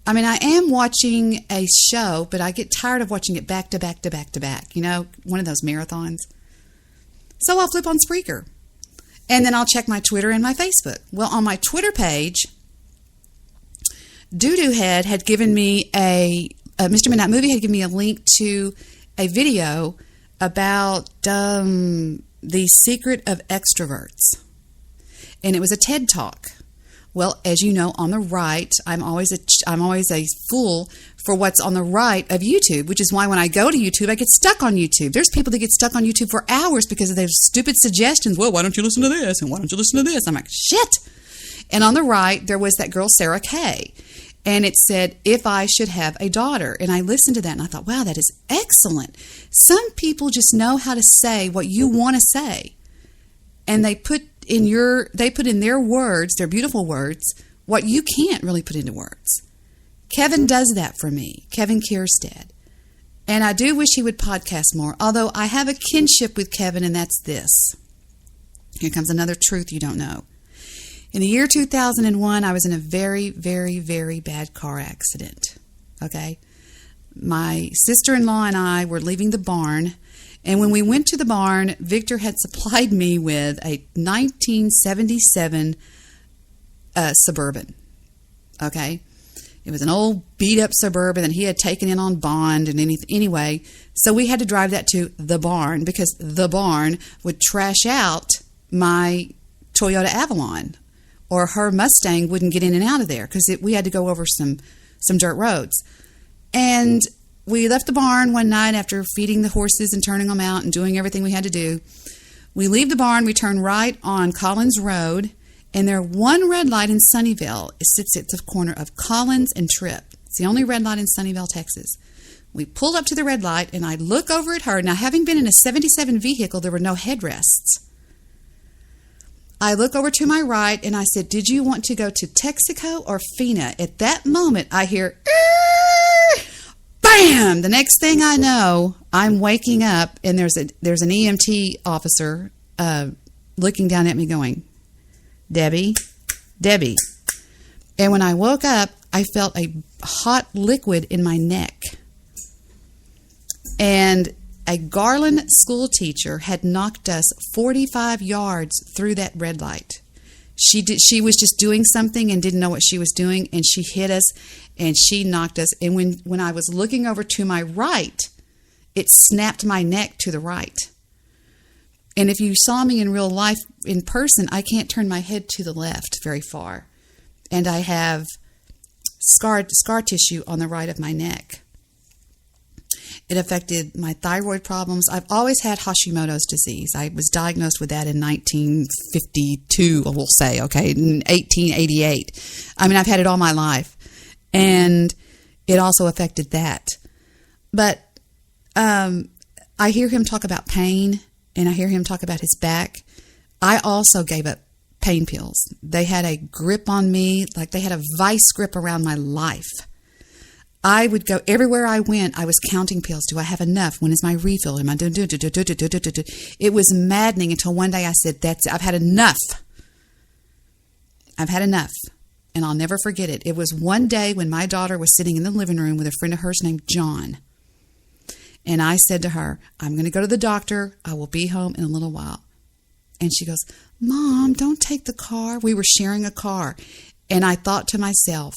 I mean, I am watching a show, but I get tired of watching it back to back to back to back. One of those marathons. So I'll flip on Spreaker. And then I'll check my Twitter and my Facebook. Well, on my Twitter page, Doodoo Head had given me Mr. Midnight Movie had given me a link to a video about the secret of extroverts. And it was a TED Talk. Well, as you know, on the right, I'm always a fool for what's on the right of YouTube, which is why when I go to YouTube, I get stuck on YouTube. There's people that get stuck on YouTube for hours because of their stupid suggestions. Well, why don't you listen to this? And why don't you listen to this? I'm like, shit. And on the right, there was that girl, Sarah Kay. And it said, if I should have a daughter. And I listened to that and I thought, wow, that is excellent. Some people just know how to say what you want to say. And they put in their words, their beautiful words, what you can't really put into words. Kevin does that for me, Kevin Kierstead. And I do wish he would podcast more, although I have a kinship with Kevin, and that's this. Here comes another truth you don't know. In the year 2001, I was in a very, very, very bad car accident. Okay? My sister-in-law and I were leaving the barn, and when we went to the barn, Victor had supplied me with a 1977 Suburban. Okay? It was an old beat-up Suburban that he had taken in on bond. And anyway, so we had to drive that to the barn because the barn would trash out my Toyota Avalon, or her Mustang wouldn't get in and out of there because we had to go over some dirt roads. And we left the barn one night after feeding the horses and turning them out and doing everything we had to do. We leave the barn, we turn right on Collins Road, and there one red light in Sunnyvale. It sits at the corner of Collins and Tripp. It's the only red light in Sunnyvale, Texas. We pulled up to the red light, and I look over at her. Now, having been in a 77 vehicle, there were no headrests. I look over to my right, and I said, did you want to go to Texaco or Fina? At that moment, I hear, bam! The next thing I know, I'm waking up, and there's an EMT officer looking down at me going, Debbie. And when I woke up, I felt a hot liquid in my neck. And a Garland school teacher had knocked us 45 yards through that red light. She was just doing something and didn't know what she was doing, and she hit us and she knocked us. And when I was looking over to my right, it snapped my neck to the right. And if you saw me in real life, in person, I can't turn my head to the left very far. And I have scar tissue on the right of my neck. It affected my thyroid problems. I've always had Hashimoto's disease. I was diagnosed with that in 1952, we'll say, okay, in 1888. I mean, I've had it all my life. And it also affected that. But I hear him talk about pain, and I hear him talk about his back. I also gave up pain pills. They had a grip on me, like they had a vice grip around my life. I would go everywhere I went. I was counting pills. Do I have enough? When is my refill? Am I doing? It was maddening until one day I said, "That's it. I've had enough. I've had enough." And I'll never forget it. It was one day when my daughter was sitting in the living room with a friend of hers named John. And I said to her, "I'm going to go to the doctor. I will be home in a little while." And she goes, "Mom, don't take the car." We were sharing a car. And I thought to myself,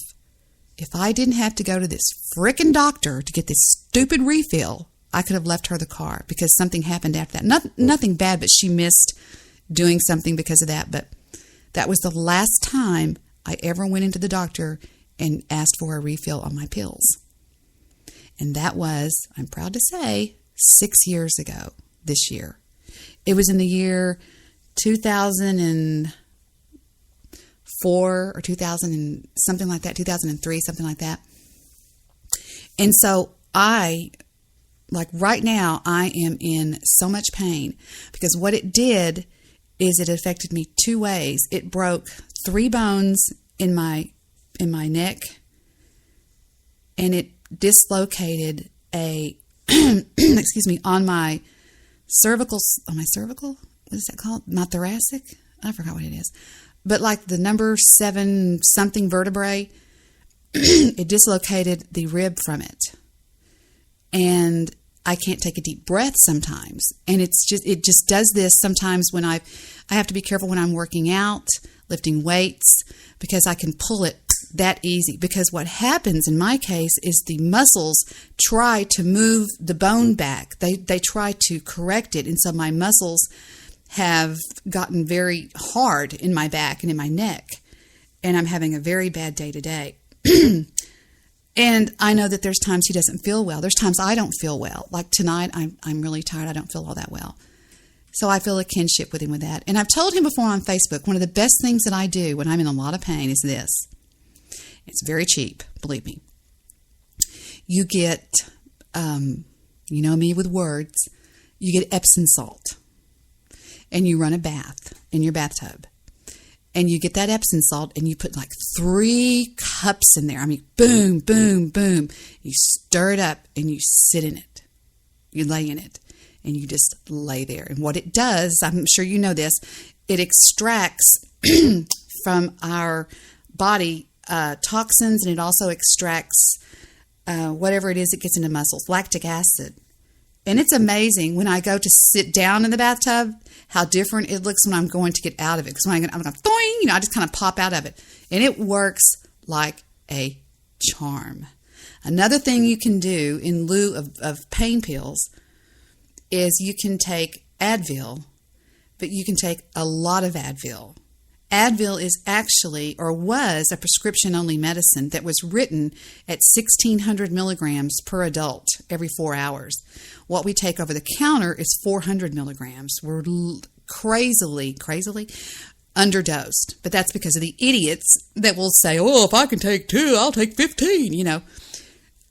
if I didn't have to go to this frickin' doctor to get this stupid refill, I could have left her the car because something happened after that. Nothing bad, but she missed doing something because of that. But that was the last time I ever went into the doctor and asked for a refill on my pills. And that was, I'm proud to say, 6 years ago this year. It was in the year 2004 or 2000 and something like that, 2003, something like that. And so right now, I am in so much pain because what it did is it affected me two ways. It broke 3 bones in my neck, and it dislocated on my cervical, what is that called? Not thoracic? I forgot what it is. But like the number 7 something vertebrae, it dislocated the rib from it. And I can't take a deep breath sometimes. And it just does this sometimes when I have to be careful when I'm working out, lifting weights, because I can pull it that easy. Because what happens in my case is the muscles try to move the bone back. They try to correct it. And so my muscles have gotten very hard in my back and in my neck. And I'm having a very bad day today. And I know that there's times he doesn't feel well. There's times I don't feel well. Like tonight, I'm really tired. I don't feel all that well. So I feel a kinship with him with that. And I've told him before on Facebook, one of the best things that I do when I'm in a lot of pain is this. It's very cheap, believe me. You get, you know me with words, you get Epsom salt. And you run a bath in your bathtub. And you get that Epsom salt and you put like 3 cups in there. I mean, boom, boom, boom. You stir it up and you sit in it. You lay in it and you just lay there. And what it does, I'm sure you know this, it extracts from our body toxins, and it also extracts whatever it is that gets into muscles, lactic acid. And it's amazing when I go to sit down in the bathtub, how different it looks when I'm going to get out of it. Because when I'm going, thing, I just kind of pop out of it. And it works like a charm. Another thing you can do in lieu of pain pills is you can take Advil, but you can take a lot of Advil. Advil is actually, or was, a prescription-only medicine that was written at 1,600 milligrams per adult every 4 hours. What we take over the counter is 400 milligrams. We're crazily underdosed. But that's because of the idiots that will say, oh, if I can take 2, I'll take 15. You know,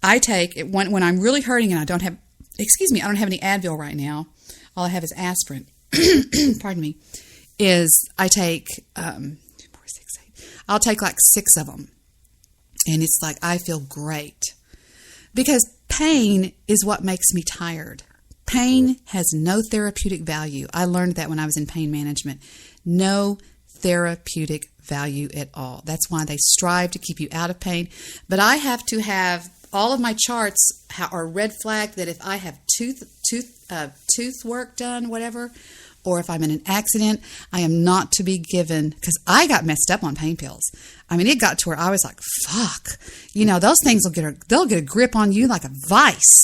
I take it when I'm really hurting and I don't have any Advil right now. All I have is aspirin. Pardon me. Is I take, 2, 4, 6, 8. I'll take like 6 of them. And it's like, I feel great. Because pain is what makes me tired. Pain has no therapeutic value. I learned that when I was in pain management. No therapeutic value at all. That's why they strive to keep you out of pain. But I have to have, all of my charts are red flagged that if I have tooth work done, whatever, or if I'm in an accident, I am not to be given, because I got messed up on pain pills. I mean, it got to where I was like, fuck. You know, those things they'll get a grip on you like a vice.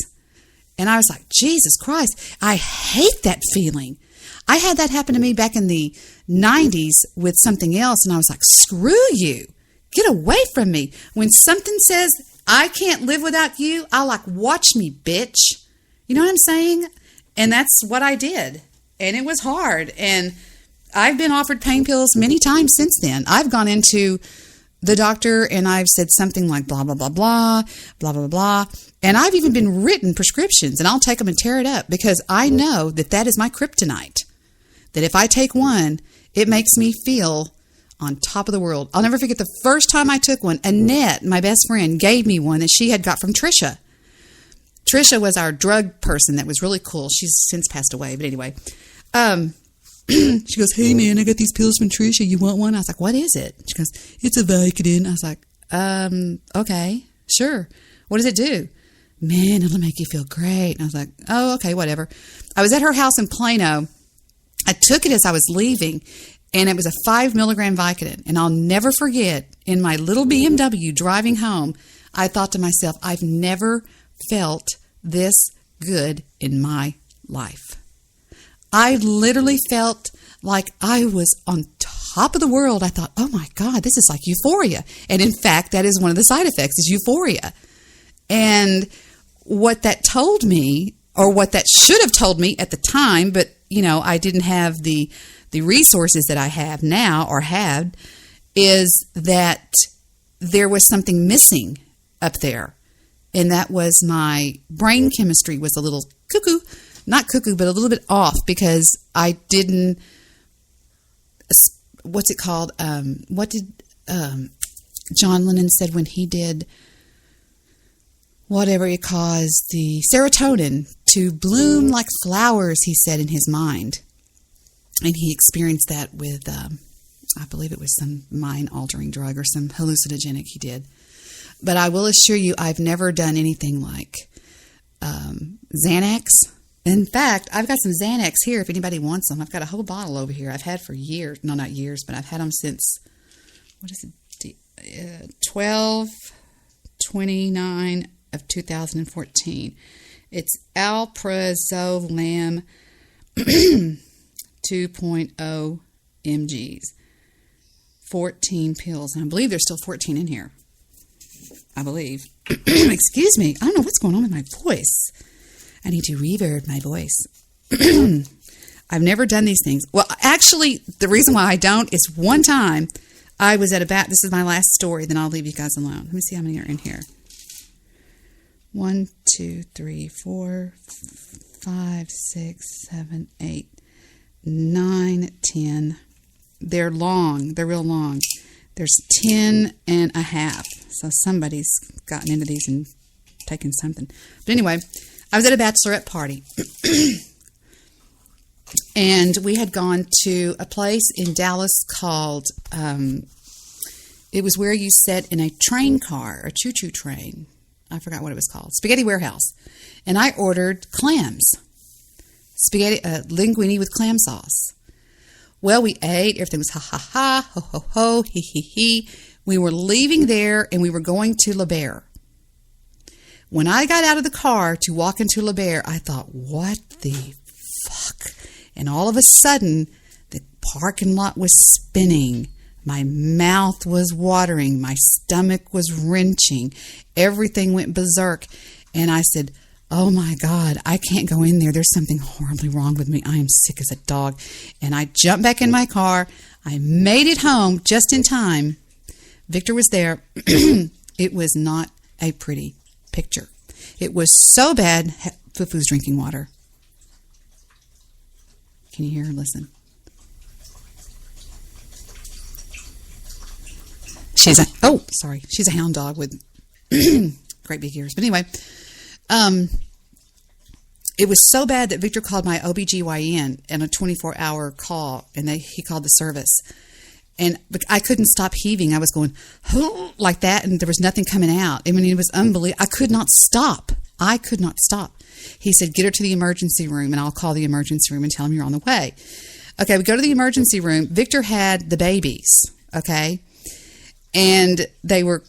And I was like, Jesus Christ, I hate that feeling. I had that happen to me back in the 90s with something else, and I was like, screw you. Get away from me. When something says, I can't live without you, I like, watch me, bitch. You know what I'm saying? And that's what I did. And it was hard. And I've been offered pain pills many times since then. I've gone into the doctor and I've said something like blah, blah, blah, blah, blah, blah, blah. And I've even been written prescriptions, and I'll take them and tear it up because I know that is my kryptonite. That if I take one, it makes me feel on top of the world. I'll never forget the first time I took one. Annette, my best friend, gave me one that she had got from Trisha. Trisha was our drug person that was really cool. She's since passed away, but anyway. She goes, hey man, I got these pills from Trisha. You want one? I was like, what is it? She goes, it's a Vicodin. I was like, okay, sure. What does it do? Man, it'll make you feel great. And I was like, oh, okay, whatever. I was at her house in Plano. I took it as I was leaving, and it was a 5 milligram Vicodin. And I'll never forget, in my little BMW driving home, I thought to myself, I've never felt this good in my life. I literally felt like I was on top of the world. I thought, oh my God, this is like euphoria. And in fact, that is one of the side effects, is euphoria. And what that told me, or what that should have told me at the time, but you know, I didn't have the resources that I have now, or had, is that there was something missing up there. And that was my brain chemistry was a little cuckoo. Not cuckoo, but a little bit off, because I didn't, what's it called? What did John Lennon said when he did whatever it caused the serotonin to bloom like flowers, he said in his mind. And he experienced that with, I believe it was some mind-altering drug or some hallucinogenic he did. But I will assure you, I've never done anything like Xanax. In fact, I've got some Xanax here if anybody wants them. I've got a whole bottle over here I've had for years. No, not years, but I've had them since, 12/29 of 2014. It's alprazolam 2.0 mgs. 14 pills. And I believe there's still 14 in here. I believe. Excuse me. I don't know what's going on with my voice. I need to reverb my voice. I've never done these things. Well, actually, the reason why I don't is one time I was at a bat. This is my last story. Then I'll leave you guys alone. Let me see how many are in here. 1, 2, 3, 4, 5, 6, 7, 8, 9, 10. They're long. They're real long. There's 10 and a half. So somebody's gotten into these and taken something. But anyway, I was at a bachelorette party. And we had gone to a place in Dallas called, it was where you sat in a train car, a choo-choo train. I forgot what it was called. Spaghetti Warehouse. And I ordered clams. Spaghetti, linguine with clam sauce. Well, we ate. Everything was ha-ha-ha, ho-ho-ho, he-he-he. We were leaving there, and we were going to La Bear. When I got out of the car to walk into La Bear, I thought, what the fuck? And all of a sudden, the parking lot was spinning. My mouth was watering. My stomach was wrenching. Everything went berserk. And I said, oh my God, I can't go in there. There's something horribly wrong with me. I am sick as a dog. And I jumped back in my car. I made it home just in time. Victor was there. It was not a pretty picture. It was so bad. Fufu's drinking water. Can you hear her? Listen. She's a hound dog with great big ears. But anyway, it was so bad that Victor called my OBGYN in a 24-hour call, and he called the service. And I couldn't stop heaving. I was going like that, and there was nothing coming out. I mean, it was unbelievable. I could not stop. He said, get her to the emergency room, and I'll call the emergency room and tell them you're on the way. Okay, we go to the emergency room. Victor had the babies, okay? And they were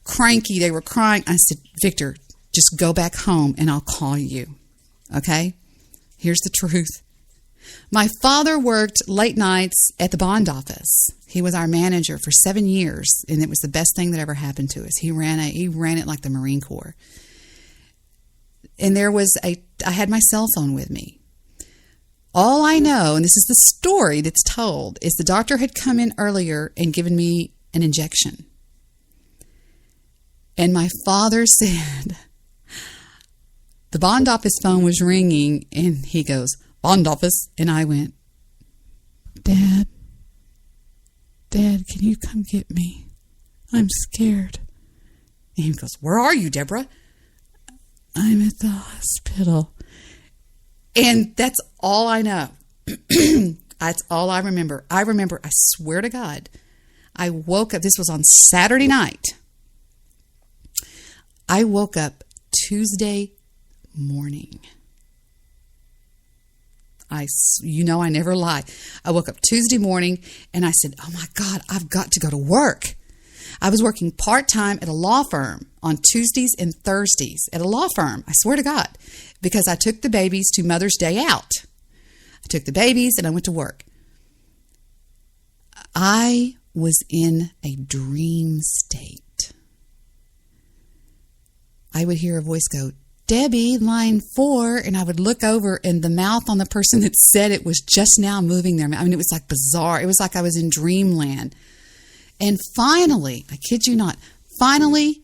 cranky. They were crying. I said, Victor, just go back home, and I'll call you, okay? Here's the truth. My father worked late nights at the bond office. He was our manager for 7 years, and it was the best thing that ever happened to us. He ran it like the Marine Corps. And I had my cell phone with me. All I know, and this is the story that's told, is the doctor had come in earlier and given me an injection. And my father said, the bond office phone was ringing, and he goes, bond office. And I went, Dad, can you come get me? I'm scared. And he goes, where are you, Deborah? I'm at the hospital. And that's all I know. That's all I remember. I swear to God, I woke up, this was on Saturday night. I woke up Tuesday morning. I never lie. I woke up Tuesday morning and I said, oh my God, I've got to go to work. I was working part-time at a law firm on Tuesdays and Thursdays at a law firm. I swear to God, because I took the babies to Mother's Day out. I took the babies and I went to work. I was in a dream state. I would hear a voice go, Debbie, line 4, and I would look over, and the mouth on the person that said it was just now moving their mouth. I mean, it was like bizarre. It was like I was in dreamland. And finally, I kid you not, the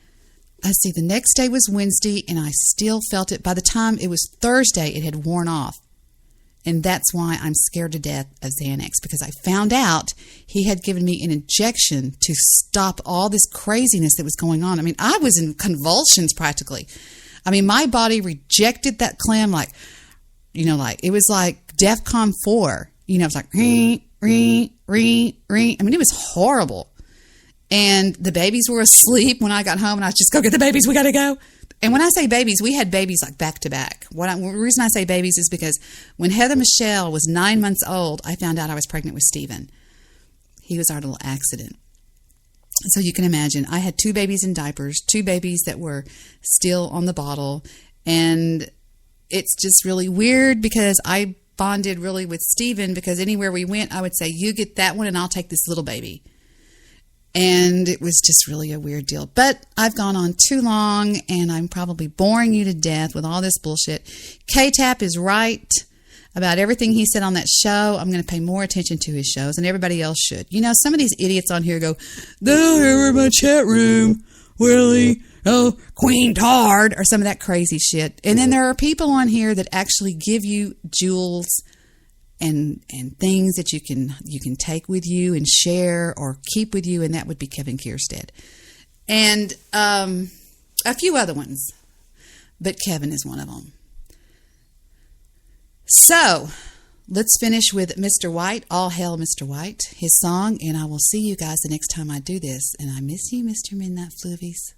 next day was Wednesday, and I still felt it. By the time it was Thursday, it had worn off. And that's why I'm scared to death of Xanax, because I found out he had given me an injection to stop all this craziness that was going on. I mean, I was in convulsions practically. I mean, my body rejected that clam like it was like DEFCON 4. It was like, ring, ring, ring, ring. I mean, it was horrible. And the babies were asleep when I got home, and I was just, go get the babies. We got to go. And when I say babies, we had babies like back to back. The reason I say babies is because when Heather Michelle was 9 months old, I found out I was pregnant with Steven. He was our little accident. So you can imagine, I had 2 babies in diapers, 2 babies that were still on the bottle. And it's just really weird because I bonded really with Steven, because anywhere we went, I would say, you get that one and I'll take this little baby. And it was just really a weird deal. But I've gone on too long, and I'm probably boring you to death with all this bullshit. K-Tap is right about everything he said on that show. I'm going to pay more attention to his shows, and everybody else should. You know, some of these idiots on here go, down here in my chat room, Willie, Queen Tard, or some of that crazy shit. And then there are people on here that actually give you jewels and things that you can take with you and share or keep with you, and that would be Kevin Kierstead. And a few other ones, but Kevin is one of them. So, let's finish with Mr. White, All Hail Mr. White, his song, and I will see you guys the next time I do this. And I miss you, Mr. Midnight Floovies.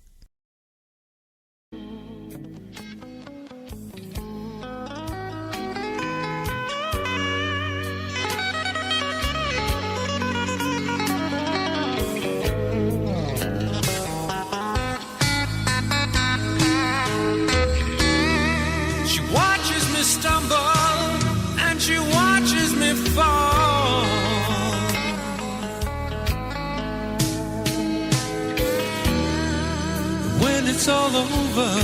She watches me stumble and she watches me fall. When it's all over,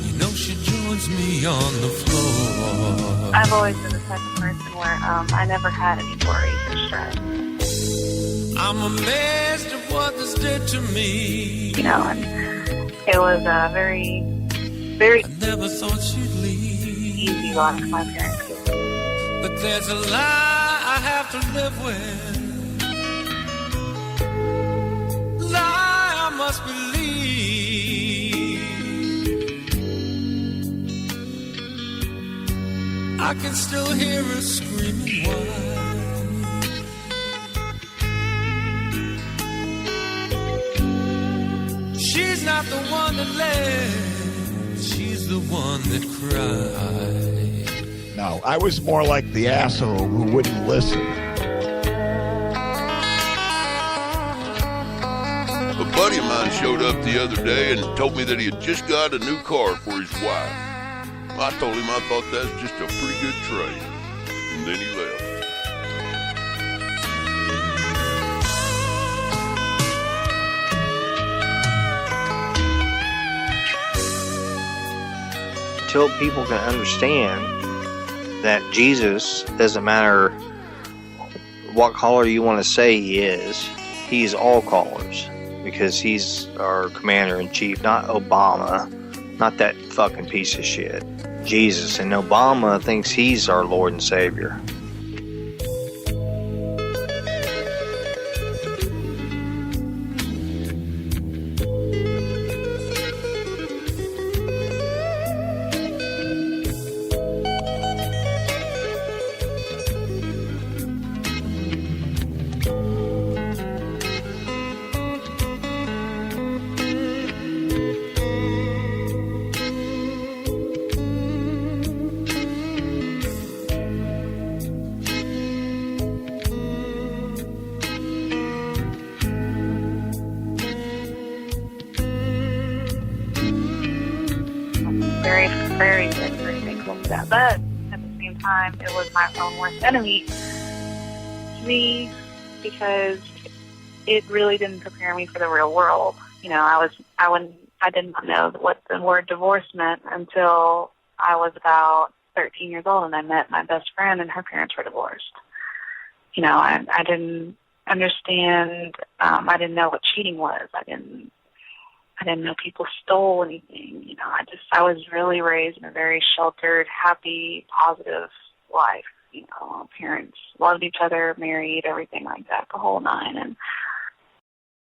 you know she joins me on the floor. I've always been the type of person where I never had any worries or stress. I'm amazed at what this did to me. You know, and it was a very, very never thought she'd leave. Easy life my parents gave me. But there's a lie I have to live with. Lie I must believe. I can still hear her screaming why. She's not the one that led, she's the one that cried. No, I was more like the asshole who wouldn't listen. A buddy of mine showed up the other day and told me that he had just got a new car for his wife. I told him I thought that was just a pretty good trade. And then he left. Until people can understand that Jesus, doesn't matter what caller you want to say he is, he's all callers, because he's our commander-in-chief, not Obama, not that fucking piece of shit. Jesus. And Obama thinks he's our Lord and Savior. very thankful for that. But at the same time, it was my own worst enemy to me, because it really didn't prepare me for the real world. You know, I did not know what the word divorce meant until I was about 13 years old, and I met my best friend, and her parents were divorced. You know, I didn't understand. I didn't know what cheating was. I didn't know people stole anything. You know, I was really raised in a very sheltered, happy, positive life. You know, parents loved each other, married, everything like that, the whole nine. And